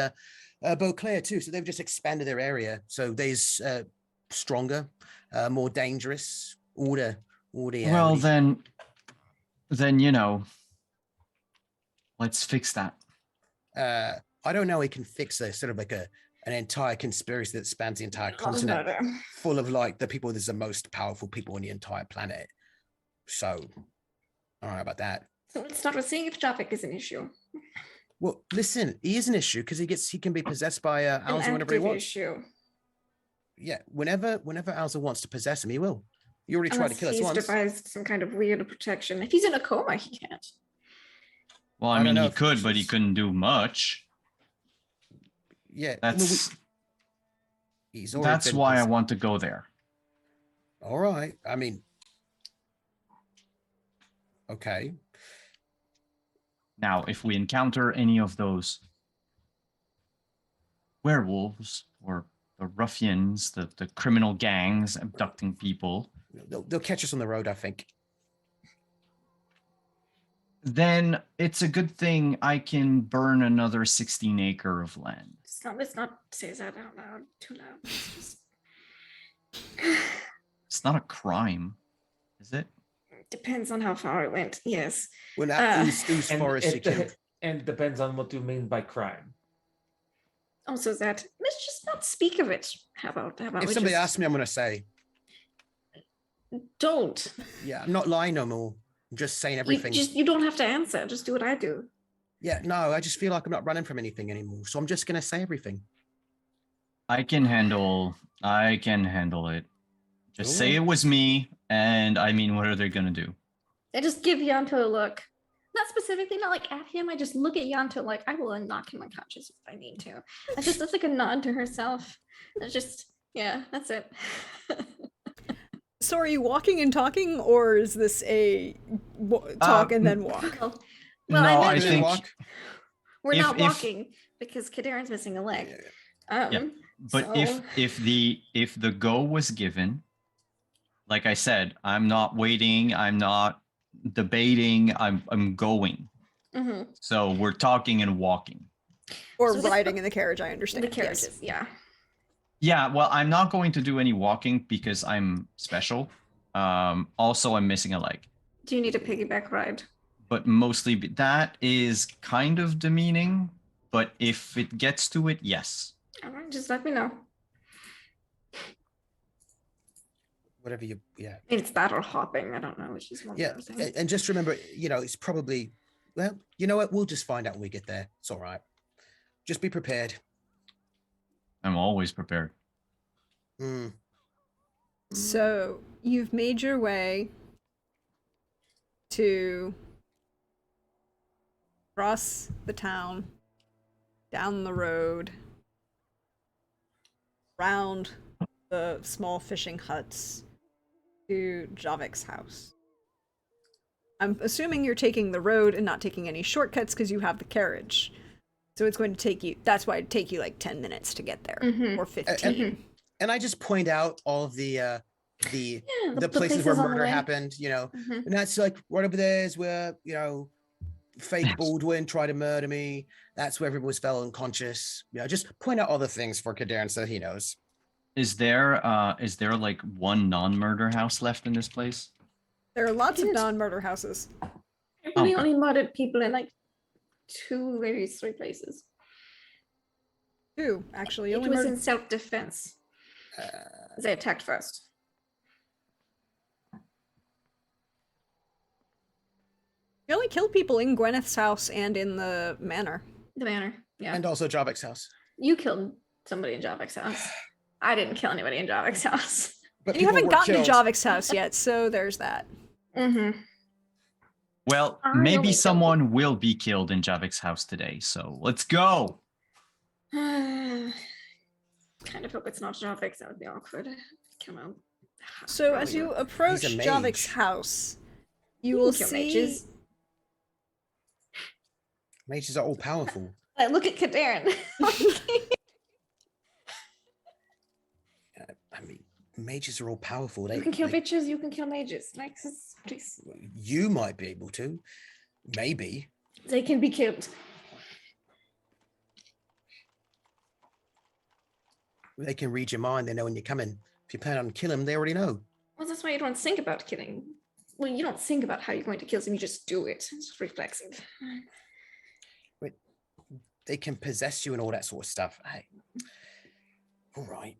Beauclair too. So they've just expanded their area. So there's stronger, more dangerous. All the well, then you know, let's fix that. I don't know how he can fix this sort of like an entire conspiracy that spans the entire continent, full of like the people that's the most powerful people on the entire planet. So, I don't know about that. So let's start with seeing if traffic is an issue. Well, listen, he is an issue because he can be possessed by Alza whenever he wants. Issue. Yeah, whenever Alza wants to possess him, he will. You already tried to kill us he's once. devised some kind of weird protection. If he's in a coma, he can't. Well, I I mean, don't know he if could, it's but he just- couldn't do much. Yeah, That's he's already that's been why I possessed. want to go there. All right. I mean, okay. Now, if we encounter any of those werewolves or the ruffians, the criminal gangs abducting people, They'll catch us on the road, I think. then it's a good thing I can burn another 16 acre of land. Let's not say that out loud, too loud. It's just... It's not a crime, is it? Depends on how far it went. Yes. Well, now, whose And forest you killed? and depends on what you mean by crime. Also, that let's just not speak of it. How about If we somebody just asks me, I'm going to say, don't. yeah, I'm not lying no more. I'm just saying everything. You don't have to answer. Just do what I do. Yeah, no, I just feel like I'm not running from anything anymore. So I'm just going to say everything. I can handle it. Just say it was me, and I mean, what are they gonna do? I just give Yanto a look. Not specifically, not like at him. I just look at Yanto like I will knock him unconscious if I need to. That's like a nod to herself. It's just, yeah, that's it. So are you walking and talking, or is this a talk and then walk? Well, No, I I meant think we're if- not if- walking because Kaderan's missing a leg. But So- if the go was given, like I said, I'm not waiting, I'm not debating, I'm going. Mhm. So we're talking and walking. Or So this- riding in the carriage, I understand. The yes. carriages, yeah. Yeah, well, I'm not going to do any walking because I'm special. Also, I'm missing a leg. Do you need a piggyback ride? But mostly that is kind of demeaning. But if it gets to it, yes. All right, just let me know. Whatever you, yeah. It's that or hopping. I don't know. It's just one Yeah. of those things. And just remember, you know, it's probably, well, you know what? We'll just find out when we get there. It's all right. Just be prepared. I'm always prepared. Mm. So you've made your way to cross the town, down the road, round the small fishing huts to Javik's house. I'm assuming you're taking the road and not taking any shortcuts because you have the carriage. So it's going to take you, that's why it'd take you like 10 minutes to get there, Mhm. or 15. And I just point out all of the Yeah, the places where on the murder way. happened, you know, Mhm. and that's like right over there is where, you know, fake Baldwin tried to murder me. That's where everyone was fell unconscious. You know, just point out all the things for Kaderin so he knows. Is there like one non-murder house left in this place? There are lots of Yes. non-murder houses. I really Okay. only murdered people in like 2, maybe 3 places. Two, actually. It Only was murdered. in self-defense. They attacked first. You only killed people in Gwyneth's house and in the manor. The manor. Yeah. And also Jarvik's house. You killed somebody in Javik's house. I didn't kill anybody in Javik's house. But And you people haven't were gotten killed. to Javik's house yet, so there's that. Mm-hmm. Well, I only maybe killed- someone will be killed in Javik's house today, so let's go. Kind of hope it's not Javik's. That would be awkward. Come on. So as Probably you not. approach He's a Javik's mage. house, you You will can kill see. mages. Mages are all powerful. Look at Kaderin. I mean, mages are all powerful. You can kill bitches, you can kill mages. Please. You might be able to. Maybe. They can be killed. They can read your mind. They know when you're coming. If you plan on killing them, they already know. Well, that's why you don't think about killing. Well, you don't think about how you're going to kill them, you just do it. It's reflexive. They can possess you and all that sort of stuff. Hey. All right.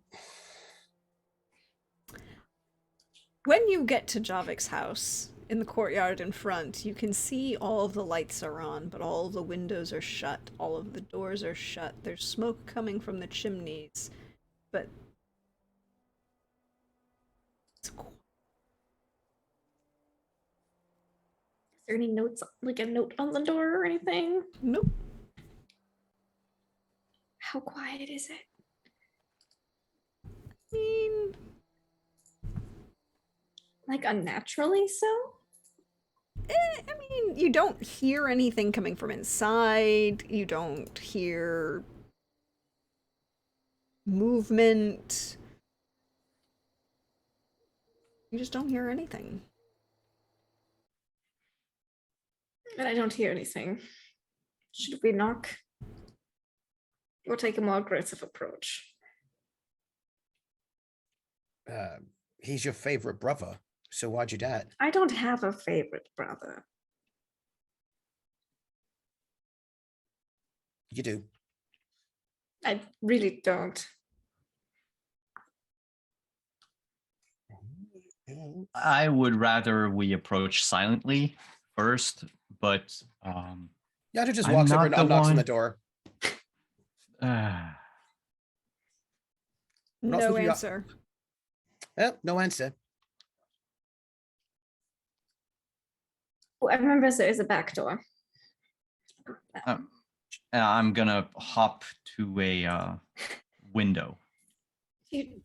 When you get to Javik's house, in the courtyard in front, you can see all of the lights are on, but all of the windows are shut. All of the doors are shut. There's smoke coming from the chimneys, but it's quiet. Is there any notes, like a note on the door or anything? Nope. How quiet is it? I mean, Like unnaturally so? I mean, you don't hear anything coming from inside. You don't hear movement. You just don't hear anything. And I don't hear anything. Should we knock? Or take a more aggressive approach? He's your favorite brother. So why'd you do that? I don't have a favorite brother. You do. I really don't. I would rather we approach silently first, but Yato just I'm walks over not and the knocks on one- the door. uh, We're not No supposed to be- answer. No answer. Oh, I remember there's a back door. I'm gonna hop to a window. You-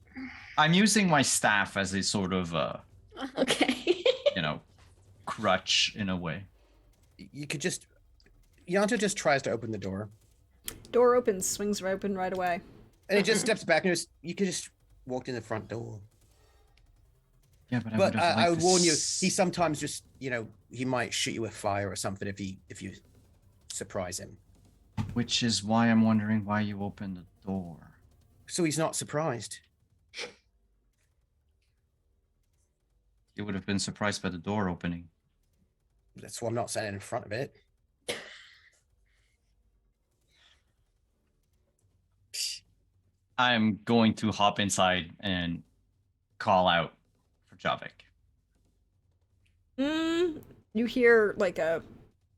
I'm using my staff as a sort of Okay. crutch in a way. You could just. Yanto just tries to open the door, Door opens, swings open right away. and he just steps back and you could just walk in the front door. Yeah, but But I would warn you, he he sometimes just, he might shoot you with fire or something if you surprise him. Which is why I'm wondering why you opened the door. So he's not surprised. You would have been surprised by the door opening. That's why I'm not standing in front of it. I'm going to hop inside and call out for Javik. You hear like a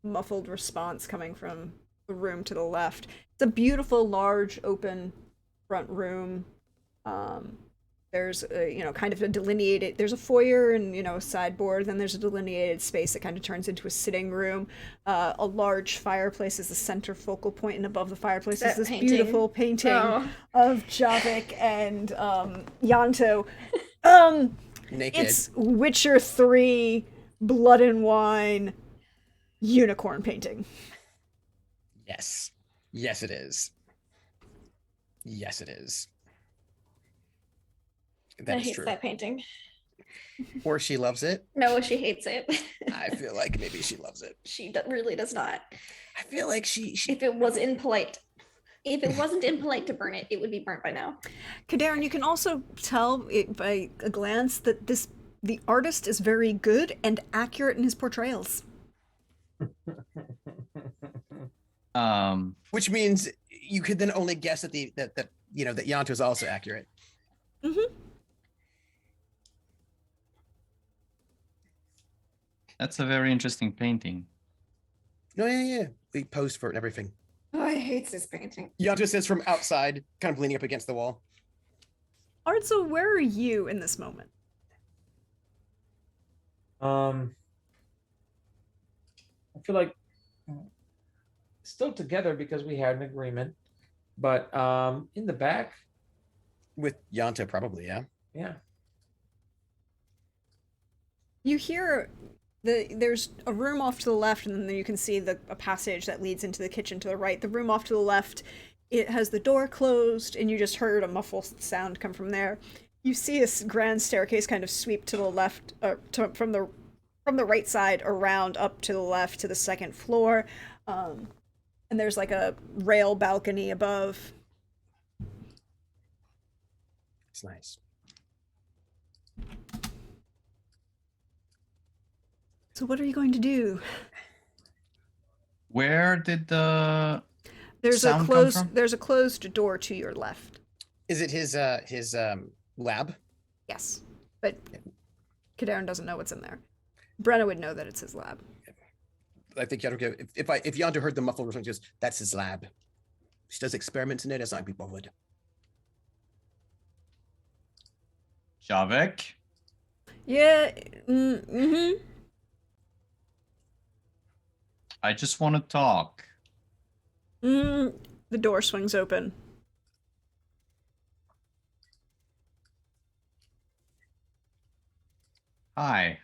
muffled response coming from the room to the left. It's a beautiful, large, open front room. There's a, kind of a delineated, there's a foyer and, a sideboard. Then there's a delineated space that kind of turns into a sitting room. A large fireplace is the center focal point, and above the fireplace is That this painting. beautiful painting Oh. of Javik and Yanto. Naked. It's Witcher 3 Blood and Wine unicorn painting. Yes. Yes, it is. Yes, it is. I That is hate true. that painting. Or she loves it. No, she hates it. I feel like maybe she loves it. She really does not. I feel like she If it was impolite, if it wasn't impolite to burn it, it would be burnt by now. Kaderin, you can also tell it by a glance that the artist is very good and accurate in his portrayals. which means you could then only guess that that Yanto is also accurate. Mm-hmm. That's a very interesting painting. No, yeah. We posed for it and everything. Oh, I hate this painting. Yanto says from outside, kind of leaning up against the wall. Artzel, where are you in this moment? I feel like still together because we had an agreement, but in the back, With Yanto, probably, yeah. yeah. You hear there's a room off to the left, and then you can see a passage that leads into the kitchen to the right. The room off to the left, it has the door closed, and you just heard a muffled sound come from there. You see a grand staircase kind of sweep to the left, from the right side around up to the left to the second floor, and there's like a rail balcony above. It's nice. So what are you going to do? Where did the There's sound a come closed from? there's a closed door to your left. Is it his lab? Yes, but Kaderin doesn't know what's in there. Brenna would know that it's his lab. I think Yanto, if Yanto heard the muffled response, just that's his lab. She does experiments in it as other people would. Javik? Yeah. Mm-hmm. I just want to talk. The door swings open. Hi.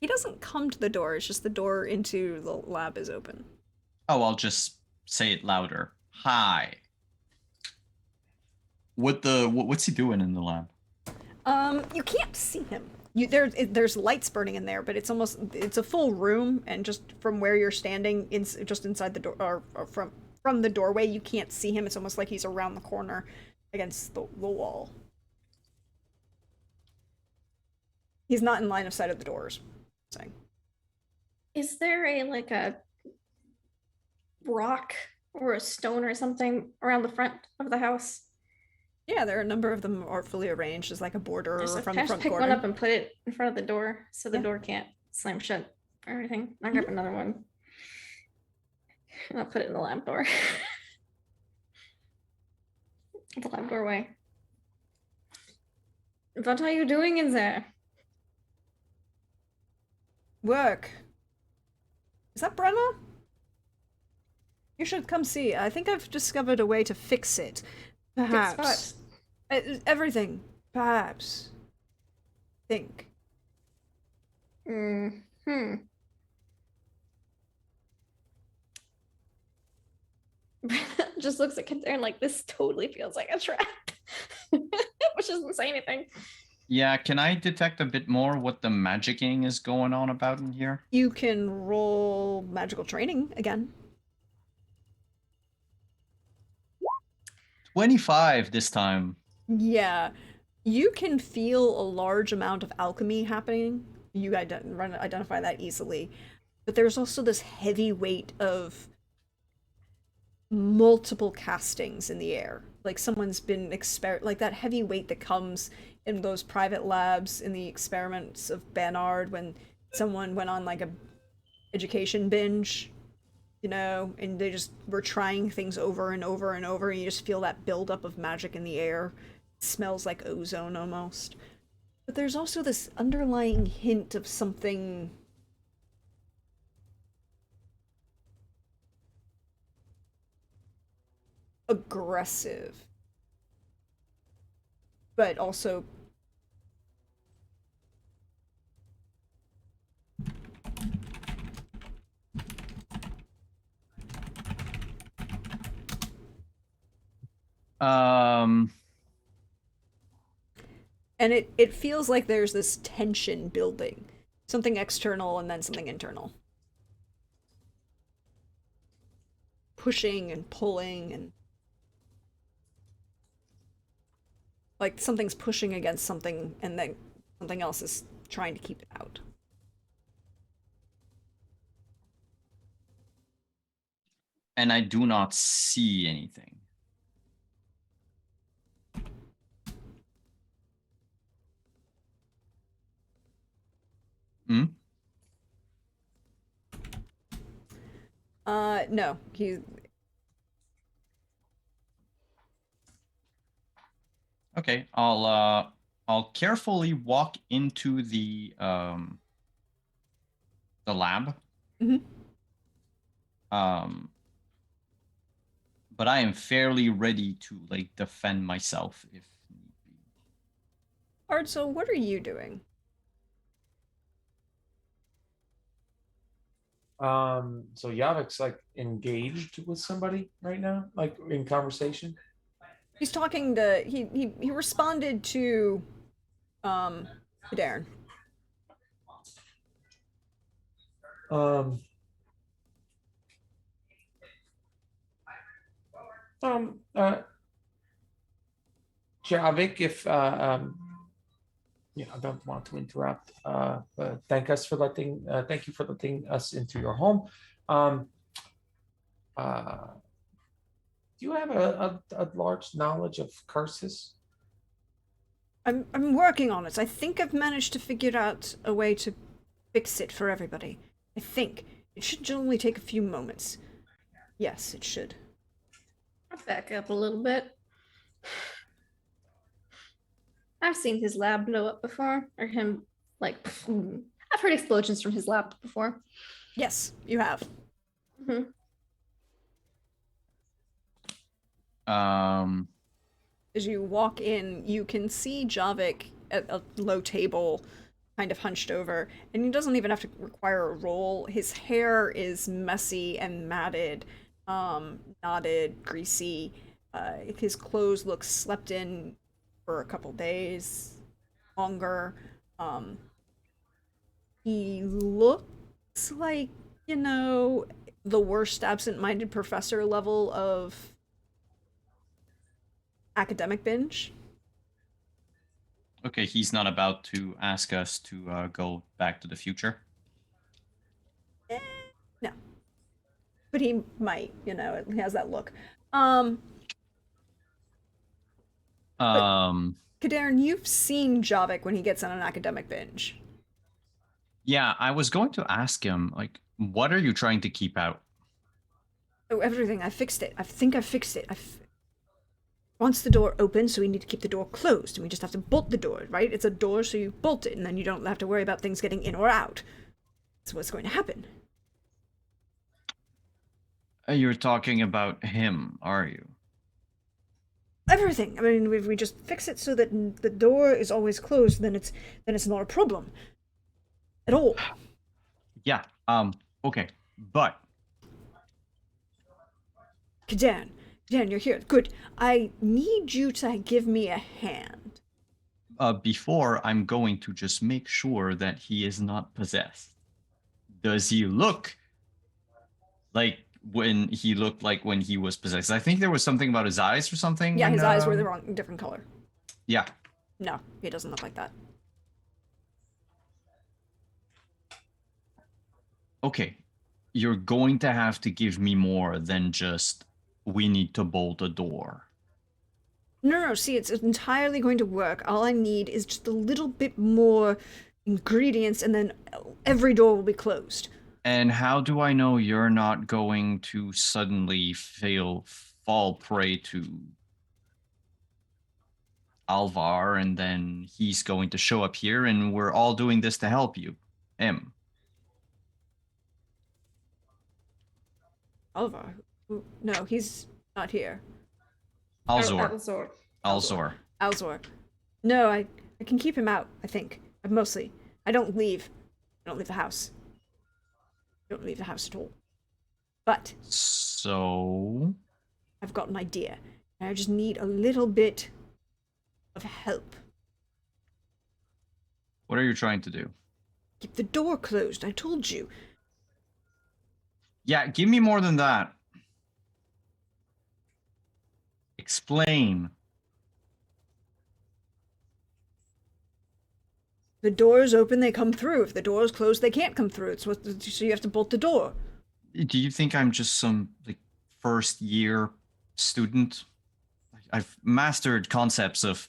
He doesn't come to the door. It's just the door into the lab is open. Oh, I'll just say it louder. Hi. What's he doing in the lab? You can't see him. There's lights burning in there, but it's a full room, and just from where you're standing, just inside the door, or from the doorway, you can't see him. It's almost like he's around the corner against the wall. He's not in line of sight of the doors. Saying. Is there a rock or a stone or something around the front of the house? Yeah, there are a number of them artfully arranged as like a border Just from the front pick corner. one up and put it in front of the door so the Yeah. door can't slam shut or anything. I'll grab another one. And I'll put it in the lab door. The lab doorway. What are you doing in there? Work. Is that Brenna? You should come see. I think I've discovered a way to fix it. Perhaps. Everything. Perhaps. Think. Just looks at Katerin like this totally feels like a trap. Which doesn't say anything. Yeah, can I detect a bit more what the magicking is going on about in here? You can roll magical training again. 25 this time. Yeah. You can feel a large amount of alchemy happening. You identify that easily. But there's also this heavy weight of multiple castings in the air. Like someone's been like that heavy weight that comes in those private labs in the experiments of Bernard when someone went on like a education binge, and they just were trying things over and over and over, and you just feel that buildup of magic in the air. It smells like ozone almost. But there's also this underlying hint of something aggressive, but also and it feels like there's this tension building, something external and then something internal, pushing and pulling, and like something's pushing against something and then something else is trying to keep it out. And I do not see anything. Hmm? No, he. Okay, I'll carefully walk into the lab. Mhm. But I am fairly ready to like defend myself if need be. Art, so what are you doing? So Yavik's like engaged with somebody right now, like in conversation. He's talking to. He responded to, um, Darren. Um, um, uh, Javik, if I don't want to interrupt. But thank you for letting us into your home. Um, do you have a large knowledge of curses? I'm working on it. I think I've managed to figure out a way to fix it for everybody. I think it should only take a few moments. Yes, it should. I'll back up a little bit. I've seen his lab blow up before, or him like. I've heard explosions from his lab before. Yes, you have. Mhm. As you walk in, you can see Javik at a low table, kind of hunched over, and he doesn't even have to require a roll. His hair is messy and matted, knotted, greasy. His clothes look slept in for a couple days, longer. Um, he looks like, you know, the worst absent-minded professor level of academic binge. Okay, he's not about to ask us to go back to the future. No. But he might, he has that look. But Kadarin, you've seen Javik when he gets on an academic binge. Yeah, I was going to ask him, like, what are you trying to keep out? Oh, everything. I fixed it. I think I fixed it. Once the door opens, so we need to keep the door closed, and we just have to bolt the door, right? It's a door, so you bolt it, and then you don't have to worry about things getting in or out. That's what's going to happen. You're talking about him, are you? Everything. I mean, if we just fix it so that the door is always closed, then it's not a problem at all. Yeah. Okay, but Kadan, you're here. Good. I need you to give me a hand. before I'm going to just make sure that he is not possessed. Does he look like when he looked like when he was possessed? I think there was something about his eyes or something. Yeah, when, his eyes were the different color. Yeah. No, he doesn't look like that. Okay, you're going to have to give me more than just we need to bolt a door. No, see, it's entirely going to work. All I need is just a little bit more ingredients, and then every door will be closed. And how do I know you're not going to suddenly fall prey to Alvar, and then he's going to show up here, and we're all doing this to help you, him? Alvar? No, he's not here. Alzor. Alzor. Alzor. Alzor. No, I can keep him out, I think. Mostly. I don't leave. I don't leave the house. I don't leave the house at all. But So I've got an idea. And I just need a little bit of help. what are you trying to do? Keep the door closed, I told you. Yeah, give me more than that. Explain. The door is open, they come through. If the door is closed, they can't come through. So you have to bolt the door. Do you think I'm just some like first year student. I've mastered concepts of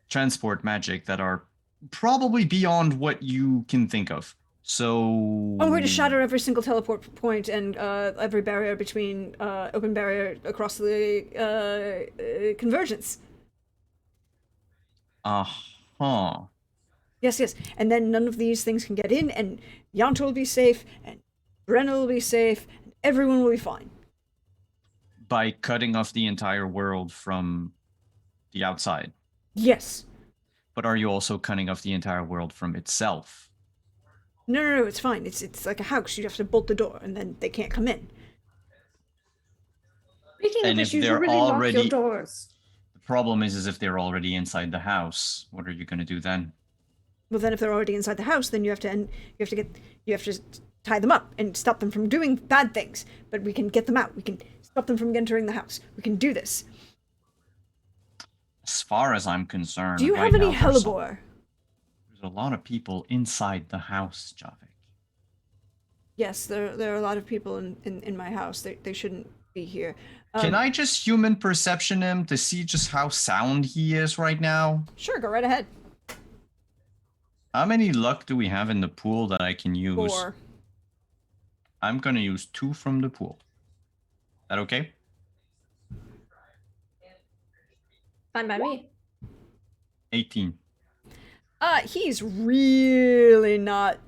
transport magic that are probably beyond what you can think of. So I'm going to shatter every single teleport point and every barrier between open barrier across the convergence. Uh-huh. Yes. And then none of these things can get in, and Yanto will be safe, and Brenna will be safe, and everyone will be fine. By cutting off the entire world from the outside. Yes. But are you also cutting off the entire world from itself? No, it's fine. It's like a house. You have to bolt the door, and then they can't come in. Speaking And of if which, you should they're really lock your already- doors. The problem is if they're already inside the house, what are you going to do then? Well, then if they're already inside the house, then you have to tie them up and stop them from doing bad things. But we can get them out. We can stop them from entering the house. We can do this. As far as I'm concerned, Do you right have any now, hellebore? There's a lot of people inside the house, Javik. Yes, there are a lot of people in my house. They shouldn't be here. Can I just human perception him to see just how sound he is right now? Sure, go right ahead. How many luck do we have in the pool that I can use? 4. I'm going to use 2 from the pool. That okay? Fine by me. 18. He's really not.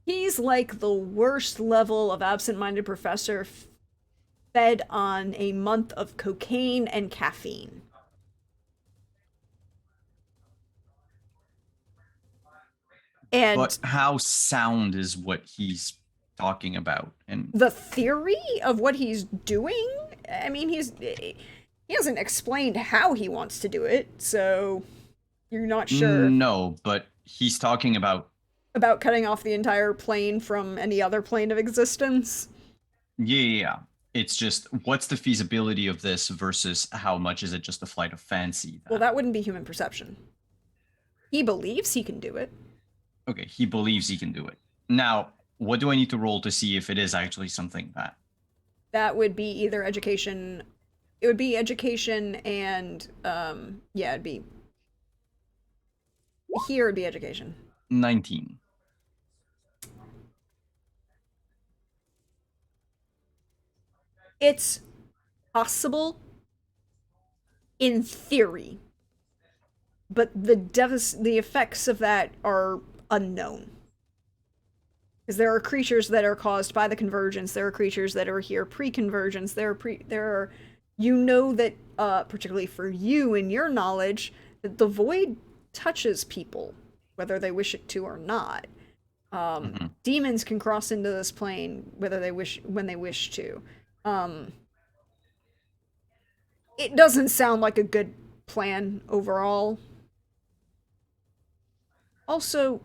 He's like the worst level of absent-minded professor fed on a month of cocaine and caffeine. And But how sound is what he's talking about? And the theory of what he's doing, I mean, he hasn't explained how he wants to do it, so you're not sure no, but he's talking about cutting off the entire plane from any other plane of existence. yeah. It's just what's the feasibility of this versus how much is it just a flight of fancy? Well, that wouldn't be human perception. He believes he can do it. Okay, he believes he can do it. Now, what do I need to roll to see if it is actually something That would be either education. It would be education and yeah, it'd be here. It'd be education. 19. It's possible in theory, but the effects of that are unknown. Because there are creatures that are caused by the convergence. There are creatures that are here pre-convergence. There are, you know that, particularly for you in your knowledge, that the void touches people, whether they wish it to or not. Demons can cross into this plane when they wish to. It doesn't sound like a good plan overall. Also,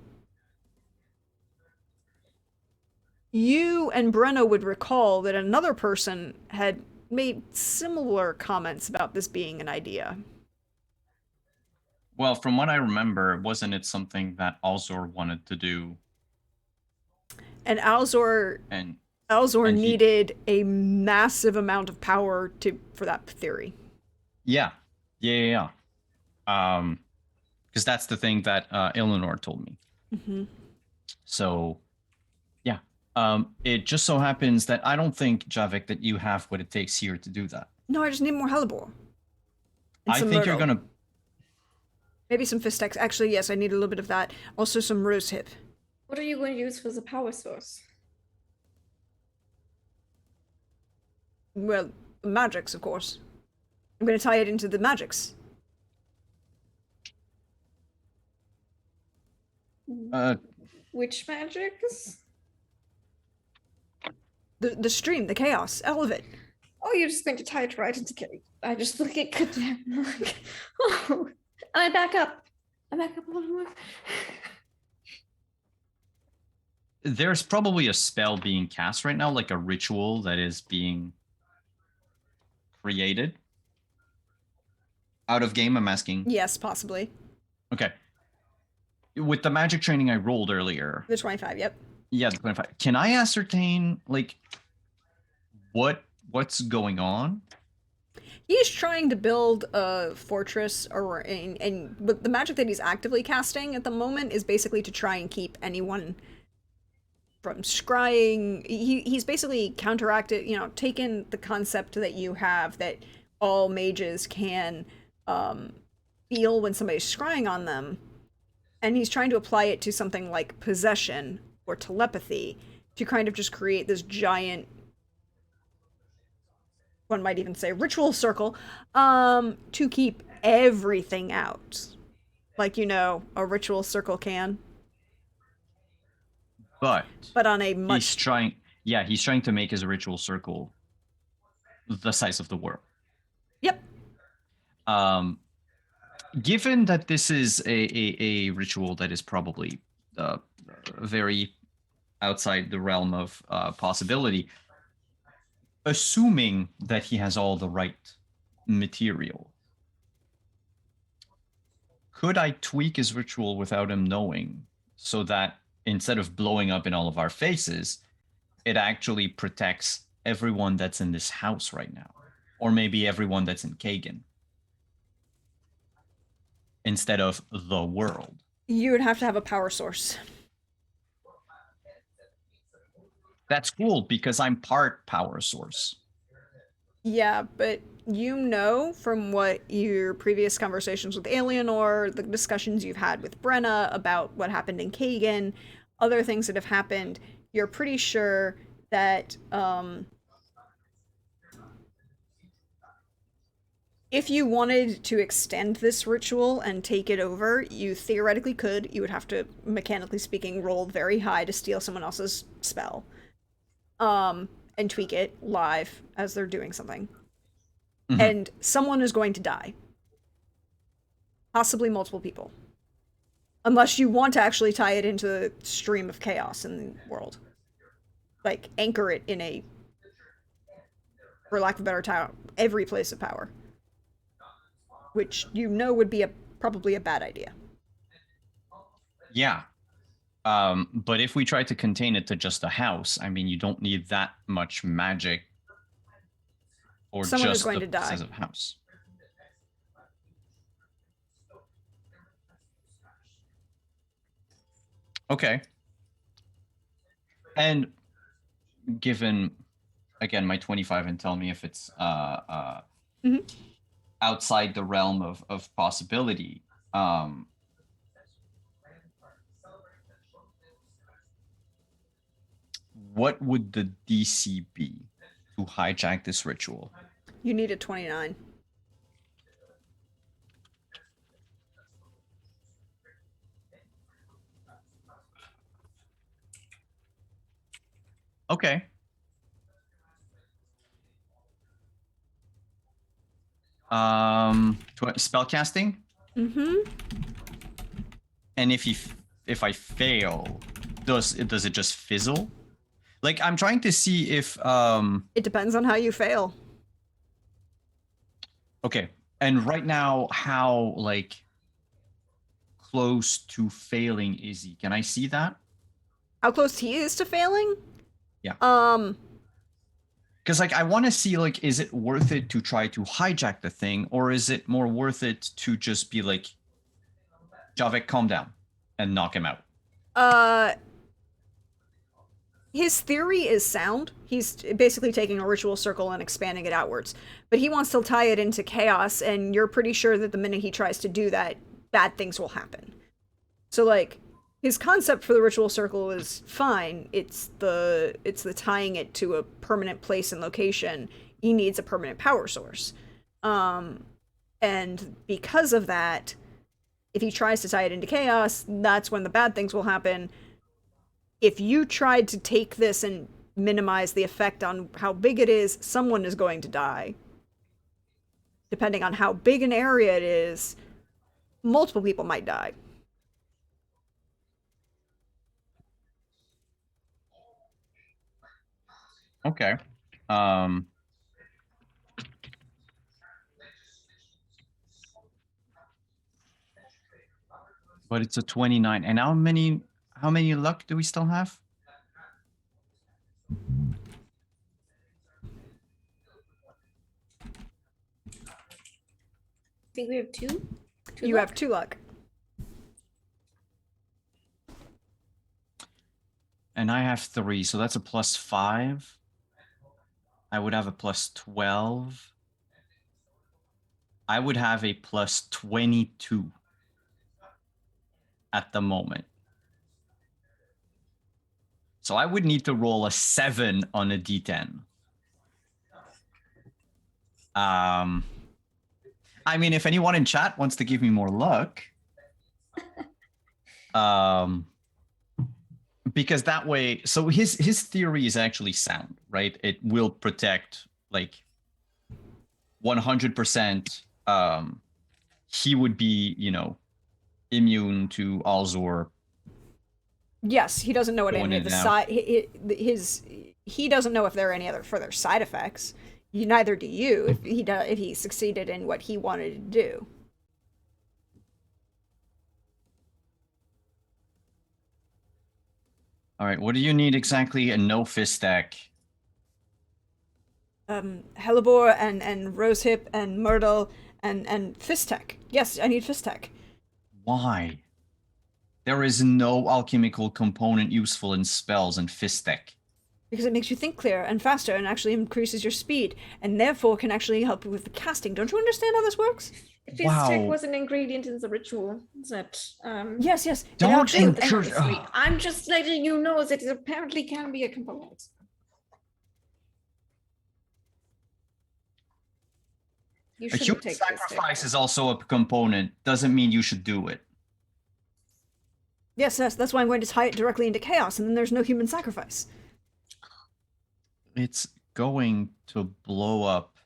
you and Brenna would recall that another person had made similar comments about this being an idea. Well, from what I remember, wasn't it something that Alzor wanted to do? And Alzor And he- needed a massive amount of power for that theory. Yeah. Because that's the thing that Eleanor told me. Mm-hmm. So, yeah. It just so happens that I don't think, Javik, that you have what it takes here to do that. No, I just need more hellebore. And I some think you're myrtle. gonna. Maybe some fistex. Actually, yes, I need a little bit of that. Also some rosehip. What are you going to use for the power source? Well, magics, of course. I'm going to tie it into the magics. Which magics? The stream, the chaos, all of it. Oh, you're just going to tie it right into Kitty. I just look at Kagen and like, oh, and I back up. I back up a little more. There's probably a spell being cast right now, like a ritual that is being created. Out of game, I'm asking. Yes, possibly. Okay. With the magic training I rolled earlier. The 25, yep. Yeah, the 25. Can I ascertain like what's going on? He's trying to build a fortress, but the magic that he's actively casting at the moment is basically to try and keep anyone from scrying. He's basically counteracted, taken the concept that you have that all mages can feel when somebody's scrying on them, and he's trying to apply it to something like possession or telepathy to kind of just create this giant, one might even say ritual circle, to keep everything out. Like, a ritual circle can. But on a he's trying to make his ritual circle the size of the world. Yep. Given that this is a ritual that is probably very outside the realm of possibility, assuming that he has all the right material, could I tweak his ritual without him knowing, so that instead of blowing up in all of our faces, it actually protects everyone that's in this house right now, or maybe everyone that's in Kagen, instead of the world? You would have to have a power source. That's cool, because I'm part power source. Yeah, but from what your previous conversations with Alienor, the discussions you've had with Brenna about what happened in Kagen, other things that have happened, you're pretty sure that if you wanted to extend this ritual and take it over, you theoretically could. You would have to, mechanically speaking, roll very high to steal someone else's spell. And tweak it live as they're doing something. Mm-hmm. And someone is going to die. Possibly multiple people. Unless you want to actually tie it into the stream of chaos in the world. Like, anchor it in a, for lack of a better term, every place of power. Which would be probably a bad idea. Yeah. But if we try to contain it to just a house, I mean, you don't need that much magic, or someone just is going the to die. Size of a house. Okay. And given, again, my 25, and tell me if it's mm-hmm. outside the realm of possibility. What would the DC be to hijack this ritual? You need a 29. Okay. Spell casting? Mm-hmm. And if I fail, does it just fizzle? Like, I'm trying to see if it depends on how you fail. Okay. And right now, how like close to failing is he? Can I see that? How close he is to failing? Yeah. Because like I want to see, like, is it worth it to try to hijack the thing, or is it more worth it to just be like, Javik, calm down, and knock him out? His theory is sound. He's basically taking a ritual circle and expanding it outwards. But he wants to tie it into chaos, and you're pretty sure that the minute he tries to do that, bad things will happen. So, like, his concept for the ritual circle is fine. It's the tying it to a permanent place and location. He needs a permanent power source. And because of that, if he tries to tie it into chaos, that's when the bad things will happen. If you tried to take this and minimize the effect on how big it is, someone is going to die. Depending on how big an area it is, multiple people might die. Okay. But it's a 29. And how many luck do we still have? I think we have two. You have 2 luck. And I have 3, so that's a +5. I would have a +12. I would have a +22 at the moment. So I would need to roll a 7 on a d10. I mean, if anyone in chat wants to give me more luck, because that way, so his theory is actually sound, right? It will protect like 100%. He would be, immune to Alzor. Yes, he doesn't know what Going any of in the and out. side he doesn't know if there are any other further side effects. Neither do you if he succeeded in what he wanted to do. All right, what do you need exactly? A no fist stack. Hellebore and Rosehip and Myrtle and Fistek. Yes, I need Fistek. Why? There is no alchemical component useful in spells and fist deck. Because it makes you think clearer and faster and actually increases your speed and therefore can actually help you with the casting. Don't you understand how this works? Fizz Wow. tech was an ingredient in the ritual that Yes, yes. It Don't actually- encourage. I'm just letting you know that it apparently can be a component. You A shouldn't human take Fizz tech. sacrifice is also a component. Doesn't mean you should do it. Yes, that's why I'm going to tie it directly into chaos, and then there's no human sacrifice. It's going to blow up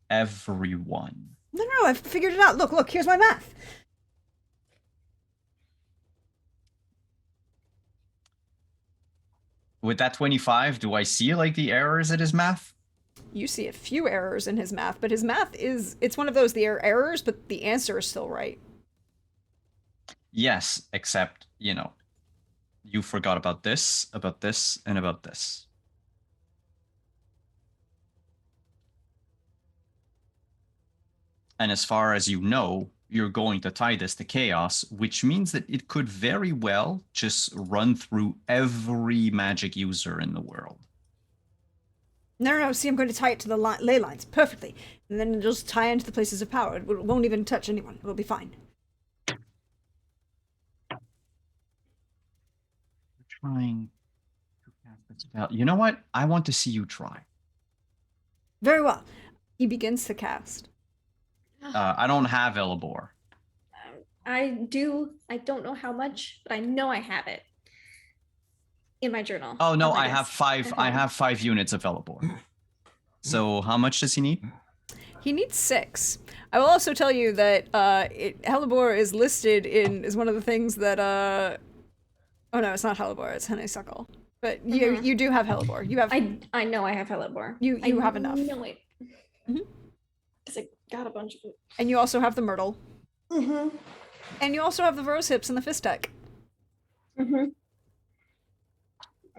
everyone. No, I've figured it out. Look, here's my math. With that 25, do I see like the errors in his math? You see a few errors in his math, but his math it's one of those, there are errors, but the answer is still right. Yes, except, you forgot about this, and about this. And as far as you know, you're going to tie this to chaos, which means that it could very well just run through every magic user in the world. No, see, I'm going to tie it to the ley lines perfectly, and then it'll just tie into the places of power. It won't even touch anyone. It'll be fine. Trying to cast this spell. You know what? I want to see you try. Very well. He begins to cast. I don't have Elabor. I do. I don't know how much, but I know I have it in my journal. Oh no, on my I have desk 5. at I home. have 5 units of Elabor. So how much does he need? He needs 6. I will also tell you that Hellebore is listed is one of the things that oh no, it's not Hellebore, it's honeysuckle. But you do have Hellebore. You have I know I have Hellebore. You have enough. I know it. Mhm. Because I got a bunch of it. and you also have the Myrtle. Mm-hmm. And you also have the Rose Hips and the Fistek. Mm-hmm.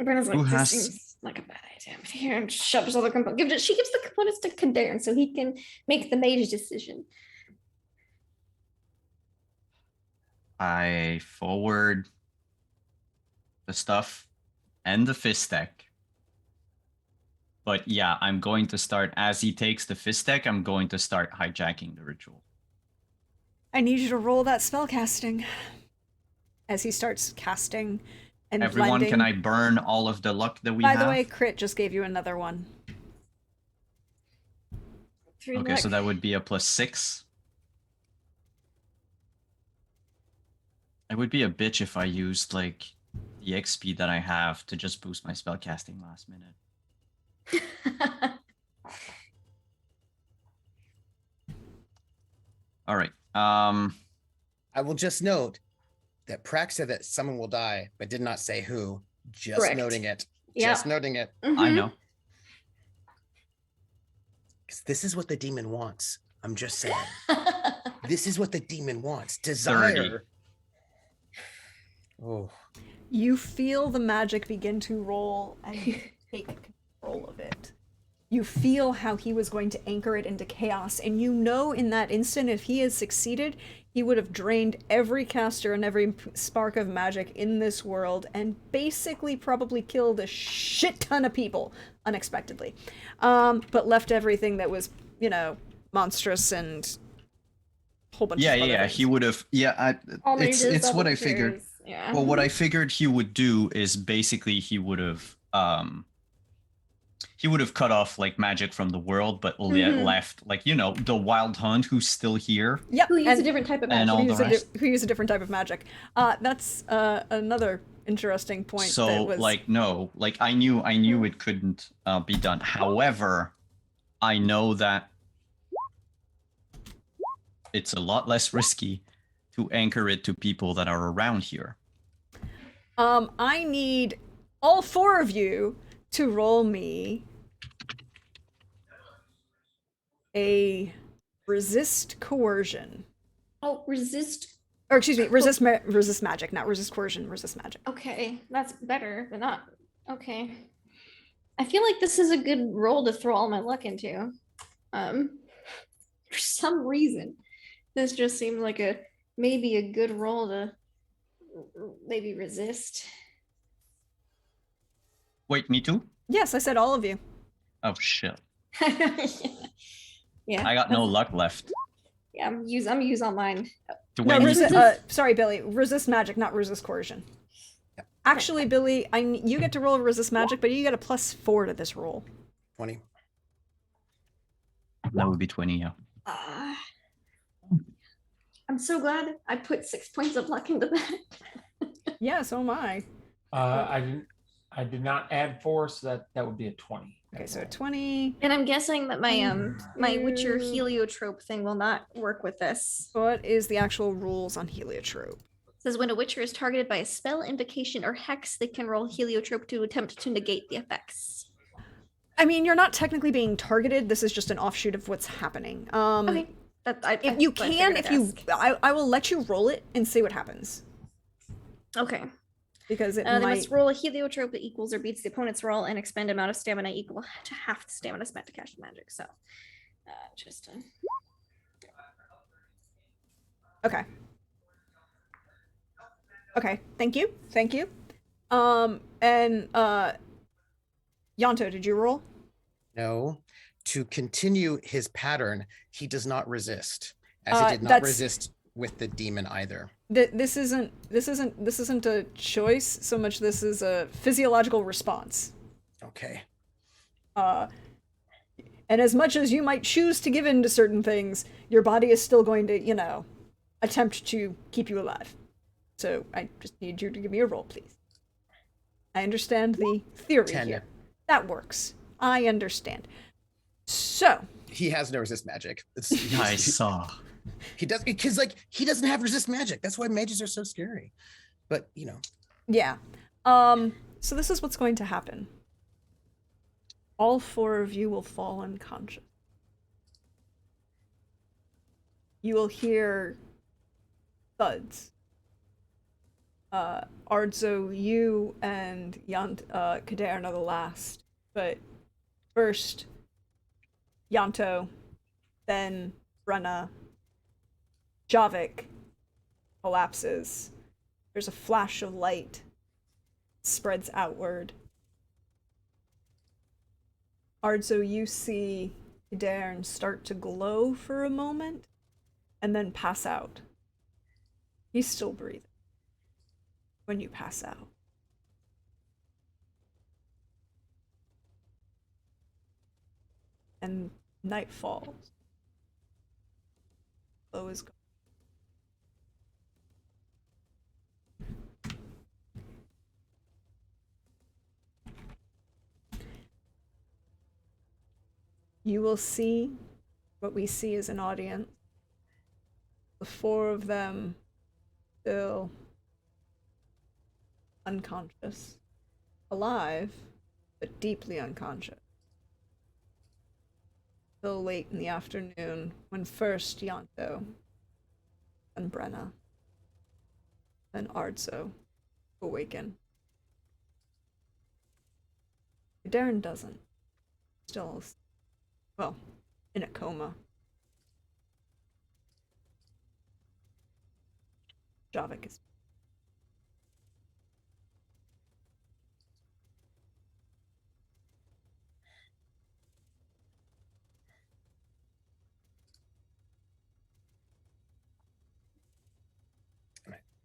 Brenna's like, Who this has- seems like a bad idea. But here, and shoves all the components. She gives the components to Kagen so he can make the mage decision. I forward the stuff and the fist deck. But yeah, I'm going to start, as he takes the fist deck, I'm going to start hijacking the ritual. I need you to roll that spell casting. As he starts casting and Everyone, blending. can I burn all of the luck that we By have? the way, Crit just gave you another one. 3 Okay, luck. so that would be a +6. It would be a bitch if I used like the XP that I have to just boost my spellcasting last minute. All right. I will just note that Prax said that someone will die, but did not say who. Just Correct. noting it. Yeah. Just noting it. I Mhm. know. Because this is what the demon wants. I'm just saying. This is what the demon wants. Desire. 30. Oh, You feel the magic begin to roll and you take control of it. You feel how he was going to anchor it into chaos, and you know in that instant, if he had succeeded, he would have drained every caster and every spark of magic in this world and basically probably killed a shit ton of people unexpectedly. But left everything that was, monstrous and a whole bunch Yeah, of other yeah, things. he would have. Yeah, All they it's did is it's what double I figured. cheers. Yeah. Well, what I figured he would do is basically he would have cut off like magic from the world, but left like the Wild Hunt who's still here Yep, Who use a different type of and magic. all the rest. who use a different type of magic. That's another interesting point. So that was... like no, like I knew it couldn't be done. However, I know that it's a lot less risky to anchor it to people that are around here. I need all four of you to roll me a resist coercion. Oh, resist. Or excuse me, resist magic, not resist coercion, resist magic. Okay, that's better, but not okay. I feel like this is a good roll to throw all my luck into. For some reason, this just seems like maybe a good roll to maybe resist. Wait, me too? Yes, I said all of you. Oh shit. Yeah. I got no luck left. Yeah, I'm use on mine. No, Dwayne, sorry, Billy. Resist magic, not resist coercion. Yep. Actually, Billy, you get to roll resist magic, but you get a +4 to this roll. 20. that would be 20, yeah. I'm so glad I put 6 points of luck into that. Yeah, so am I. I did not add 4, so that would be a 20. Okay, so 20. And I'm guessing that my Witcher heliotrope thing will not work with this. What is the actual rules on heliotrope? It says when a Witcher is targeted by a spell, invocation, or hex, they can roll heliotrope to attempt to negate the effects. I mean, you're not technically being targeted. This is just an offshoot of what's happening. Okay. If you can, I will let you roll it and see what happens. Okay. Because it They might... must roll a heliotrope that equals or beats the opponent's roll and expend amount of stamina equal to half the stamina spent to cast magic. So, just Okay. Okay. Thank you. And Yanto, did you roll? No. To continue his pattern, he does not resist, as he did not resist with the demon either. This isn't a choice so much. This is a physiological response. Okay. And as much as you might choose to give in to certain things, your body is still going to, attempt to keep you alive. So I just need you to give me a roll, please. I understand the theory 10. here. That works. I understand. So He has no resist magic. I saw. He does, because he doesn't have resist magic. That's why mages are so scary. But yeah. So this is what's going to happen. All four of you will fall unconscious. You will hear thuds. Ardzo, you and Kaderin are the last. But first, Yanto, then Brenna, Javik collapses. There's a flash of light, spreads outward. Ardzo, you see Kaderin start to glow for a moment, and then pass out. He's still breathing when you pass out. And night falls. Glow is gone. You will see what we see as an audience. The four of them still unconscious, alive, but deeply unconscious. Till late in the afternoon, when first Yanto, then Brenna, then Ardzo, awaken. Darren doesn't. Still, well, in a coma. Javik is.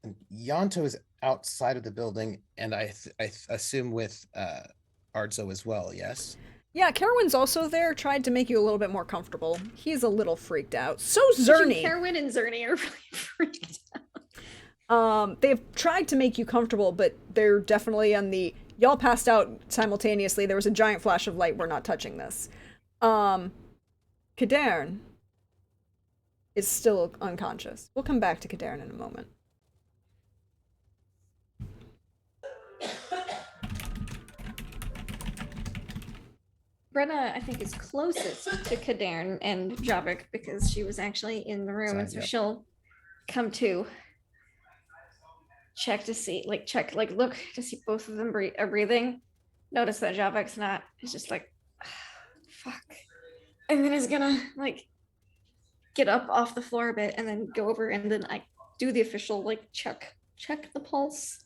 And Yanto is outside of the building, and I assume with Arzo as well. Yes. Yeah, Carowin's also there, tried to make you a little bit more comfortable. He's a little freaked out. So Actually, Zerny. Carwin and Zerny are really freaked out. They've tried to make you comfortable, but they're definitely on the y'all passed out simultaneously. There was a giant flash of light. We're not touching this. Kadern is still unconscious. We'll come back to Kadern in a moment. Brenna, I think, is closest to Kadarn and Javik because she was actually in the room, and so Yep. she'll come to check to see, look to see both of them are breathing. Notice that Javik's not. It's just like, fuck, and then is gonna get up off the floor a bit, and then go over and then do the official check the pulse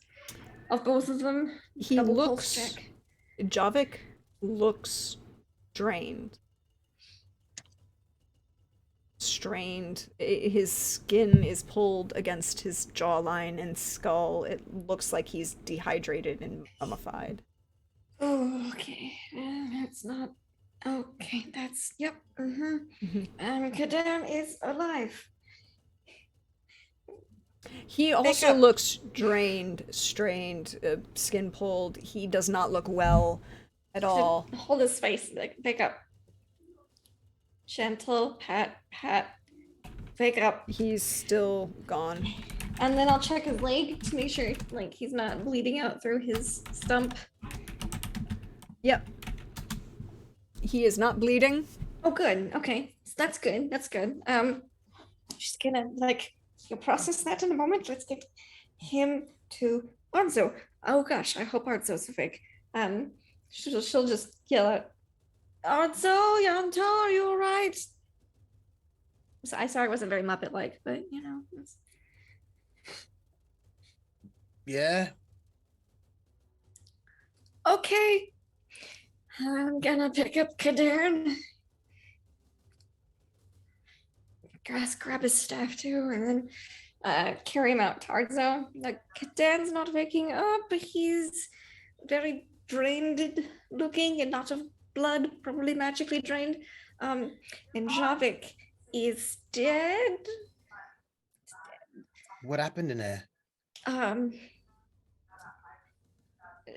of both of them. He Double pulse looks. check. Javik looks drained. Strained. His skin is pulled against his jawline and skull. It looks like he's dehydrated and mummified. Oh, okay. That's not okay. That's yep. Kadan is alive. He also up. looks drained, strained, skin pulled. He does not look well at all. Hold his face. Wake up. Gentle pat. Wake up. He's still gone. And then I'll check his leg to make sure he's not bleeding out through his stump. Yep. He is not bleeding. Oh, good. Okay, that's good. That's good. Just gonna you'll process that in a moment. Let's get him to Arzo. Oh gosh, I hope Arzo's awake. She'll just yell out, Arzo, Yanto, are you all right? So I sorry it wasn't very Muppet-like, but you know. Yeah. Okay. I'm gonna pick up Kadarn. Grab his staff too, and then carry him out to Arzo. Kadarn's not waking up, but he's very drained looking and not of blood, probably magically drained. And Javik is dead. What happened in there?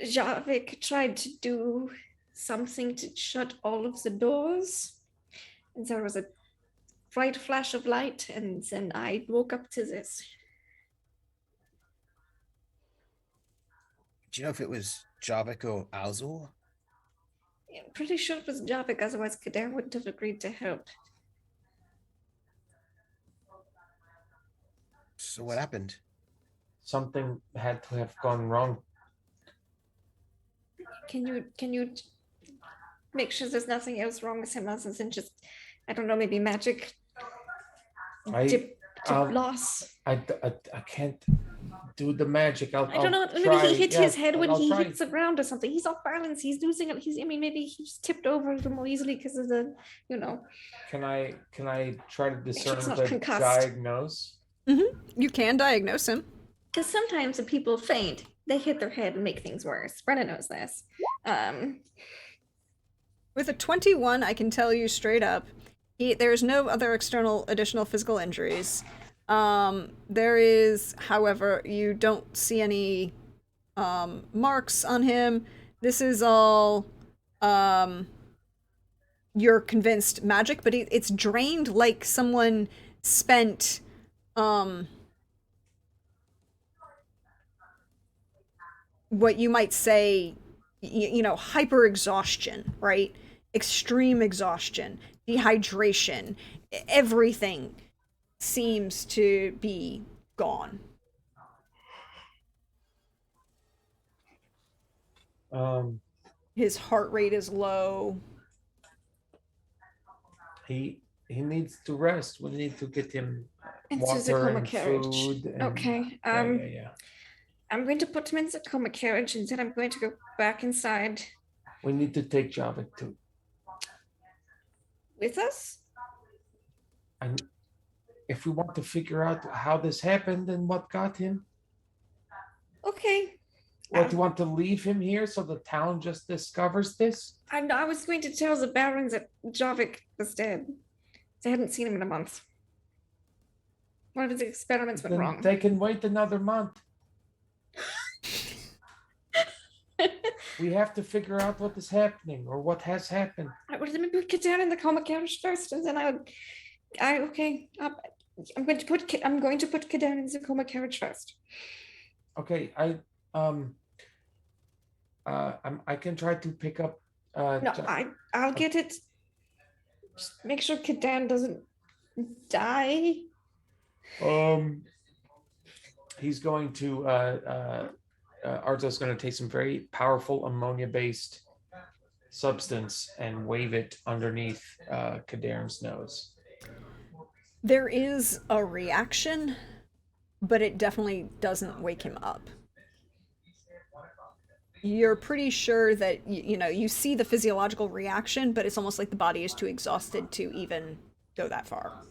Javik tried to do something to shut all of the doors, and there was a bright flash of light, and then I woke up to this. Do you know if it was Javik or Alzor? I'm pretty sure it was Javik, otherwise Kader wouldn't have agreed to help. So what happened? Something had to have gone wrong. Can you make sure there's nothing else wrong with him other than just, I don't know, maybe magic dip loss? I can't do the magic. I don't know. Maybe try. he hit Yeah, his head when I'll he try. hits the ground or something. He's off balance. He's losing it. Maybe he just tipped over a little more easily because of the, Can I try to discern He's not the concussed. diagnose? You can diagnose him. Because sometimes when people faint, they hit their head and make things worse. Brenna knows this. With a 21, I can tell you straight up, there's no other additional physical injuries. There is, however, you don't see any marks on him. This is all, you're convinced, magic, but it's drained like someone spent, what you might say, hyper exhaustion, right? Extreme exhaustion, dehydration, everything seems to be gone. Um, His heart rate is low. he needs to rest. We need to get him Into the water coma and carriage. food. And, Okay. yeah. I'm going to put him in the coma carriage, and then I'm going to go back inside We need to take Javik too. with us. And if we want to figure out how this happened and what got him, Okay. or do you want to leave him here so the town just discovers this? I was going to tell the barons that Javik was dead. They hadn't seen him in a month. One of his experiments went Then wrong. they can wait another month. We have to figure out what is happening or what has happened. I would maybe get down in the coma carriage first, and then okay. I'm going to put Kaden in the coma carriage first. Okay, I can try to pick up. No, I'll get it. Just make sure Kaden doesn't die. He's going to Arzo's going to take some very powerful ammonia-based substance and wave it underneath Kadarn's nose. There is a reaction, but it definitely doesn't wake him up. You're pretty sure that, you see the physiological reaction, but it's almost like the body is too exhausted to even go that far.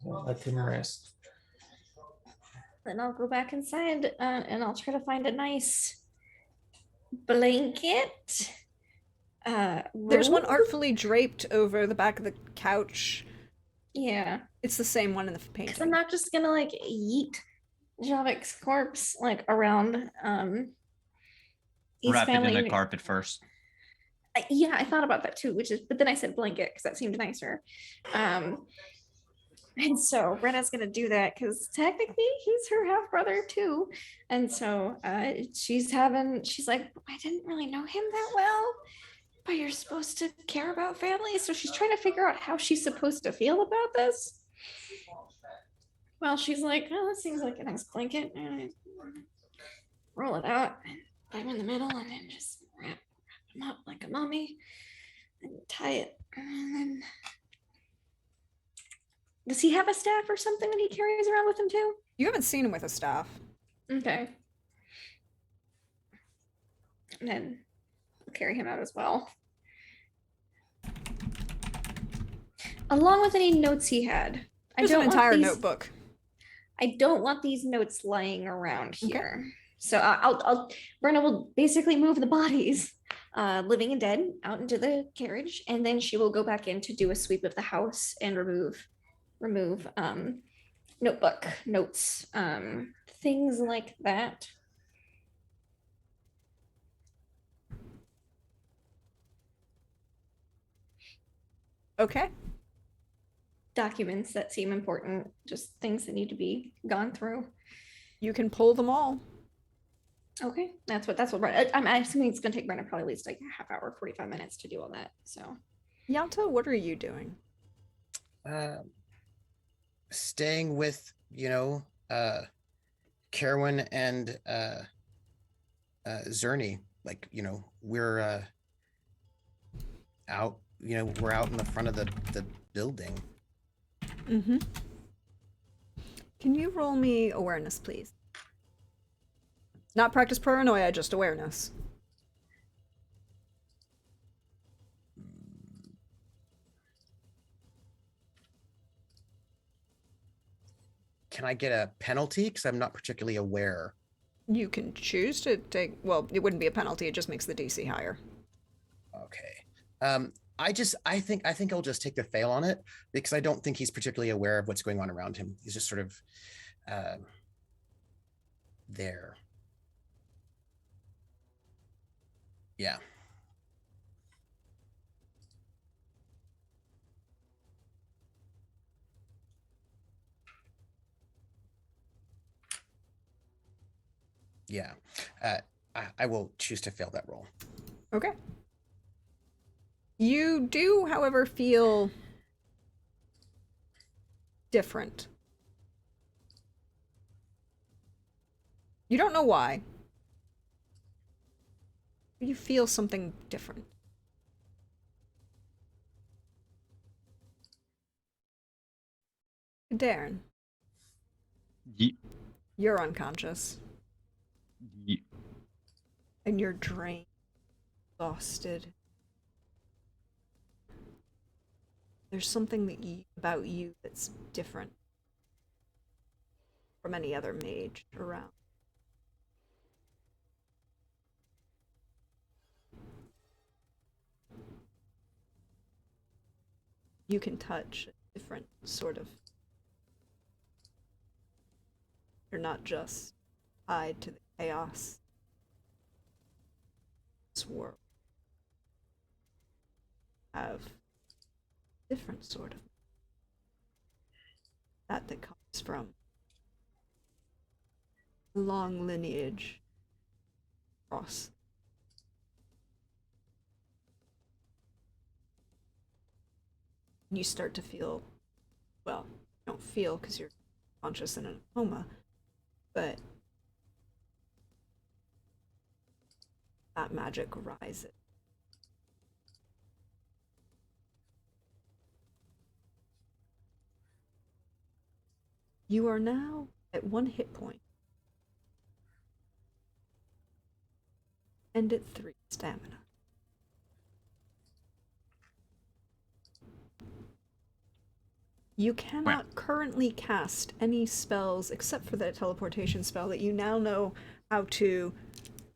Let him rest. Then I'll go back inside and I'll try to find a nice blanket. There's one robe? artfully draped over the back of the couch. Yeah, It's the same one in the because painting. I'm not just gonna like yeet Javik's corpse like around his Wrap it family. in a carpet first. Yeah, I thought about that too, but then I said blanket because that seemed nicer. And so Brenna's gonna do that because technically he's her half brother too. And so she's like, I didn't really know him that well, but you're supposed to care about family. So she's trying to figure out how she's supposed to feel about this. Well, she's like, oh, that seems like a nice blanket. And I roll it out and put him in the middle and then just wrap him up like a mummy and tie it. And then does he have a staff or something that he carries around with him too? You haven't seen him with a staff. Okay. And then I'll carry him out as well. Along with any notes he had. There's an entire notebook. I don't want these notes lying around here. Okay. So Brenna will basically move the bodies, living and dead, out into the carriage, and then she will go back in to do a sweep of the house and remove notebook notes, things like that. Okay. Documents that seem important, just things that need to be gone through. You can pull them all. Okay, that's what Brenna, I'm assuming it's gonna take Brenna probably at least like a half hour, 45 minutes to do all that. So Yanto, what are you doing? Staying with, Kerwin and Zerny. Like, we're out, we're out in the front of the building. Mm-hmm. Can you roll me awareness, please? Not practice paranoia, just awareness. Can I get a penalty? Because I'm not particularly aware. You can choose to take, well, it wouldn't be a penalty, it just makes the DC higher. Okay. I think I'll just take the fail on it because I don't think he's particularly aware of what's going on around him. He's just sort of there. Yeah. Yeah. I will choose to fail that roll. Okay. You do, however, feel different. You don't know why. But you feel something different. Darren, Ye- you're unconscious. ye- And you're drained, exhausted. There's something about you that's different from any other mage around. You can touch a different sort of. You're not just tied to the chaos. This world have different sort of that comes from a long lineage across. And you start to feel, well, you don't feel because you're conscious in a coma, but that magic rises. You are now at 1 hit point and at 3 stamina. You cannot currently cast any spells except for that teleportation spell that you now know how to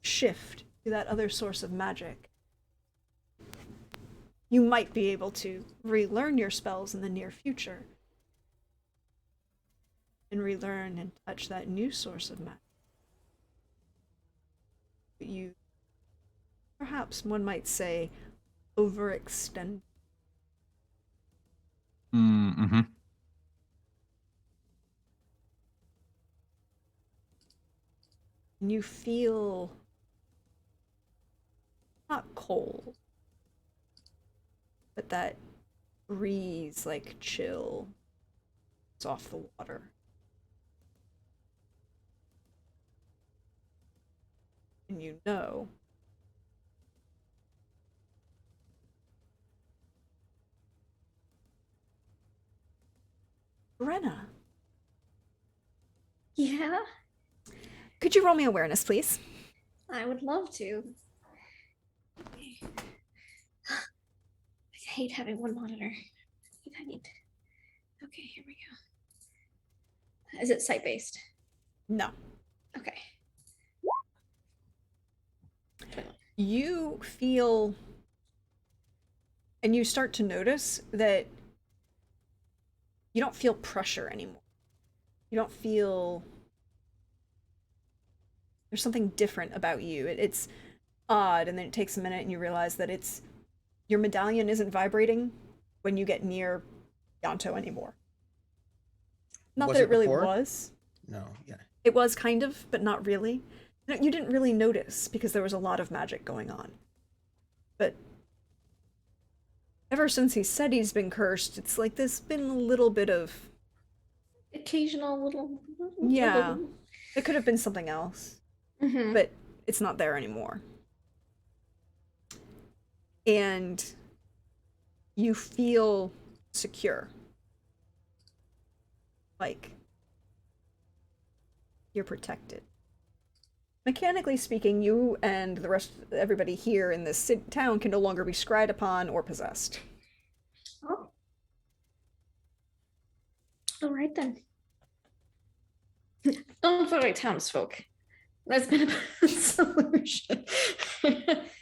shift to that other source of magic. You might be able to relearn your spells in the near future and relearn and touch that new source of magic. But you, perhaps one might say, overextend. Mm-hmm. And you feel not cold, but that breeze like chill. It's off the water. And you know Brenna, Yeah, could you roll me awareness, please? I would love to. I hate having one monitor. I need. Okay, here we go. Is it site based? No. Okay. You feel, and you start to notice that you don't feel pressure anymore. You don't feel, there's something different about you. It's odd, and then it takes a minute and you realize that it's, your medallion isn't vibrating when you get near Yanto anymore. Not Was that it it really before? was. No, yeah. It was kind of, but not really. You didn't really notice because there was a lot of magic going on. But ever since he said he's been cursed, it's like there's been a little bit of, Occasional little. yeah, it could have been something else, Mm-hmm. but it's not there anymore. And you feel secure. Like you're protected. Mechanically speaking, you and the rest, everybody here in this town can no longer be scryed upon or possessed. Oh. All right then. Don't worry, townsfolk. There's been a solution.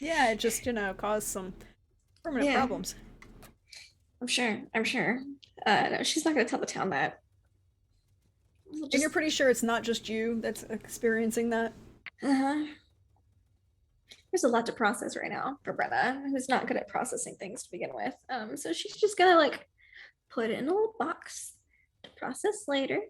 Yeah, it just, caused some permanent Yeah. problems. I'm sure. I'm sure. No, she's not gonna tell the town that. We'll And you're just- pretty sure it's not just you that's experiencing that? Uh-huh. There's a lot to process right now for Brenna, who's not good at processing things to begin with. So she's just gonna like put it in a little box to process later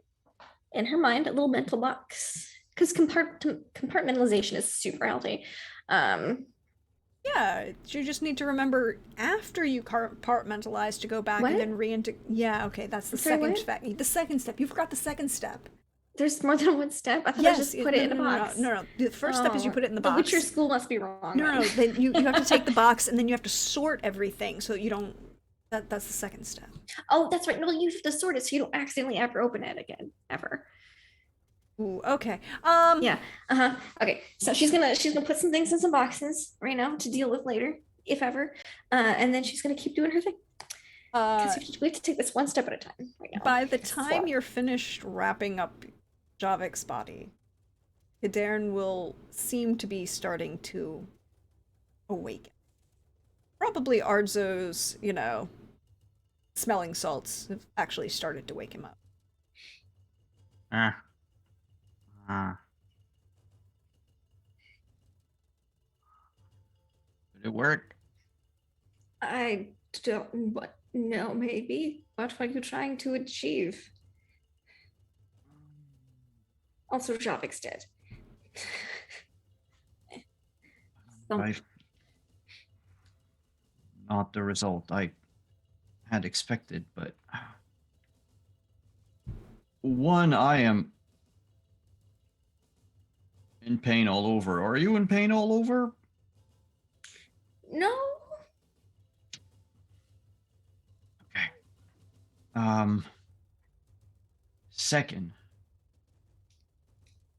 in her mind, a little mental box. Because compartmentalization is super healthy. Yeah, you just need to remember after you compartmentalize to go back What? and then re-integrate. Yeah, okay, that's the Sorry, second what? step. The second step. You forgot the second step. There's more than one step. I thought I Yes, just put it in a box. no. The first step is you Oh, put it in the The box. Witcher school must be wrong. No, then. then you have to take the box and then you have to sort everything so you don't. That's the second step. Oh, that's right. No, you have to sort it so you don't accidentally ever open it again, ever. Ooh, okay. Yeah. Okay. So she's gonna put some things in some boxes right now to deal with later, if ever. And then she's gonna keep doing her thing. Because we have to take this one step at a time right now. By the time you're finished wrapping up Javik's body, Kadarn will seem to be starting to awaken. Probably Arzo's, smelling salts have actually started to wake him up. Did it work? I don't know, maybe. What were you trying to achieve? Also, Javik's dead. I've not the result I had expected, but one, I am in pain all over. Are you in pain all over? No. Okay. Second,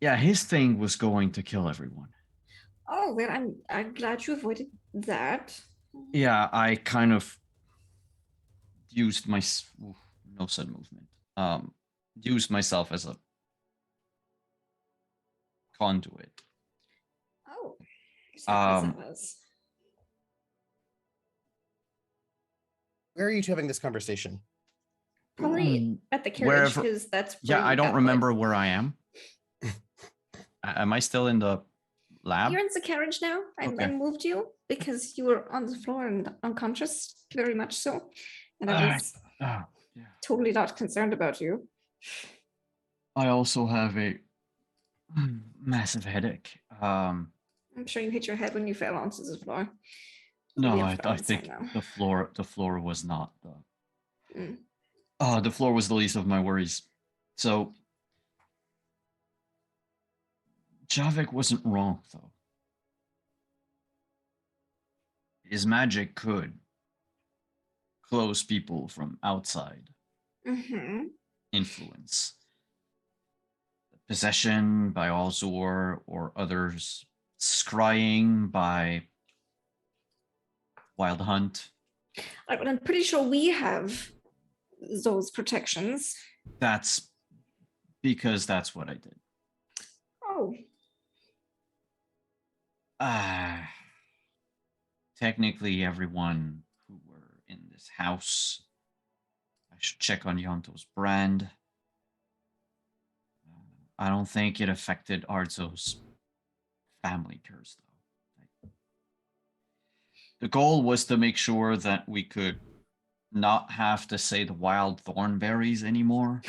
yeah, his thing was going to kill everyone. Oh, well, I'm glad you avoided that. Yeah, I kind of used my no sudden movement. Used myself as a conduit. Oh, that was. Where are you two having this conversation? Probably at the carriage, Wherever. because that's Yeah, where I you don't got remember where I am. Am I still in the lab? You're in the carriage now. I Okay. moved you because you were on the floor and unconscious, very much so. And I was Yeah. totally not concerned about you. I also have a massive headache. I'm sure you hit your head when you fell onto the floor. No, We I have gone think inside now. the floor was not the. Mm. The floor was the least of my worries. So Javik wasn't wrong, though. His magic could close people from outside influence. Possession by Alzor or others, scrying by Wild Hunt. But I'm pretty sure we have those protections. That's because that's what I did. Oh. Technically, everyone who were in this house. I should check on Yonto's brand. I don't think it affected Arzo's family curse, though. The goal was to make sure that we could not have to say the wild thornberries anymore.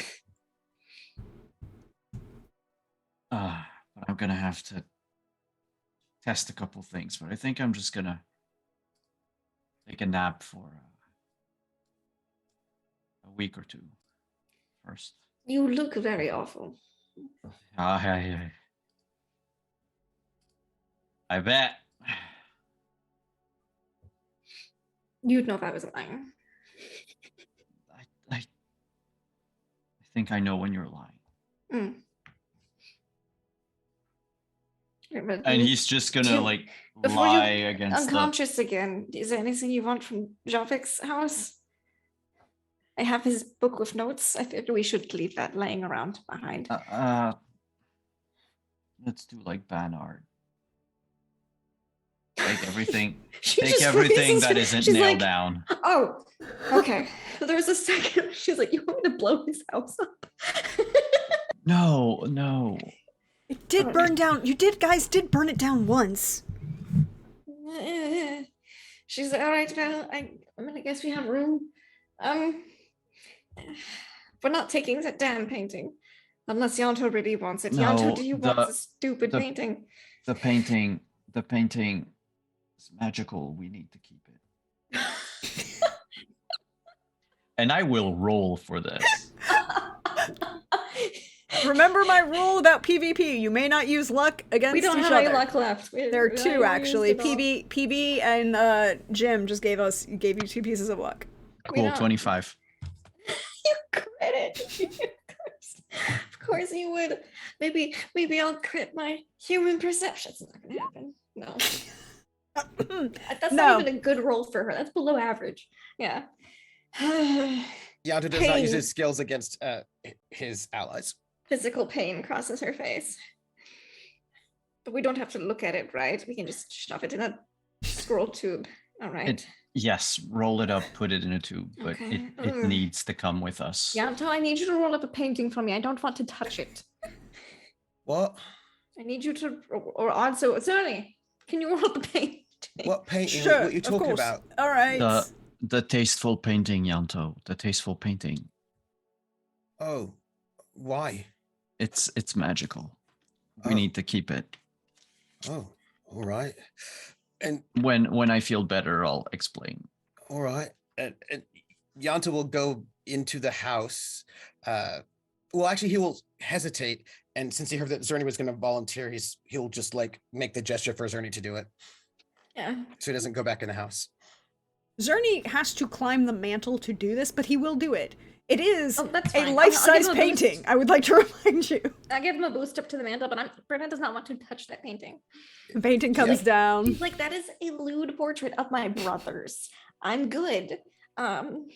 But I'm gonna have to test a couple things. But I think I'm just gonna take a nap for a week or two first. You look very awful. I bet. You'd know if I was lying. I think I know when you're lying. And he's just gonna lie against unconscious again. Is there anything you want from Javik's house? I have his book with notes. I think we should leave that laying around behind. Let's do like Banard. Take everything. She Take just everything freezes. that isn't She's nailed like, down. Oh, okay. There was a second. She's like, "You want me to blow his house up?" No. It did burn down. You guys did burn it down once. She's like, "All right, well, I guess we have room. We're not taking that damn painting. Unless Yonto really wants it. No, Yonto, do you want the stupid painting?" The painting is magical. We need to keep it. And I will roll for this. Remember my rule about PvP. You may not use luck against We don't each have other. any luck left. There are We two already actually. used it all. PB and Jim just gave you 2 pieces of luck. We Cool, don't- 25. You crit it. Of course you would. Maybe I'll crit my human perception. It's not gonna happen. No. That's No. not even a good roll for her. That's below average. Yeah. Yanto does not use Pain. his skills against his allies. Physical pain crosses her face. But we don't have to look at it, right? We can just shove it in a scroll tube. All right. Yes, roll it up, put it in a tube, but Okay. it Ugh. needs to come with us. Yanto, I need you to roll up a painting for me. I don't want to touch it. What? I need you to, or also, Zerny, can you roll up a painting? What painting? Sure, What are you of talking course. about? All right. The tasteful painting, Yanto. The tasteful painting. Oh, why? It's magical. We Oh. need to keep it. Oh, all right. And When I feel better, I'll explain. all right. And Yanta will go into the house. Well, actually, he will hesitate. And since he heard that Zerny was going to volunteer, he'll just like make the gesture for Zerny to do it, Yeah. so he doesn't go back in the house. Zerny has to climb the mantle to do this, but he will do it. It is Oh, that's a fine. I'll life-size give him a boost. painting. I would like to remind you. I give him a boost up to the mantle, but Brenna does not want to touch that painting. The painting comes down. He's like, that is a lewd portrait of my brothers. I'm good. No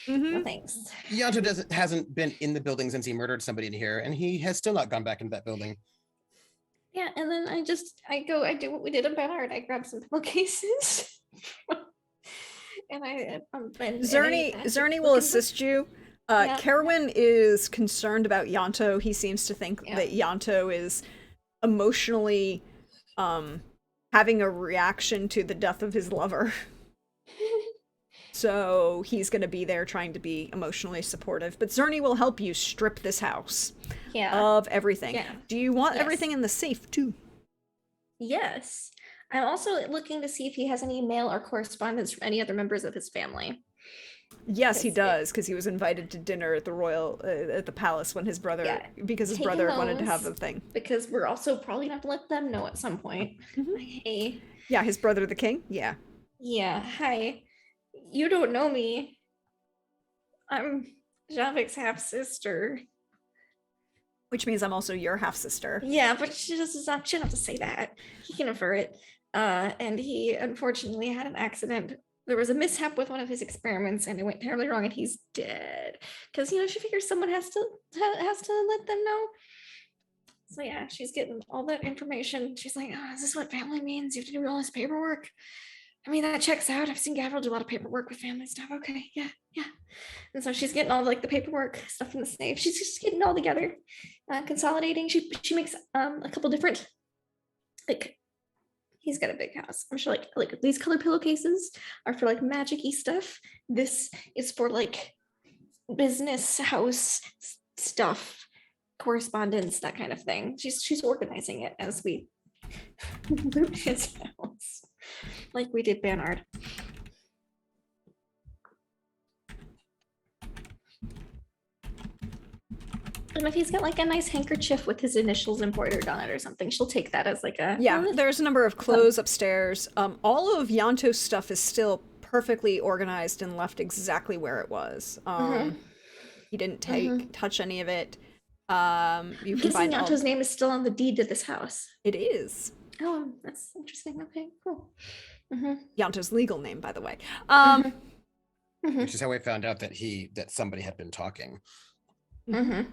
Mhm. thanks. Yanta hasn't been in the building since he murdered somebody in here, and he has still not gone back into that building. Yeah, and then I do what we did in Bernard. I grab some pillowcases. and Zerny will assist you. Yeah. Kerwin is concerned about Yanto. He seems to think Yeah. that Yanto is emotionally having a reaction to the death of his lover. So he's going to be there trying to be emotionally supportive. But Zerny will help you strip this house Yeah. of everything. Yeah. Do you want Yes. everything in the safe too? Yes. I'm also looking to see if he has any mail or correspondence from any other members of his family. Yes, he Yes, does, because he was invited to dinner at the palace when his brother, Yeah. because his Take brother him wanted to have those. the thing. Because we're also probably gonna have to let them know at some point. Mhm. Like, hey, Yeah, his brother, the king. Yeah. yeah, hi. You don't know me. I'm Javik's half sister. Which means I'm also your half sister. Yeah, but she doesn't have to say that. He can infer it. And he unfortunately had an accident. There was a mishap with one of his experiments, and it went terribly wrong, and he's dead. Because she figures someone has to let them know. So yeah, she's getting all that information. She's like, "Oh, is this what family means? You have to do all this paperwork." I mean, that checks out. I've seen Gavril do a lot of paperwork with family stuff. Okay, yeah. And so she's getting all like the paperwork stuff in the safe. She's just getting it all together, consolidating. She makes a couple different, like, he's got a big house. I'm sure like these color pillowcases are for like magic-y stuff. This is for like business house stuff, correspondence, that kind of thing. She's organizing it as we loot his house, like we did Bernard. And if he's got like a nice handkerchief with his initials embroidered on it or something, she'll take that as like a Yeah, there's a number of clothes upstairs. All of Yanto's stuff is still perfectly organized and left exactly where it was. He didn't touch any of it. You I'm can guessing find all. Yanto's name is still on the deed to this house. It is Oh, that's interesting. Okay, cool. Yanto's legal name, by the way. Which is how I found out that somebody had been talking. And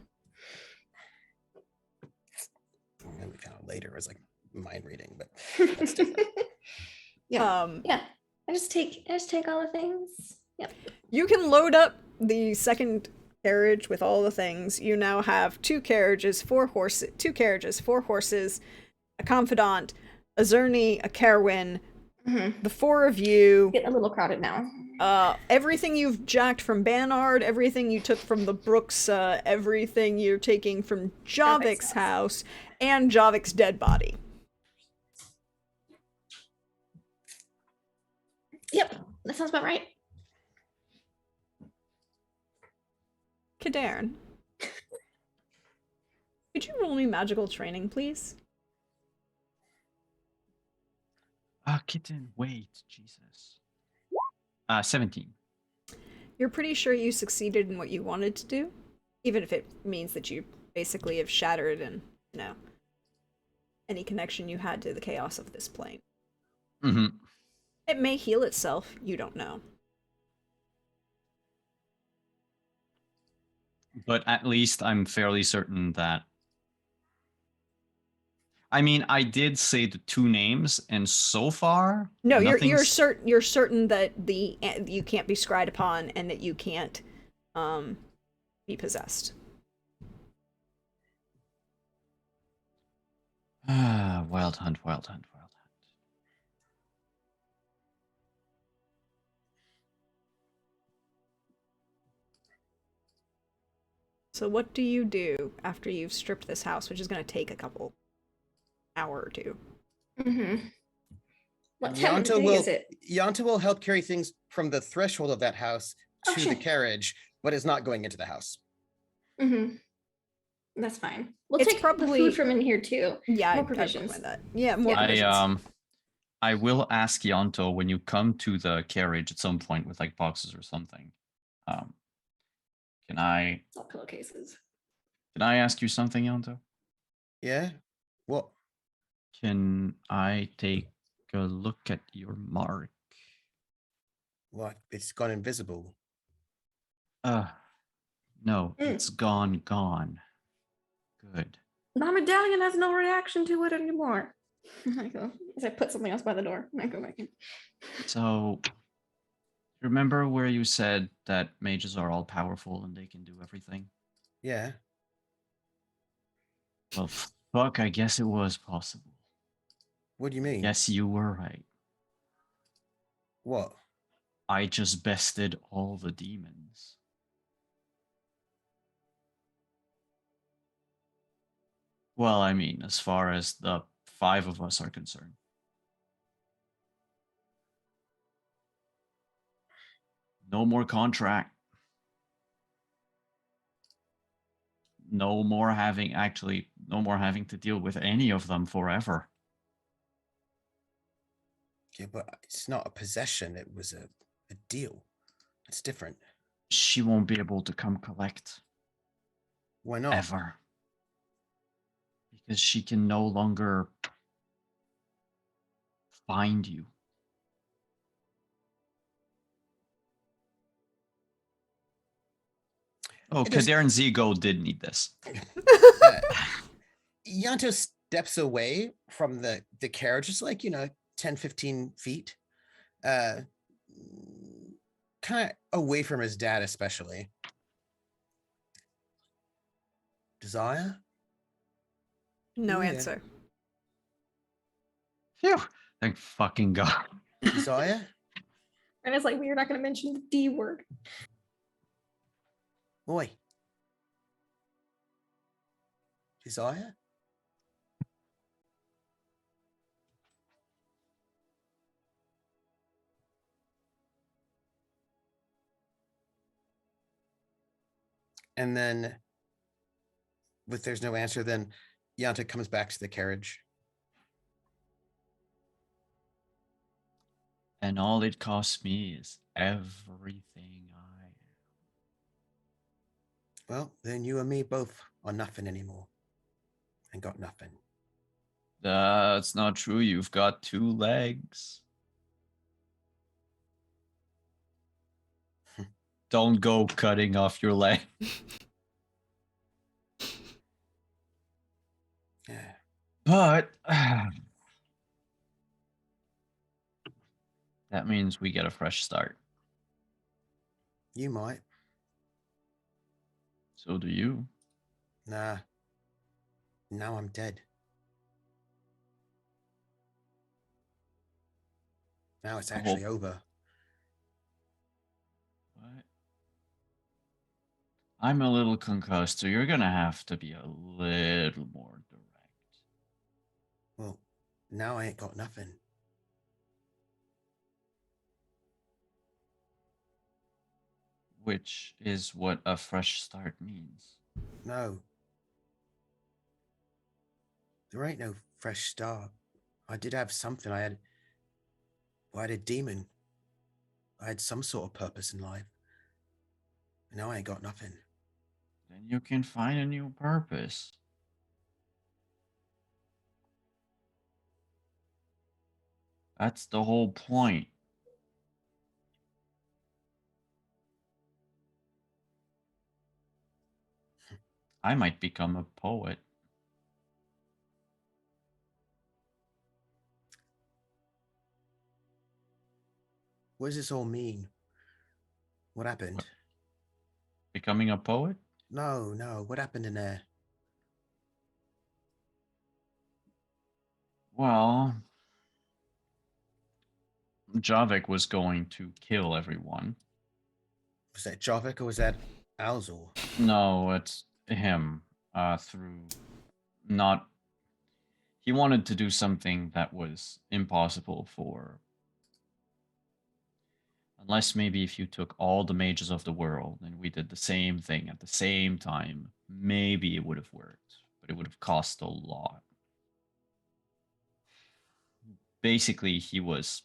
then we found out later it was like mind reading, but that's different. Yeah. I just take all the things. Yep. You can load up the second carriage with all the things. You now have 2 carriages, 4 horses, a confidant, a Zerny, a Kerwin, the 4 of you. Getting a little crowded now. Everything you've jacked from Banard, everything you took from the Brooks, everything you're taking from Javik's house, and Javik's dead body. Yep, that sounds about right. Kadarn. roll me magical training, please? Kitten, wait, Jesus. 17. You're pretty sure you succeeded in what you wanted to do, even if it means that you basically have shattered and, any connection you had to the chaos of this plane. Mm-hmm. It may heal itself, you don't know. But at least I'm fairly certain that. I mean, I did say the 2 names, and so far, No, you're nothing's. you're certain that you can't be scryed upon and that you can't be possessed. Wild hunt, wild hunt, wild hunt. So what do you do after you've stripped this house, which is going to take a couple hour or two? Mm-hmm. What time of the day is it? Yanta will help carry things from the threshold of that house to the Okay. carriage, but is not going into the house. Mm-hmm. That's fine. We'll It's take the probably- food from in here too. Yeah, More I'd provisions. recommend that. Yeah, more Yeah. provisions. I will ask Yanto when you come to the carriage at some point with like boxes or something. Can I It's all pillowcases. ask you something, Yanto? Yeah? What? Can I take a look at your mark? What? It's gone invisible. No, Mm. it's gone. Good. My medallion has no reaction to it anymore. I go as I put something else by the door and I go back in. So, remember where you said that mages are all powerful and they can do everything? Yeah. Well, fuck, I guess it was possible. What do you mean? Yes, you were right. What? I just bested all the demons. Well, I mean, as far as the 5 of us are concerned. No more contract. No more having to deal with any of them forever. Yeah, but it's not a possession. It was a deal. It's different. She won't be able to come collect Why not? ever. Because she can no longer find you. Oh, It just- Kader and Zigo did need this. Yanto steps away from the carriage, just like, 10, 15 feet. Kind of away from his dad, especially. Desire? No Yeah. answer. Phew. Thank fucking God. Desire? And it's like, well, you're not going to mention the D word. Oi. Desire? And then, if there's no answer, then Yanta comes back to the carriage. And all it costs me is everything I am. Well, then you and me both are nothing anymore. And got nothing. That's not true. You've got 2 legs. Don't go cutting off your leg. Yeah. But that means we get a fresh start. You might. So do you. Nah. Now I'm dead. Now it's I actually hope- over. What? I'm a little concussed, so you're gonna have to be a little more direct. Well, now I ain't got nothing. Which is what a fresh start means. No. There ain't no fresh start. I did have something. I had a demon. I had some sort of purpose in life. Now I ain't got nothing. Then you can find a new purpose. That's the whole point. I might become a poet. What does this all mean? What happened? What? Becoming a poet? No, no. What happened in there? Well, Javik was going to kill everyone. Was that Javik or was that Alzor? No, it's him. Through not. He wanted to do something that was impossible for. Unless maybe if you took all the mages of the world and we did the same thing at the same time, maybe it would have worked, but it would have cost a lot. Basically, he was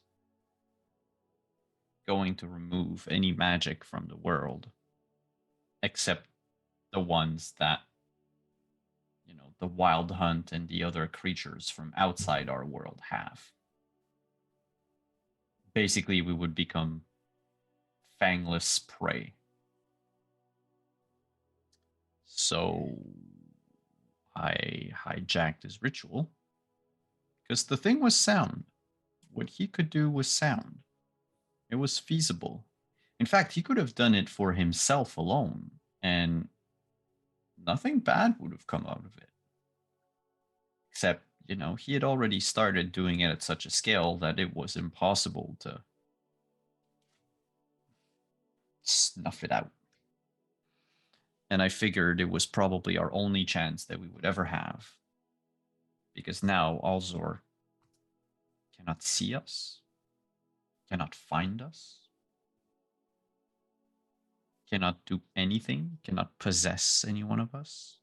going to remove any magic from the world except the ones that, the wild hunt and the other creatures from outside our world have. Basically, we would become fangless prey. So I hijacked his ritual because the thing was sound. What he could do was sound. It was feasible. In fact, he could have done it for himself alone, and nothing bad would have come out of it. Except, he had already started doing it at such a scale that it was impossible to snuff it out. And I figured it was probably our only chance that we would ever have. Because now Alzor cannot see us, cannot find us, cannot do anything, cannot possess any one of us.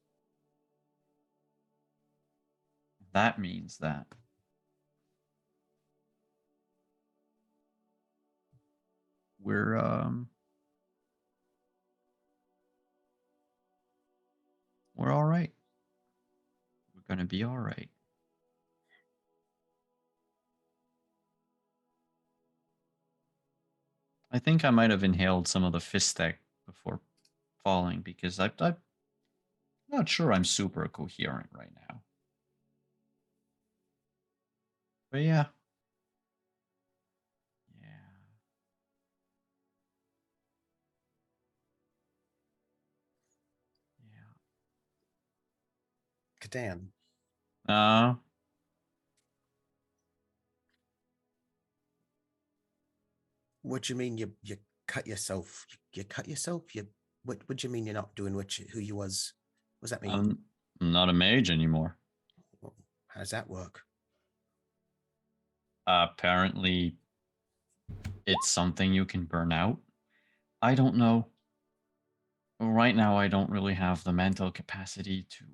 That means that we're all right. We're gonna be all right. I think I might have inhaled some of the Fistech before falling because I'm not sure I'm super coherent right now. But yeah. Kadan. Uh, What do you mean you cut yourself? You cut yourself? What do you mean you're not doing who you was? What does that mean? I'm not a mage anymore. Well, how does that work? Apparently, it's something you can burn out. I don't know. Right now, I don't really have the mental capacity to,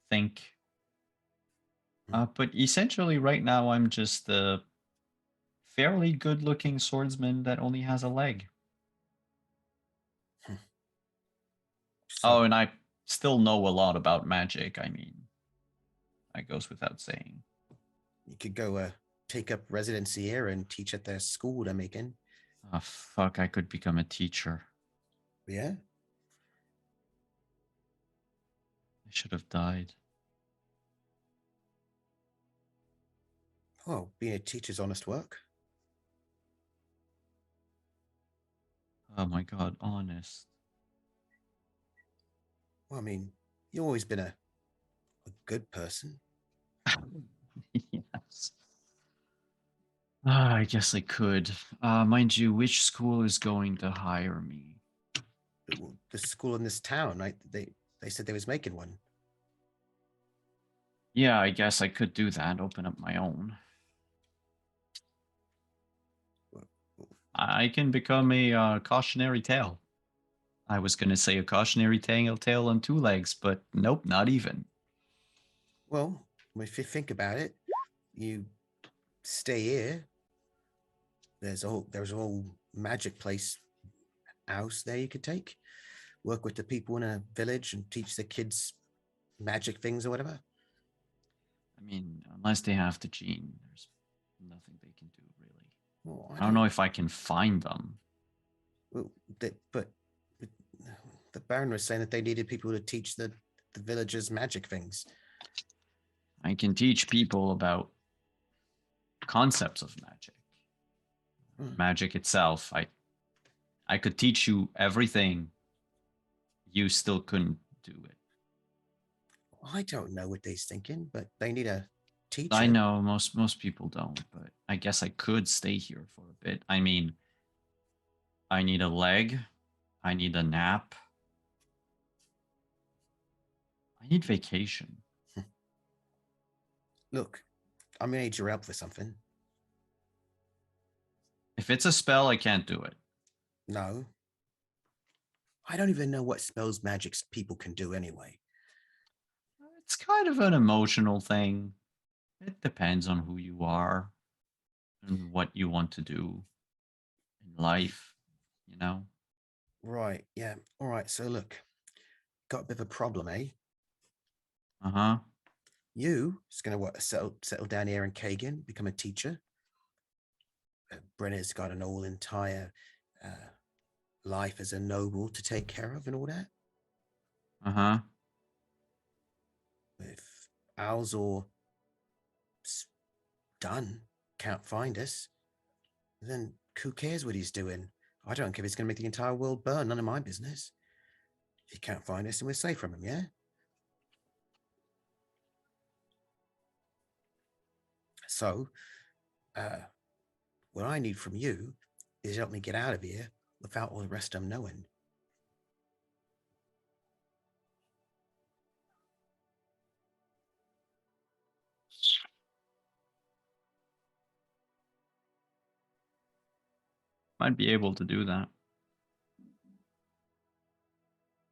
think. But essentially, right now, I'm just a fairly good-looking swordsman that only has a leg. So, Oh, and I still know a lot about magic. I mean, that goes without saying. you could go take up residency here and teach at their school they're making. Oh, fuck, I could become a teacher. Yeah? I should have died. Oh, being a teacher's honest work. Oh my god, honest. Well, I mean, you've always been a good person. Yes. I guess I could. Mind you, which school is going to hire me? The school in this town, right? They said they was making one. Yeah, I guess I could do that. Open up my own. I can become a cautionary tale. I was gonna say a cautionary tale on two legs, but nope, not even. Well, if you think about it, you stay here. There's a whole magic place house there you could take. Work with the people in a village and teach the kids magic things or whatever. I mean, unless they have the gene, there's nothing they can do really. Well, I don't know if I can find them. Well, but the Baron was saying that they needed people to teach the villagers magic things. I can teach people about concepts of magic. Magic itself. I could teach you everything. You still couldn't do it. I don't know what they're thinking, but they need a teacher. I know most people don't, but I guess I could stay here for a bit. I mean, I need a leg. I need a nap. I need vacation. Look, I'm gonna need your help for something. If it's a spell, I can't do it. No. I don't even know what spells magic people can do anyway. It's kind of an emotional thing. It depends on who you are and what you want to do in life, you know? Right, yeah. All right, so look, got a bit of a problem, eh? Uh-huh. You is going to settle down here in Kagen, become a teacher. Brenner's got an all entire life as a noble to take care of and all that. Uh-huh. If Alzor done, can't find us, then who cares what he's doing? I don't care if he's going to make the entire world burn. None of my business. If he can't find us, then we're safe from him, yeah? So, what I need from you is help me get out of here without all the rest of them knowing. Might be able to do that.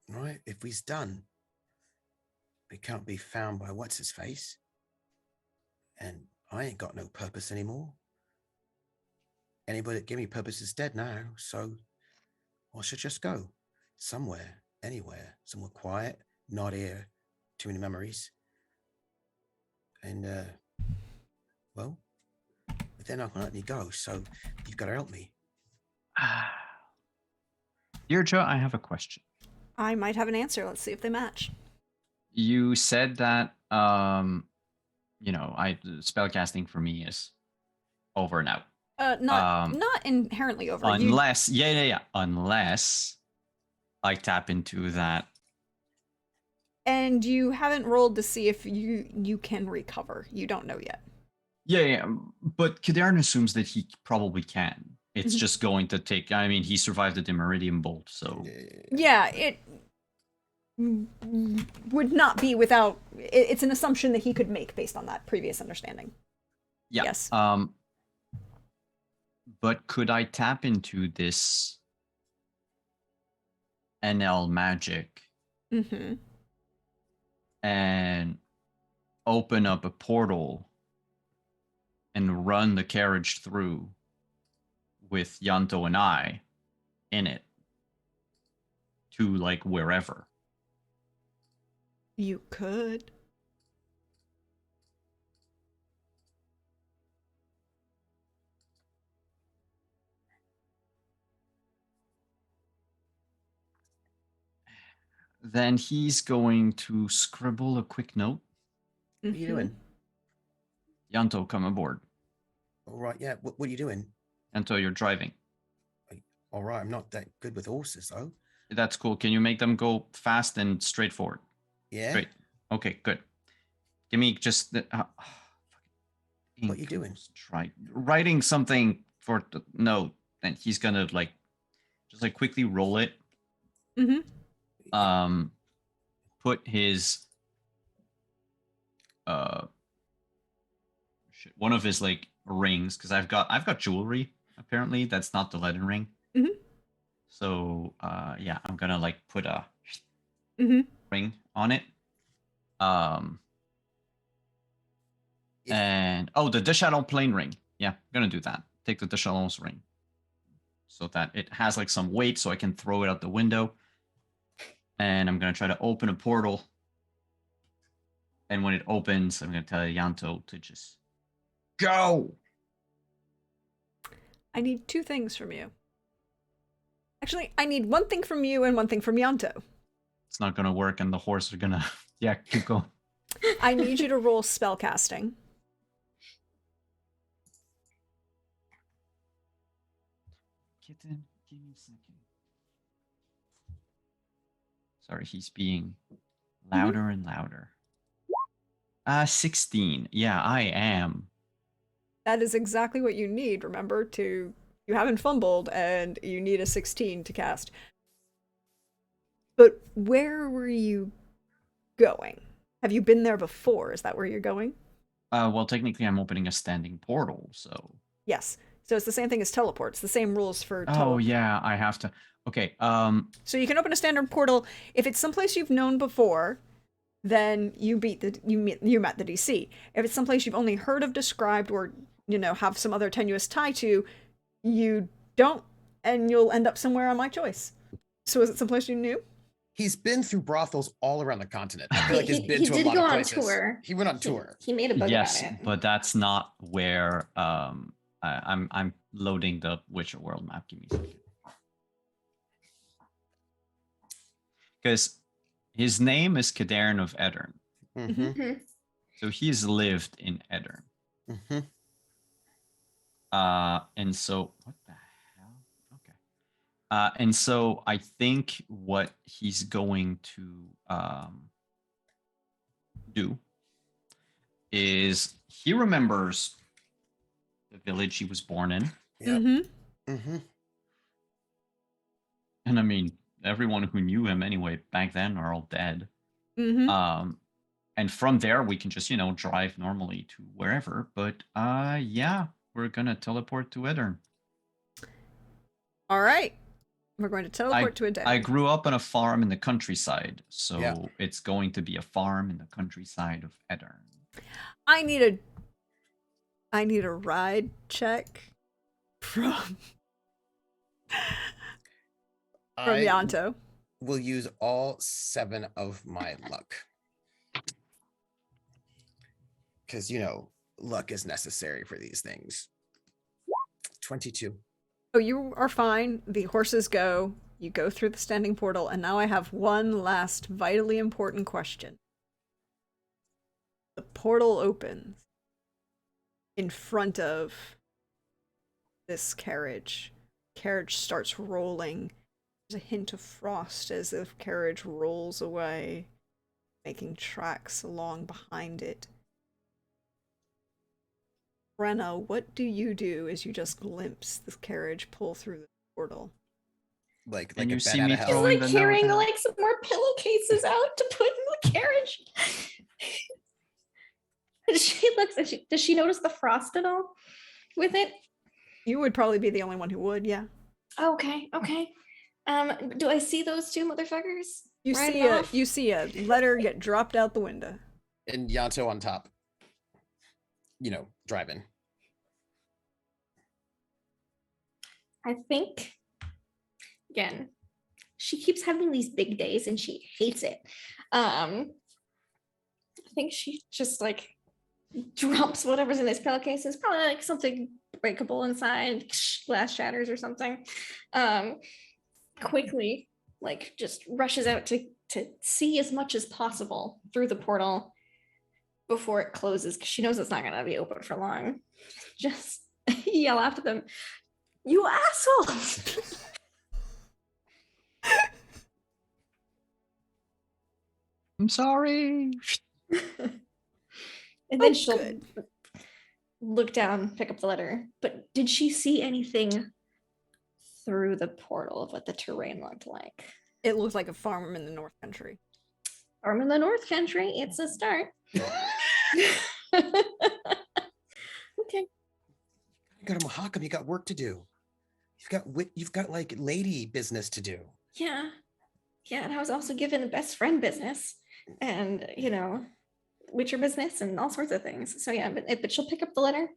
Right? If he's done, we can't be found by what's his face. And I ain't got no purpose anymore. Anybody that give me purpose is dead now, so I should just go somewhere, anywhere, somewhere quiet, not here, too many memories. And well, they're not gonna let me go, so you've got to help me. Dear Joe, I have a question. I might have an answer. Let's see if they match. You said that spellcasting for me is over now. Not inherently over. Unless unless I tap into that. And you haven't rolled to see if you can recover. You don't know yet. Yeah, but Kadarn assumes that he probably can. It's just going to take. I mean, he survived the Demeridian bolt, so yeah, it would not be without. It's an assumption that he could make based on that previous understanding. Yeah. Yes. But could I tap into this NL magic and open up a portal and run the carriage through with Yanto and I in it to like wherever? You could. Then he's going to scribble a quick note. What are you doing? Yanto, come aboard. All right, yeah. What are you doing? Yanto, you're driving. All right, I'm not that good with horses, though. That's cool. Can you make them go fast and straightforward? Yeah. Great. Okay, good. Give me just the. What are you doing? Try writing something for the note, and he's gonna just quickly roll it. Put his one of his rings, because I've got jewelry apparently that's not the leaden ring. So yeah, I'm gonna like put a Mm-hmm. ring on it. If- And the Deshalon plane ring. Yeah, I'm gonna do that. Take the Deshalon's ring, so that it has like some weight, so I can throw it out the window. And I'm gonna try to open a portal. And when it opens, I'm gonna tell Yanto to just go. I need 2 things from you. Actually, I need 1 thing from you and 1 thing from Yanto. It's not gonna work, and the horse are gonna yeah keep going. I need you to roll spellcasting. Kitten, give me a second. Sorry, he's being louder and louder. 16. Yeah, I am. That is exactly what you need, remember, to... You haven't fumbled, and you need a 16 to cast. But where were you going? Have you been there before? Is that where you're going? Well, technically, I'm opening a standing portal, so. Yes. So it's the same thing as teleport. It's the same rules for Oh teleport. yeah, I have to. Okay. So you can open a standard portal. If it's someplace you've known before, then you met the DC. If it's someplace you've only heard of described or have some other tenuous tie to, you don't, and you'll end up somewhere on my choice. So is it someplace you knew? He's been through brothals all around the continent. I feel like he's been he to a did lot go of on places. tour. He went on tour. He made a book yes, about it. but that's not where I'm loading the Witcher world map. Give me a second. Because his name is Kagen of Eddern. Mm-hmm. Mhm. So he's lived in Eddern. Mm-hmm. And so what the hell? Okay. And so I think what he's going to do is he remembers the village he was born in. Yep. Mm-hmm. Mm-hmm. And I mean, everyone who knew him anyway back then are all dead. Mm-hmm. And from there we can just, drive normally to wherever. But yeah, we're gonna teleport to Eddern. All right. We're going to teleport to a den. I grew up on a farm in the countryside, so Yeah. it's going to be a farm in the countryside of Eddern. I need a ride check from I Yanto. will use all 7 of my luck. Because, luck is necessary for these things. 22. Oh, you are fine. The horses go. You go through the standing portal, and now I have one last vitally important question. The portal opens in front of this carriage. Carriage starts rolling. There's a hint of frost as the carriage rolls away, making tracks along behind it. Brenna, what do you do as you just glimpse this carriage pull through the portal? Like And a you bat see out me of hell. He's throwing like the note carrying out. like some more pillowcases out to put in the carriage. Does she notice the frost at all with it? You would probably be the only one who would, yeah. Okay. Do I see those 2 motherfuckers? You riding see off? you see a letter get dropped out the window. And Yanto on top. Driving. I think, again, she keeps having these big days and she hates it. I think she just like drops whatever's in this pillowcases, probably like something breakable inside, glass shatters or something. Quickly, like just rushes out to see as much as possible through the portal before it closes, because she knows it's not going to be open for long. Just yell after them, "You assholes!" I'm sorry. And then Oh, she'll good. look down, pick up the letter. But did she see anything through the portal of what the terrain looked like? It looks like a farm in the North Country. Farm in the North Country, it's a start. Okay. Go to Mahakam, you got work to do. you've got like lady business to do. Yeah. Yeah. And I was also given best friend business and, Witcher business and all sorts of things. So yeah, but she'll pick up the letter,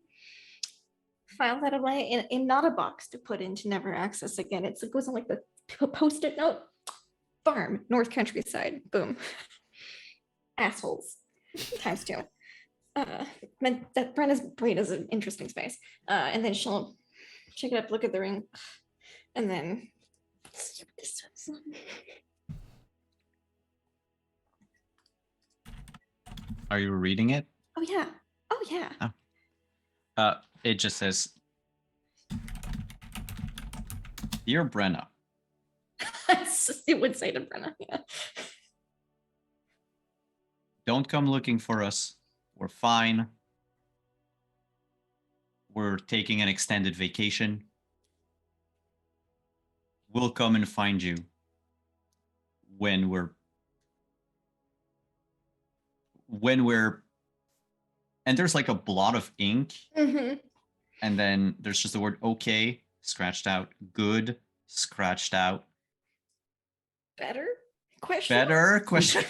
file that away in not a box to put in to never access again. It goes on like the post-it note. Farm, North Countryside. Boom. Assholes. Times 2. Meant that Brenna's brain is an interesting space. And then she'll check it up, look at the ring, and then Are you reading it? Oh yeah. Oh yeah. It just says, "Dear Brenna, It would say to Brenna, yeah. don't come looking for us. We're fine. We're taking an extended vacation. We'll come and find you when we're and there's like a blot of ink, Mm-hmm. and then there's just the word okay scratched out, good scratched out, Better? Question. better question.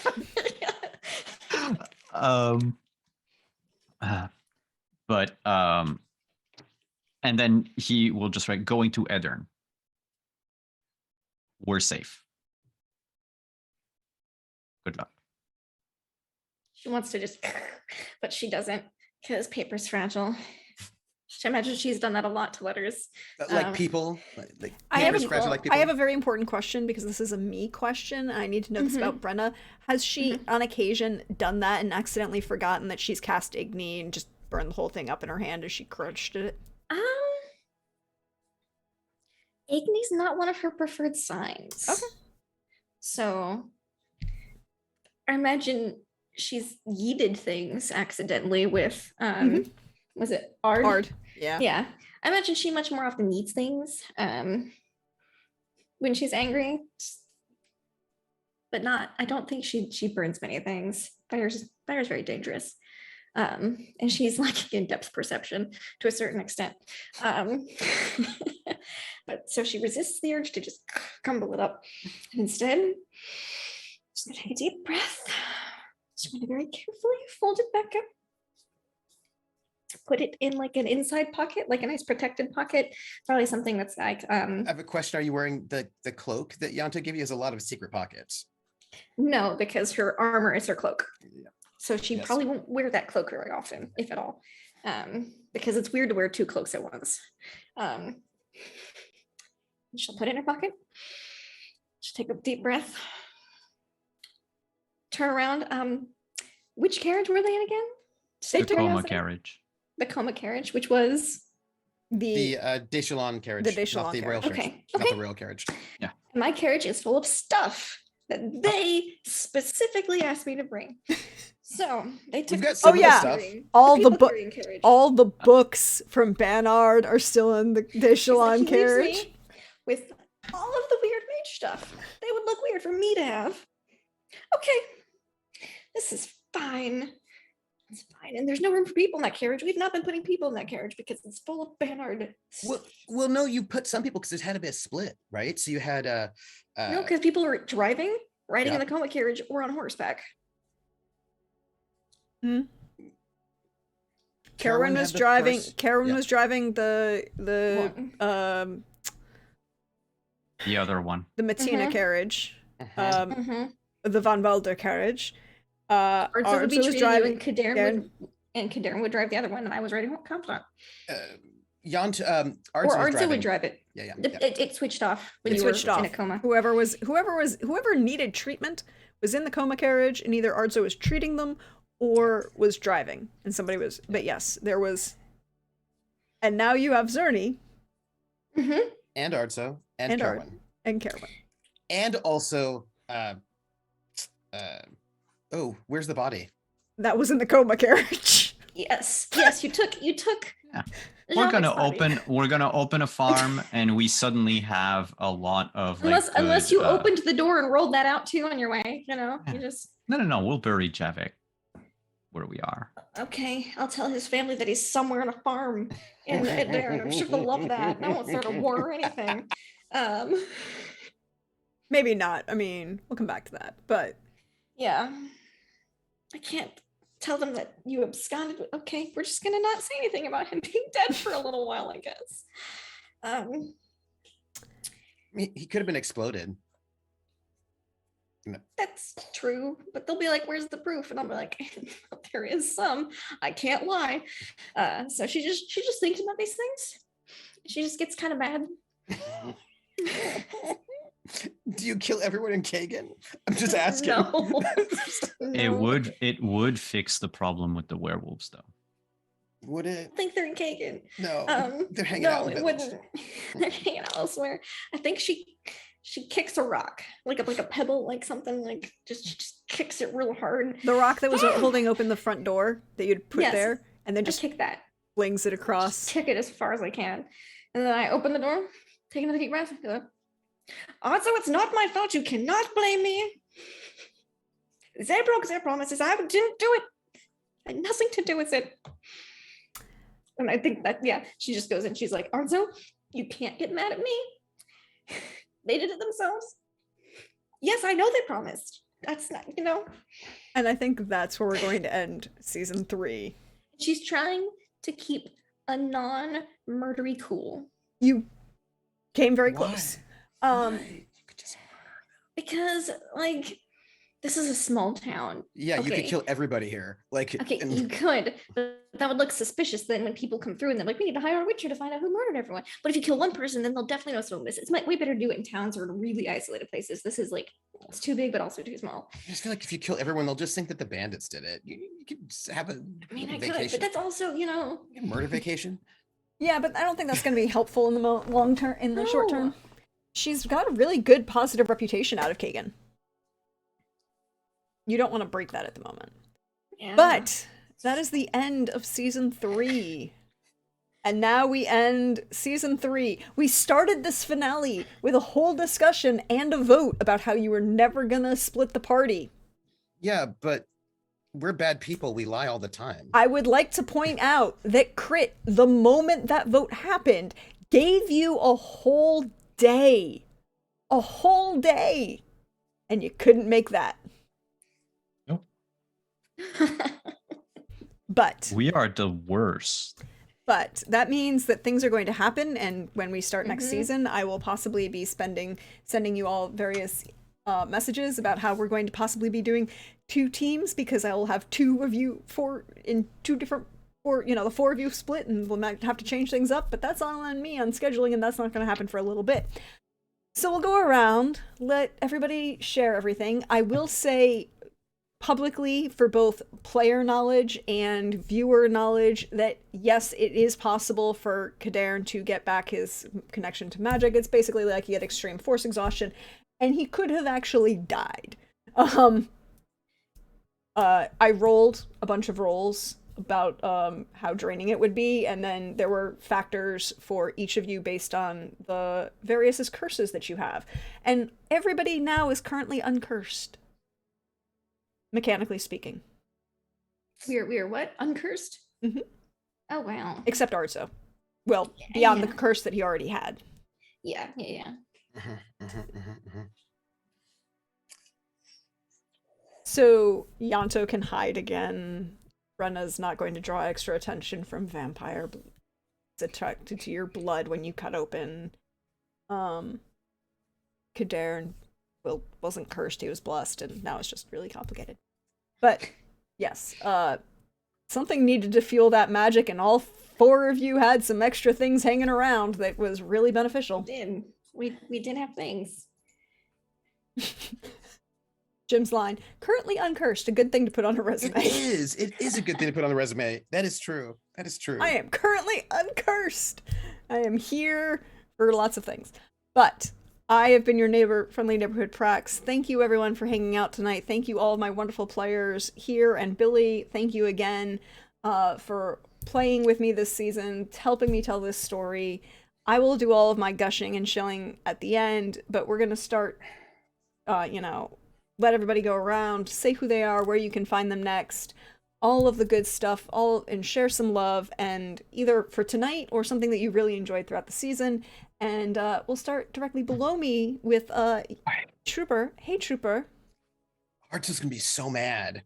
But and then he will just write going to Edern. We're safe. Good luck. She wants to just, but she doesn't because paper's fragile. I imagine she's done that a lot to letters. Like people, like I have, papers fragile like people. I have a very important question because this is a me question. I need to know this about Brenna. Has she, on occasion, done that and accidentally forgotten that she's cast Igni and just burned the whole thing up in her hand as she crushed it? Igni's not one of her preferred signs. Okay. So I imagine she's yeeted things accidentally with was it Ard? Hard. Yeah. Yeah. I imagine she much more often needs things when she's angry. But I don't think she burns many things. Fire's very dangerous. And she's like in depth perception to a certain extent. But so she resists the urge to just crumble it up. And instead, just gonna take a deep breath. Just gonna very carefully fold it back up. Put it in like an inside pocket, like a nice protected pocket. Probably something that's like I have a question. Are you wearing the cloak that Yanto gave you? Has a lot of secret pockets. No, because her armor is her cloak. Yeah. So she Yes. probably won't wear that cloak very often, if at all. Because it's weird to wear 2 cloaks at once. She'll put it in her pocket. She'll take a deep breath. Turn around. Which carriage were they in again? The coma Curiosity? carriage. The coma carriage, which was The The Deschalon carriage, The not Deschalon the royal carriage. carriage, Okay. not the royal carriage. my carriage is full of stuff that they specifically asked me to bring. So they took. We've got Oh, some of yeah. the stuff. all the people book carrying carriage. all the books from Banard are still in the She's like, Echelon "He leaves carriage. me with all of the weird mage stuff. They would look weird for me to have. Okay, this is fine. It's fine. And there's no room for people in that carriage. We've not been putting people in that carriage because it's full of Banard. Well, no, you put some people because it had to be a split, right? So you had No, because people are driving, riding Yeah. in the coma carriage, or on horseback. Carwyn had was the driving. first- Carwyn yeah. was driving the One. The other one. the Matina Mhm. carriage, Mhm. the Van Velder carriage. Arzo would Arzo be was treating you, driving. and Kaderin would drive the other one, and I was riding Confidant. Arzo Or was Arzo driving. would drive it. Yeah, It switched off when It you switched were off. in a coma. Whoever needed treatment was in the coma carriage, and either Arzo was treating them or was driving, and somebody was. But yes, there was. And now you have Zerny Mm-hmm. And Arzo and And Ard. Carwyn. and Carwyn. And also where's the body? That was in the coma carriage. Yes, you took. Yeah. We're gonna open a farm, and we suddenly have a lot of Unless good, you opened the door and rolled that out too on your way, you Yeah. just. No, we'll bury Javik. where we are. Okay, I'll tell his family that he's somewhere on a farm, and I'm sure they'll love that. And I won't start a war or anything. Maybe not. I mean, we'll come back to that. But Yeah, I can't tell them that you absconded. Okay, we're just gonna not say anything about him being dead for a little while, I guess. He could have been exploded. That's true, but they'll be like, "Where's the proof?" And I'll be like, "There is some. I can't lie." So she just thinks about these things. She just gets kind of mad. Do you kill everyone in Kagen? I'm just asking. No. It would fix the problem with the werewolves, though. Would it? I think they're in Kagen. No, they're hanging out. No, In it village. wouldn't. They're hanging out elsewhere. I think she kicks a rock, like a pebble, like something, like she just kicks it real hard. the rock that was holding open the front door that you'd put Yes, there, and then I just kick that. flings it Just across. kick it as far as I can, and then I open the door, take another deep breath, and go, "Also, it's not my fault. You cannot blame me. They broke their promises. I didn't do it. I had nothing to do with it." And I think that, yeah, she just goes and she's like, "Arzo, you can't get mad at me. They did it themselves. Yes, I know they promised. That's not, And I think that's where we're going to end season 3. She's trying to keep a non-murdery cool. You came very Why? close. Why? You could just murder them. Because, like, this is a small town. Yeah, you could Okay. kill everybody here. Like, Okay, and- you could, but that would look suspicious then when people come through and they're like, "We need to hire a witcher to find out who murdered everyone." But if you kill one person, then they'll definitely know someone this. It's way better to do it in towns or in really isolated places. This is like, it's too big, but also too small. I just feel like if you kill everyone, they'll just think that the bandits did it. You could just have a I mean, I could, vacation. but that's also, A murder vacation. Yeah, but I don't think that's going to be helpful in the long term, in the short No. term. She's got a really good positive reputation out of Kagen. You don't want to break that at the moment. yeah. But that is the end of season 3. And now we end season 3. We started this finale with a whole discussion and a vote about how you were never gonna split the party. Yeah, but we're bad people. We lie all the time. I would like to point out that Crit, the moment that vote happened, gave you a whole day. A whole day. And you couldn't make that. But We are the worst. But that means that things are going to happen, and when we start next Mhm. season, I will possibly be sending you all various messages about how we're going to possibly be doing 2 teams, because I will have 2 of you in 2 different, or the 4 of you split, and we'll might have to change things up. But that's all on me on scheduling, and that's not going to happen for a little bit. So we'll go around, let everybody share everything. I will say publicly, for both player knowledge and viewer knowledge, that yes, it is possible for Kadarn to get back his connection to magic. It's basically like he had extreme force exhaustion, and he could have actually died. I rolled a bunch of rolls about how draining it would be, and then there were factors for each of you based on the various curses that you have. And everybody now is currently uncursed. Mechanically speaking. We're what? Uncursed? Mhm. Oh, wow. Except Arzo. Well, beyond the Yeah. curse that he already had. Yeah. Mhm, mhm, mhm, mhm. So Yanto can hide again. Brenna's not going to draw extra attention from vampire. It's attracted to your blood when you cut open. Kadarn wasn't cursed, he was blessed, and now it's just really complicated. But yes, something needed to fuel that magic, and all 4 of you had some extra things hanging around that was really beneficial. We did have things. Jim's line, currently uncursed, a good thing to put on a It resume. is. It is a good thing to put on the resume. That is true. That is true. I am currently uncursed. I am here for lots of things. But I have been your friendly neighborhood Prax. Thank you everyone for hanging out tonight. Thank you all of my wonderful players here, and Billy, thank you again for playing with me this season, helping me tell this story. I will do all of my gushing and shilling at the end, but we're gonna start, let everybody go around, say who they are, where you can find them next. all of the good stuff, all and share some love, and either for tonight or something that you really enjoyed throughout the season. And we'll start directly below me with Trooper. Hey, Trooper. Art's just gonna be so mad.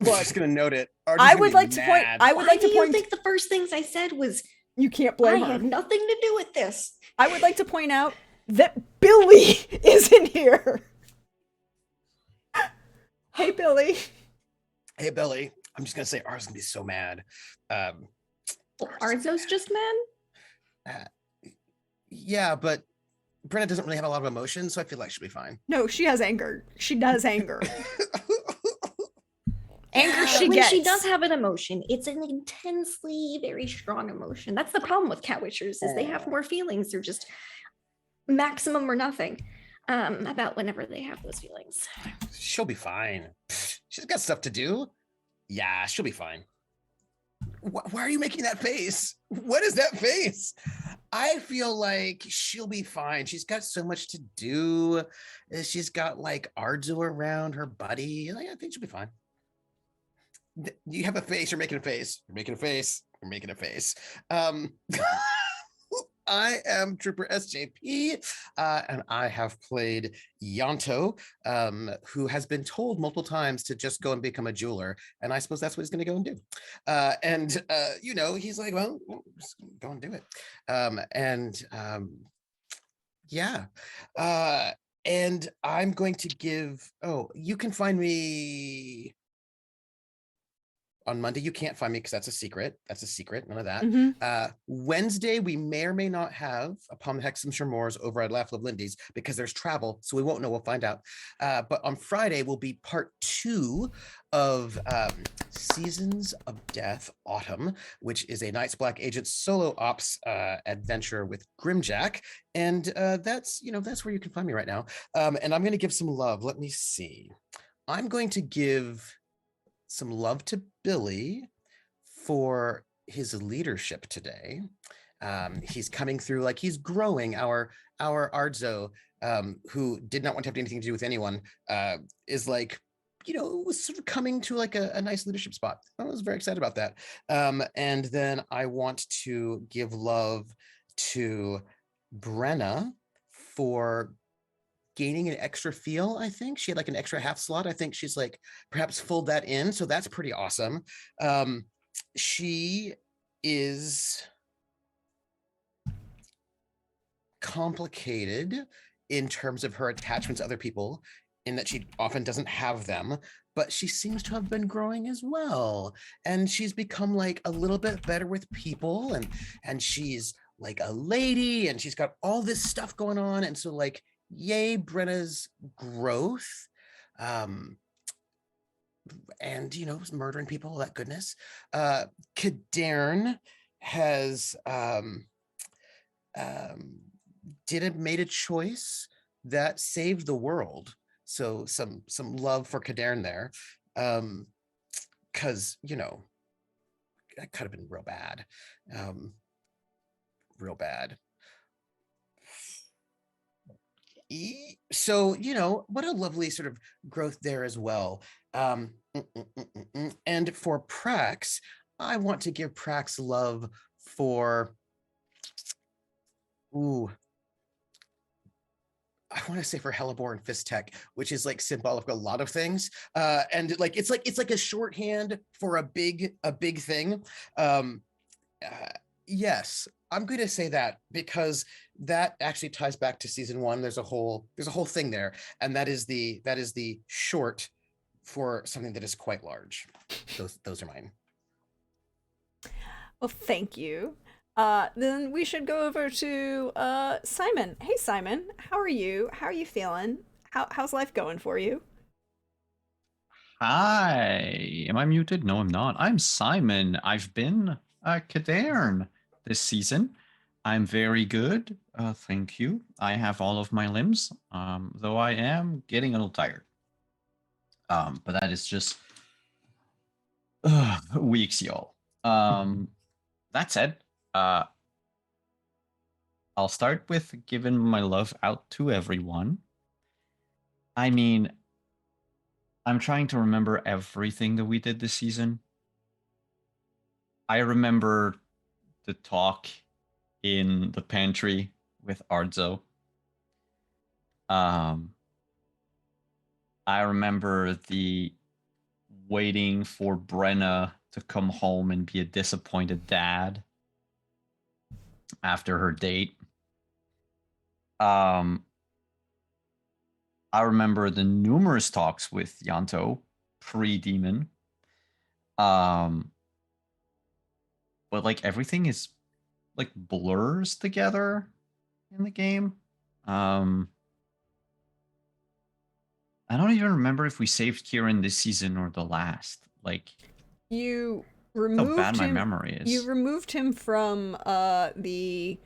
Look, Just gonna note it. Art's I gonna would be like to point. mad. I would Why like do to you point. think the first things I said was You can't I blame her. have nothing to do with this? I would like to point out that Billy is in here. Hey, Billy. Hey, Billy. I'm just gonna say Art's gonna be so mad. Arzo's just mad? Yeah, but Brenna doesn't really have a lot of emotion, so I feel like she'll be fine. No, she has anger. She does anger. Anger But she when gets. she does have an emotion, it's an intensely very strong emotion. That's the problem with cat witchers is they have more feelings. They're just maximum or nothing about whenever they have those feelings. She'll be fine. She's got stuff to do. Yeah, she'll be fine. Why are you making that face? What is that face? I feel like she'll be fine. She's got so much to do. She's got like Arzo around her buddy. Like, I think she'll be fine. You have a face. You're making a face. You're making a face. You're making a face. I am Trooper SJP, and I have played Yanto, who has been told multiple times to just go and become a jeweler, and I suppose that's what he's going to go and do. You know, he's like, well, just go and do it. Yeah. And I'm going to give, you can find me on Monday. You can't find me because that's a secret. That's a secret. None of that. Mhm. Wednesday, we may or may not have Upon the Hexhamshire Moors over at Laugh Love Lindy's because there's travel, so we won't know. We'll find out. But on Friday will be part 2 of Seasons of Death Autumn, which is a Night's Black Agent solo ops adventure with Grimjack. And that's where you can find me right now. And I'm going to give some love. Let me see. I'm going to give some love to Billy for his leadership today. He's coming through like he's growing. Our Arzo, who did not want to have anything to do with anyone, is like, was sort of coming to like a nice leadership spot. I was very excited about that. And then I want to give love to Brenna for gaining an extra feel. I think she had like an extra half slot. I think she's like perhaps filled that in, so that's pretty awesome. She is complicated in terms of her attachments to other people, in that she often doesn't have them, but she seems to have been growing as well, and she's become like a little bit better with people, and she's like a lady, and she's got all this stuff going on, and so like, yay, Brenna's growth. And murdering people, all that goodness. Kagen has made a choice that saved the world. So some love for Kaden there. Because that could have been real bad. Real bad. So what a lovely sort of growth there as well. And for Prax, I want to give Prax love for I want to say for Hellebore and Fist Tech, which is like symbolic of a lot of things, and like it's like a shorthand for a big thing. Yes, I'm going to say that because that actually ties back to season 1. There's a whole thing there, and that is the short for something that is quite large. Those are mine. Well, thank you. Then we should go over to Simon. Hey, Simon, how are you? How are you feeling? How's life going for you? Hi. Am I muted? No, I'm not. I'm Simon. I've been Cadarn this season. I'm very good. Thank you. I have all of my limbs, though I am getting a little tired. But that is just weeks, y'all. That said, I'll start with giving my love out to everyone. I mean, I'm trying to remember everything that we did this season. I remember the talk in the pantry with Ardzo. I remember the waiting for Brenna to come home and be a disappointed dad after her date. I remember the numerous talks with Yanto pre-demon. But like everything is like blurs together in the game. I don't even remember if we saved Kieran this season or the last. Like, You how removed bad my him. memory is. You removed him from the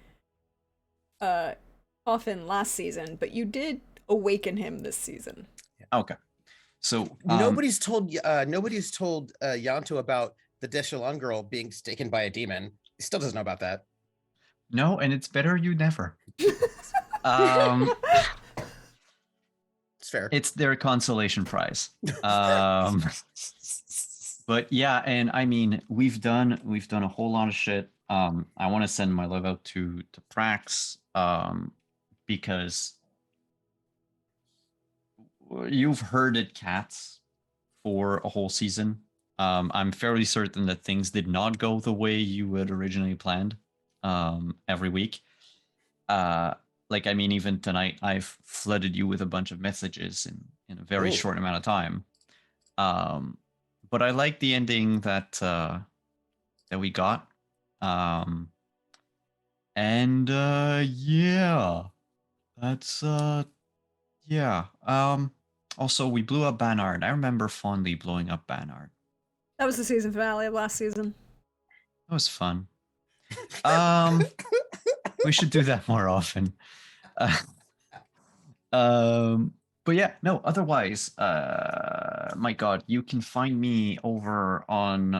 coffin last season, but you did awaken him this season. Okay. So Nobody's told Yanto about the Deshalon girl being taken by a demon. He still doesn't know about that. no, and it's better you never. It's fair. It's their consolation prize. But yeah, and I mean, we've done a whole lot of shit. I want to send my love out to Prax, because you've herded cats for a whole season. I'm fairly certain that things did not go the way you had originally planned. Every week. Like, I mean, even tonight, I've flooded you with a bunch of messages in a very short amount of time. But I like the ending that we got. And yeah, that's yeah. Also, we blew up Banard. I remember fondly blowing up Banard. That was the season finale of last season. That was fun. We should do that more often. But yeah, no, otherwise, my God, you can find me over on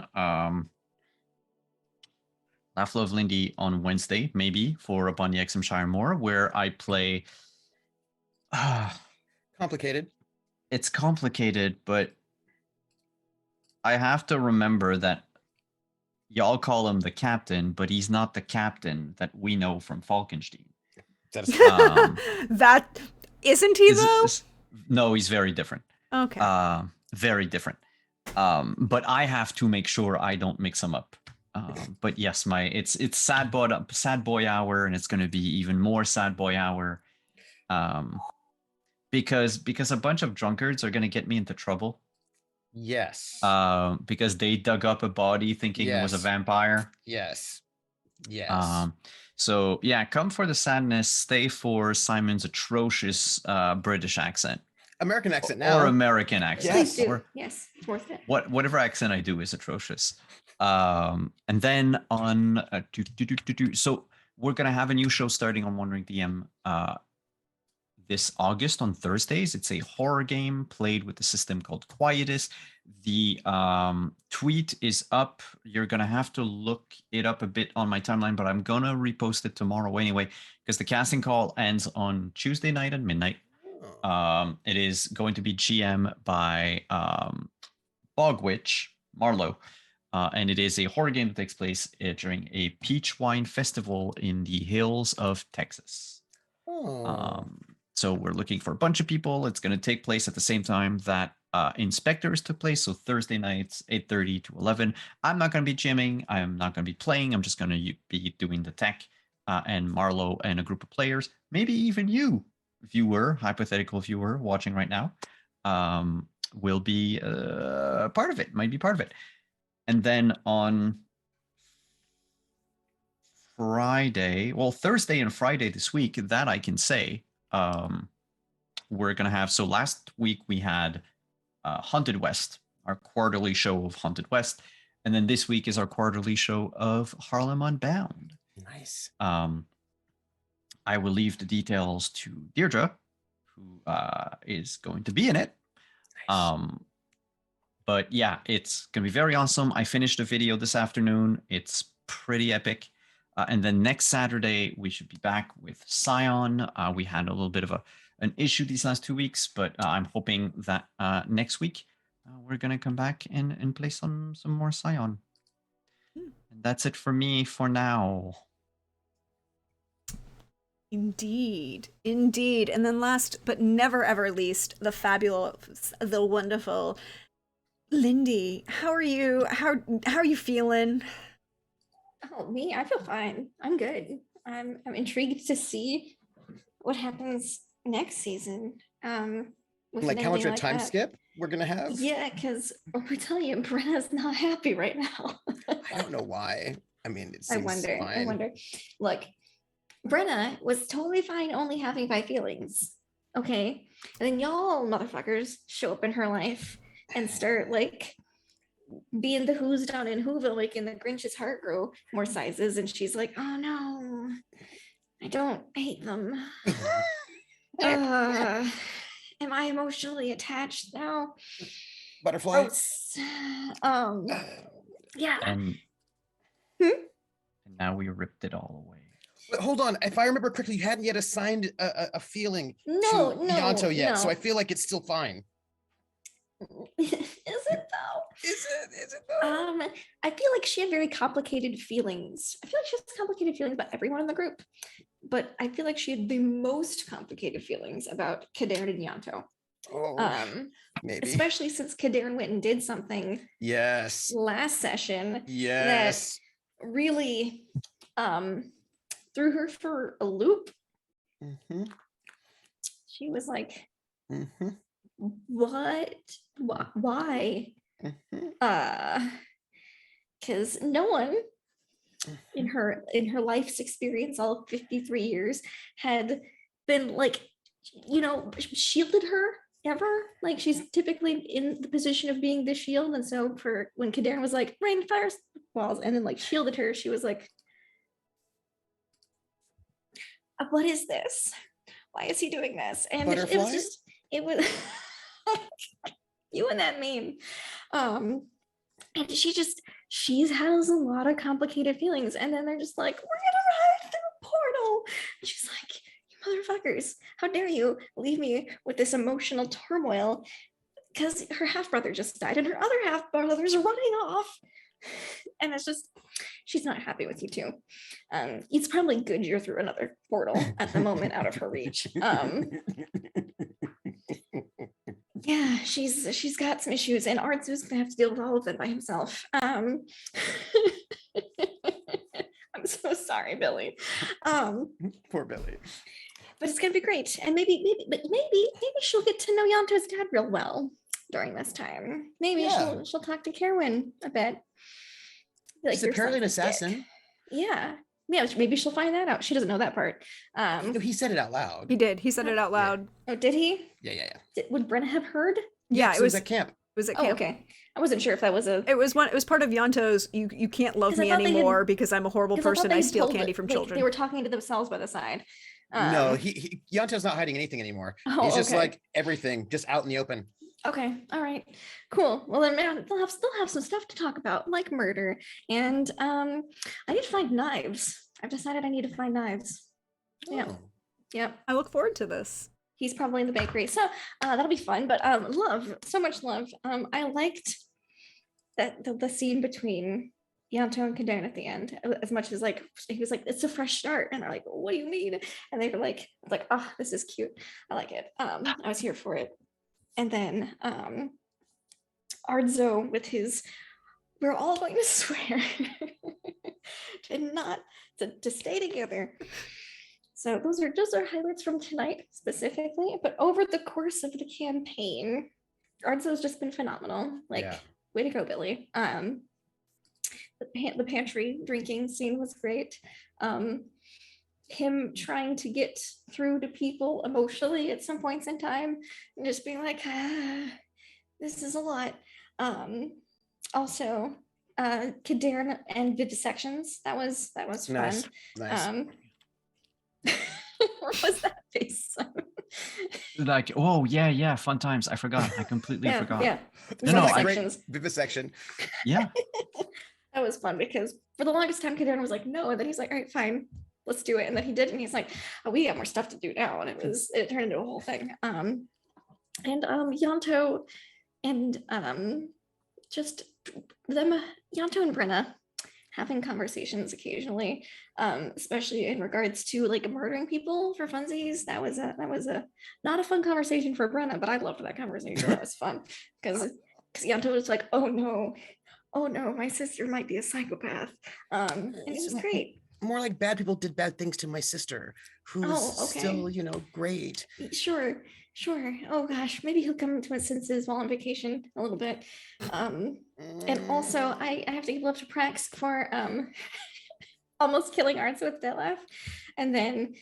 Laugh Love Lindy on Wednesday, maybe, for Upon the Exhamshire Moor, where I play. Complicated. It's complicated, but I have to remember that y'all call him the captain, but he's not the captain that we know from Falkenstein. That isn't he though? No, he's very different. Okay. Very different. But I have to make sure I don't mix them up. But yes, it's sad boy hour, and it's going to be even more sad boy hour. Because a bunch of drunkards are going to get me into trouble. Yes. Because they dug up a body thinking it was a vampire. Yes. Yes. So yeah, come for the sadness, stay for Simon's atrocious British accent. American accent now. Or American accent. Yes. Please do. Or, Yes, it's worth it. whatever accent I do is atrocious. And then on so we're gonna have a new show starting on One Ring DM this August on Thursdays. It's a horror game played with a system called Quietus. The tweet is up. You're gonna have to look it up a bit on my timeline, but I'm gonna repost it tomorrow anyway, because the casting call ends on Tuesday night at midnight. It is going to be GM by Bogwitch Marlowe, and it is a horror game that takes place during a peach wine festival in the hills of Texas. So we're looking for a bunch of people. It's going to take place at the same time that Inspectors took place, so Thursday nights, 8:30 to 11. I'm not going to be GMing. I'm not going to be playing. I'm just going to be doing the tech, and Marlowe and a group of players, maybe even you, viewer, hypothetical viewer watching right now, will be part of it, might be part of it. And then on Friday, well, Thursday and Friday this week, that I can say, we're going to have, so last week we had Haunted West, our quarterly show of Haunted West. And then this week is our quarterly show of Harlem Unbound. Nice. I will leave the details to Deirdre, who is going to be in it. Nice. But yeah, it's going to be very awesome. I finished a video this afternoon. It's pretty epic. And then next Saturday, we should be back with Scion. We had a little bit of an issue these last 2 weeks, but I'm hoping that next week we're going to come back and play some more Scion. And that's it for me for now. Indeed, indeed. And then last but never ever least, the fabulous, the wonderful Lindy. How are you? How are you feeling? Oh, me? I feel fine. I'm good. I'm intrigued to see what happens next season. With Like an how much ending of a like time that. skip we're gonna have? Yeah, because we're telling you, Brenna's not happy right now. I don't know why. I mean, it I seems wonder. fine. I wonder. Look, Brenna was totally fine only having 5 feelings. Okay. And then y'all motherfuckers show up in her life and start like being the who's down in Whoville, making the Grinch's heart grow more sizes. And she's like, oh no, I hate them. Am I emotionally attached now? Butterfly. Gross. Yeah. And, Hmm? and now we ripped it all away. But hold on, if I remember correctly, you hadn't yet assigned a feeling No, to no, Yanto yet, so no. I feel like it's still fine. Is it though? Is it? Is it though? I feel like she had very complicated feelings. I feel like she has complicated feelings about everyone in the group, but I feel like she had the most complicated feelings about Kaderin and Yanto. Oh, maybe. Especially since Kaderin went and did something Yes. last session Yes. that really threw her for a loop. Mm-hmm. She was like, Mm-hmm. what? Why? Mm-hmm. Because no one in her life's experience, all 53 years, had been like, shielded her ever. Like she's typically in the position of being the shield, and so for when Kaderin was like rain, fire, walls, and then like shielded her, she was like, what is this? Why is he doing this? And it was just, it was you and that meme. And she has a lot of complicated feelings, and then they're just like, we're gonna ride through a portal. And she's like, you motherfuckers, how dare you leave me with this emotional turmoil, because her half-brother just died and her other half-brother's running off. And it's just, she's not happy with you too. It's probably good you're through another portal at the moment, out of her reach. Yeah, she's got some issues, and Artsu's gonna have to deal with all of them by himself. I'm so sorry, Billy. Poor Billy. But it's gonna be great, and maybe she'll get to know Yanto's dad real well during this time. Maybe she'll talk to Kerwin a bit. Like, She's apparently an assassin. Yeah, maybe she'll find that out. She doesn't know that part. No, he said it out loud. He did. He said it out loud. Oh, did he? Yeah. Would Brenna have heard? Yeah, it was at camp. It was at Oh, camp. okay. I wasn't sure if that was a. It was part of Yanto's. You can't love 'Cause I me thought they had- anymore because I'm a horrible 'cause I thought person. they I had steal told candy it- from like, children. They were talking to themselves by the side. No, Yanto's not hiding anything anymore. Oh, He's just okay. like everything, just out in the open. Okay, all right, cool. Well, then they'll have some stuff to talk about, like murder, and I need to find knives. I've decided I need to find knives. Yeah, Oh. yep. I look forward to this. He's probably in the bakery, so that'll be fun. But love, so much love. I liked that the scene between Yanto and Kaden at the end, as much as like he was like, it's a fresh start, and they're like, what do you mean? And they were like, oh, this is cute. I like it. I was here for it. And then Ardzo with his, we're all going to swear to stay together. So those are highlights from tonight specifically, but over the course of the campaign, Ardzo's just been phenomenal. Like, way to go, Billy. The pantry drinking scene was great. Him trying to get through to people emotionally at some points in time and just being like, this is a lot. Also, Kaderin and vivisections. That was fun. Nice. What was that face? Like, oh yeah, fun times. I forgot. I completely forgot. Yeah. No, Vivisection. Yeah. That was fun because for the longest time, Kaderin was like, no, and then he's like, all right, fine, let's do it. And then he did, and he's like, oh, we got more stuff to do now. And it turned into a whole thing. And Yanto and just them, Yanto and Brenna having conversations occasionally, especially in regards to like murdering people for funsies. That was a not a fun conversation for Brenna, but I loved that conversation. That was fun because Yanto was like, oh no, my sister might be a psychopath, and it was great. More like bad people did bad things to my sister, who's Oh, okay. still, great. Sure. Oh gosh, maybe he'll come to his senses while on vacation a little bit. And also I have to give love to Prax for almost killing Arts with Detlef, and then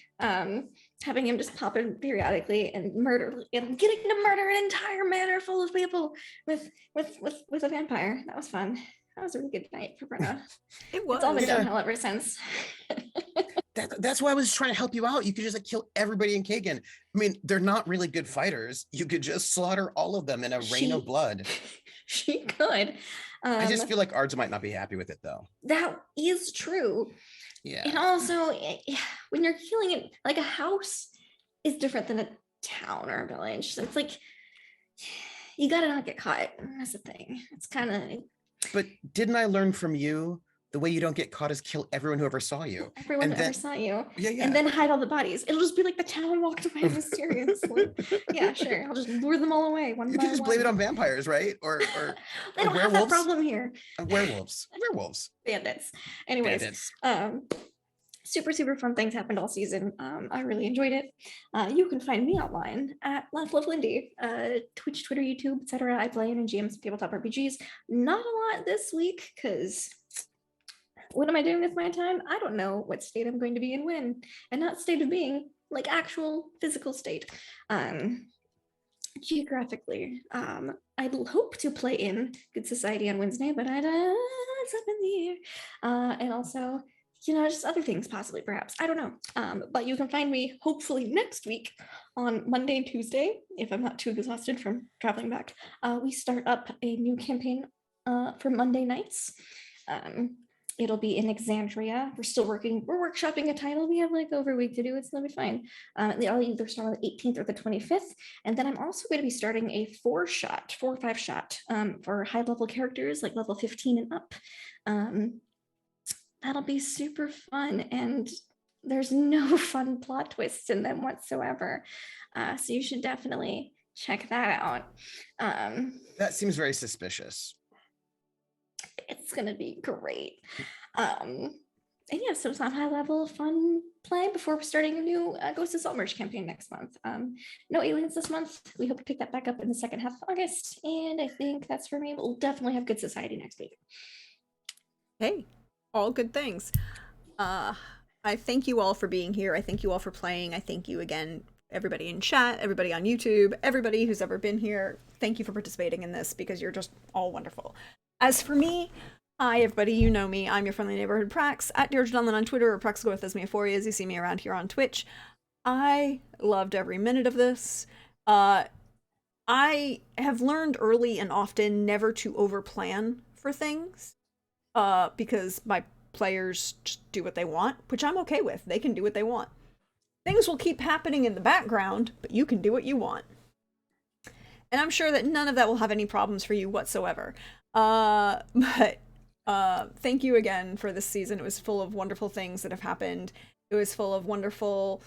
having him just pop in periodically and getting to murder an entire manor full of people with a vampire. That was fun. That was a really good night for Brenna. It was. It's all been Yeah. downhill ever since. That's why I was trying to help you out. You could just kill everybody in Kagen. I mean, they're not really good fighters. You could just slaughter all of them in a rain of blood. She could. I just feel like Ards might not be happy with it, though. That is true. Yeah. And also, when you're killing it, like a house is different than a town or a village. So it's like, you gotta not get caught. That's the thing. It's kind of... But didn't I learn from you? The way you don't get caught is kill everyone who ever saw you. Everyone who ever saw you. Yeah. And then hide all the bodies. It'll just be like the town walked away mysteriously. Yeah, sure. I'll just lure them all away one You by could just blame it one. on vampires, right? Or They don't have that problem here. werewolves. Bandits. Anyways, Bandits. super fun things happened all season. I really enjoyed it. You can find me online at Love Lindy, Twitch, Twitter, YouTube, etc. I play in GMs, tabletop RPGs. Not a lot this week because what am I doing with my time? I don't know what state I'm going to be in when, and not state of being, like actual physical state. Geographically, I'd hope to play in Good Society on Wednesday, but it's up in the air. And also, just other things possibly, perhaps. I don't know. But you can find me hopefully next week on Monday and Tuesday, if I'm not too exhausted from traveling back. We start up a new campaign for Monday nights. It'll be in Exandria. We're workshopping a title. We have like over a week to do it, so that'll be fine. I'll either start on the 18th or the 25th. And then I'm also going to be starting a 4 or 5 shot for high level characters, like level 15 and up. That'll be super fun. And there's no fun plot twists in them whatsoever. So you should definitely check that out. That seems very suspicious. It's gonna be great. And yeah, so some high level fun play before we're starting a new Ghost of Saltmarsh campaign next month. No aliens this month. We hope to pick that back up in the second half of August. And I think that's for me. We'll definitely have Good Society next week. Hey, all good things. I thank you all for being here. I thank you all for playing. I thank you again, everybody in chat, everybody on YouTube, everybody who's ever been here. Thank you for participating in this because you're just all wonderful. As for me, hi everybody, you know me. I'm your friendly neighborhood Prax, at Deirdre Dunlin on Twitter, or Praxgoethesmia4 as you see me around here on Twitch. I loved every minute of this. I have learned early and often never to overplan for things, because my players just do what they want, which I'm okay with. They can do what they want. Things will keep happening in the background, but you can do what you want. And I'm sure that none of that will have any problems for you whatsoever. But thank you again for this season. It was full of wonderful things that have happened. It was full of wonderful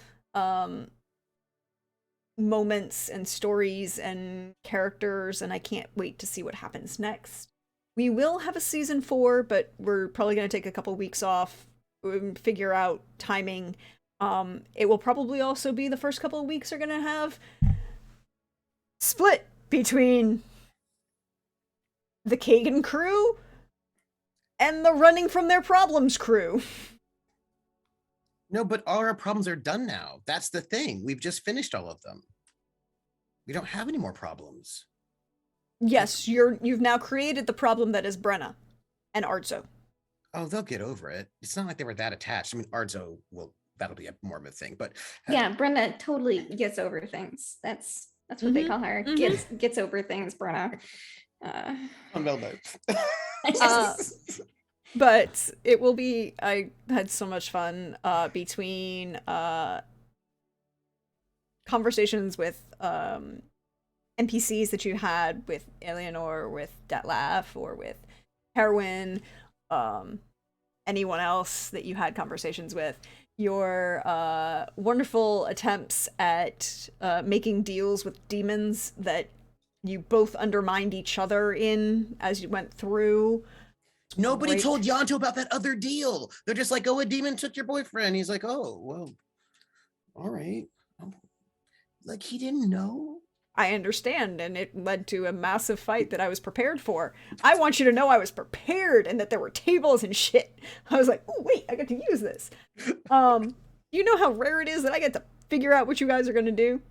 moments and stories and characters, and I can't wait to see what happens next. We will have a season 4, but we're probably going to take a couple weeks off, figure out timing. It will probably also be the first couple of weeks are going to have split between the Kagen crew and the running from their problems crew. No, but all our problems are done now. That's the thing. We've just finished all of them. We don't have any more problems. Yes, you've now created the problem that is Brenna and Arzo. Oh, they'll get over it. It's not like they were that attached. I mean, Arzo that'll be more of a thing, but yeah, Brenna totally gets over things. That's what they call her. Gets over things, Brenna. But it will be, I had so much fun between conversations with NPCs that you had with Eleanor, with Detlef, or with Heroin, anyone else that you had conversations with, your wonderful attempts at making deals with demons that you both undermined each other in as you went through. Nobody Great. told Yanto about that other deal. They're just like, oh, a demon took your boyfriend. He's like, oh, well, all right. Like, he didn't know. I understand, and it led to a massive fight that I was prepared for. I want you to know I was prepared and that there were tables and shit. I was like, oh wait, I get to use this. You know how rare it is that I get to figure out what you guys are gonna do?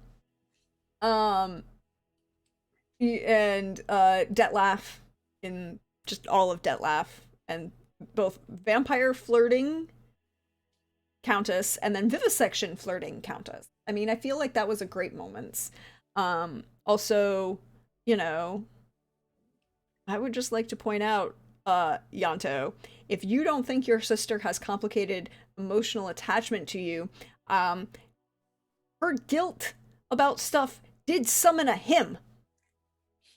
And Detlaf, in just all of Detlaf, and both vampire flirting countess and then vivisection flirting countess. I mean, I feel like that was a great moments. Also, you know, I would just like to point out, Yanto, if you don't think your sister has complicated emotional attachment to you, her guilt about stuff did summon a him.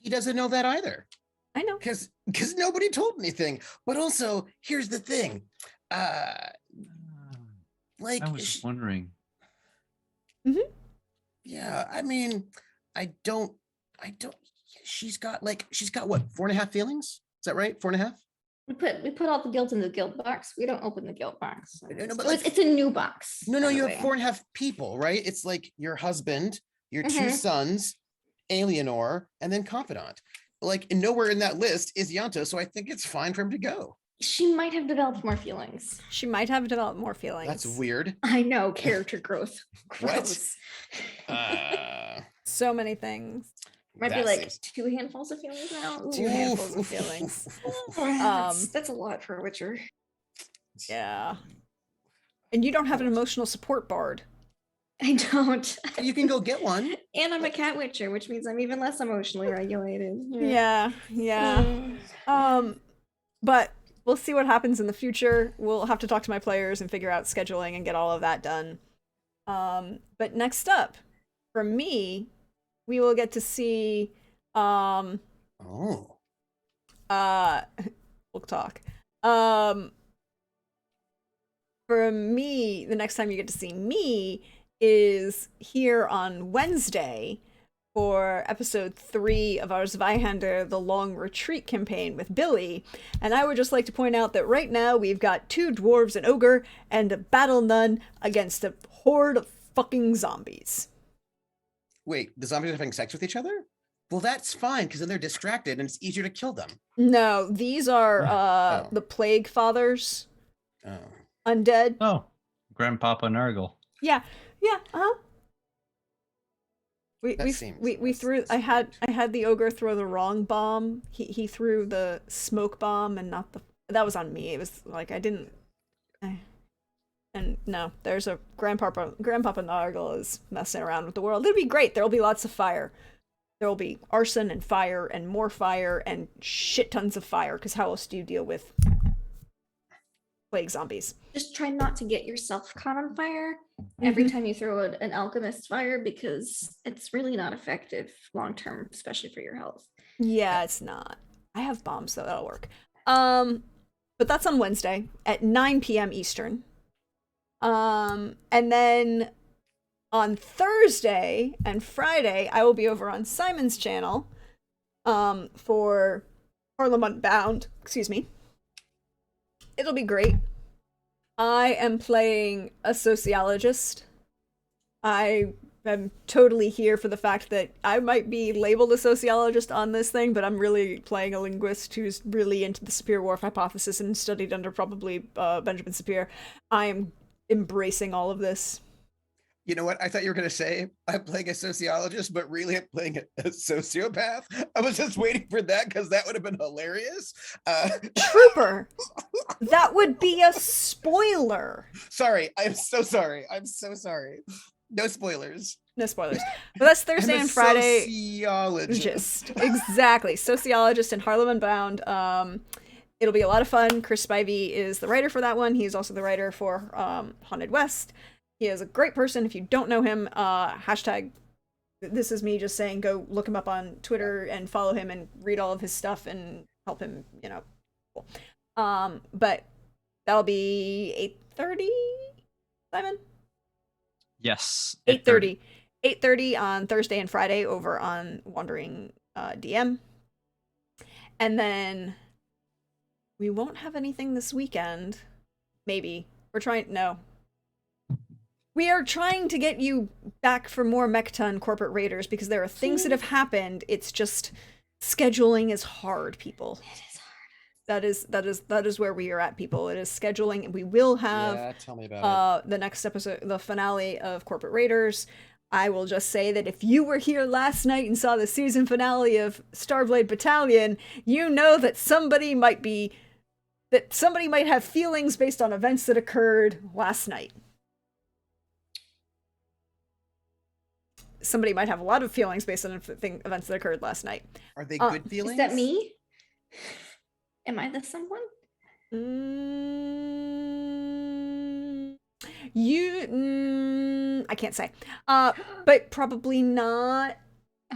He doesn't know that either. I know. Because nobody told anything. But also, here's the thing. Like, I was just wondering. Yeah, I mean, I don't, she's got what, 4.5 feelings? Is that right? 4.5? We put all the guilt in the guilt box. We don't open the guilt box. No, but So it's a new box. No, by the you way. have 4.5 people, right? It's like your husband, your two sons, Alienor, and then confidant. Like, nowhere in that list is Yanto, so I think it's fine for him to go. She might have developed more feelings. She might have developed more feelings. That's weird. I know, character growth. What? Gross. So many things. Might be That like seems- 2 handfuls of feelings now. Ooh. 2 handfuls of feelings. That's a lot for a Witcher. Yeah. And you don't have an emotional support bard. I don't. You can go get one. And I'm a cat Witcher, which means I'm even less emotionally regulated. Yeah. But we'll see what happens in the future. We'll have to talk to my players and figure out scheduling and get all of that done. But next up, from me, we will get to see Oh. we'll talk. For me, the next time you get to see me is here on Wednesday for episode 3 of our Zweihander The Long Retreat campaign with Billy. And I would just like to point out that right now we've got 2 dwarves, an ogre, and a battle nun against a horde of fucking zombies. Wait, the zombies are having sex with each other? Well, that's fine, because then they're distracted and it's easier to kill them. No, these are Oh. the Plague Fathers, Oh. undead. Oh, Grandpapa Nurgle. Yeah, uh-huh. We threw. I had the ogre throw the wrong bomb. He threw the smoke bomb and not the. That was on me. It was like I didn't. And no, there's a Grandpapa Nargle is messing around with the world. It'll be great. There'll be lots of fire. There will be arson and fire and more fire and shit tons of fire. Because how else do you deal with plague zombies? Just try not to get yourself caught on fire every time you throw an alchemist fire, because it's really not effective long term, especially for your health. Yeah, it's not. I have bombs, so that'll work. But that's on Wednesday at 9 p.m. Eastern. And then on Thursday and Friday, I will be over on Simon's channel for Parliament Bound. Excuse me. It'll be great. I am playing a sociologist. I am totally here for the fact that I might be labeled a sociologist on this thing, but I'm really playing a linguist who's really into the Sapir-Whorf hypothesis and studied under probably Benjamin Sapir. I am embracing all of this. You know what? I thought you were going to say, I'm playing a sociologist, but really I'm playing a sociopath. I was just waiting for that because that would have been hilarious. Trooper! That would be a spoiler. Sorry. I'm so sorry. I'm so sorry. No spoilers. No spoilers. But that's Thursday I'm a and Friday. Sociologist. Exactly. Sociologist and Harlem Unbound. It'll be a lot of fun. Chris Spivey is the writer for that one. He's also the writer for Haunted West. He is a great person. If you don't know him, hashtag, this is me just saying, go look him up on Twitter and follow him and read all of his stuff and help him, you know. But That'll be 8:30, Simon? Yes. 8:30. 8:30 on Thursday and Friday over on Wandering DM. And then we won't have anything this weekend. Maybe. No. We are trying to get you back for more Mechta and Corporate Raiders because there are things that have happened. It's just scheduling is hard, people. It is That is where we are at, people. It is scheduling, and we will have Yeah, tell me about the next episode, the finale of Corporate Raiders. I will just say that if you were here last night and saw the season finale of Starblade Battalion, you know that somebody might have feelings based on events that occurred last night. Somebody might have a lot of feelings based on events that occurred last night. it. Are they good hard. feelings? Is that me? Am I the someone? I can't say. But probably not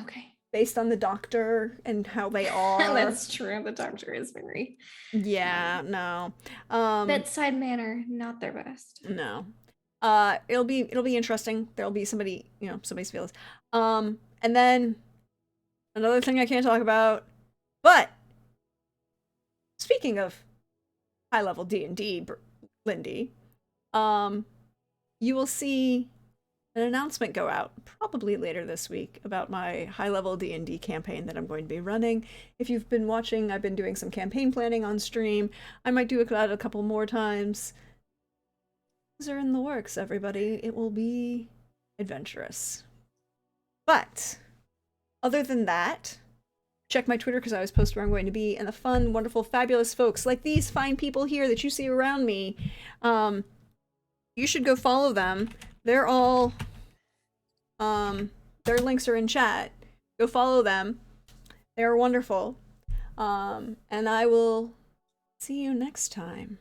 Okay. based on the doctor and how they are. That's true. The doctor is very Yeah, no. bedside manner, not their best. No. It'll be interesting. There'll be somebody's feelings. And then another thing I can't talk about, but speaking of high level D&D, Lindy, you will see an announcement go out probably later this week about my high level D&D campaign that I'm going to be running. If you've been watching, I've been doing some campaign planning on stream. I might do that a couple more times. These are in the works, everybody. It will be adventurous. But other than that, check my Twitter because I always post where I'm going to be, and the fun, wonderful, fabulous folks like these fine people here that you see around me. You should go follow them. They're all their links are in chat. Go follow them. They're wonderful. And I will see you next time.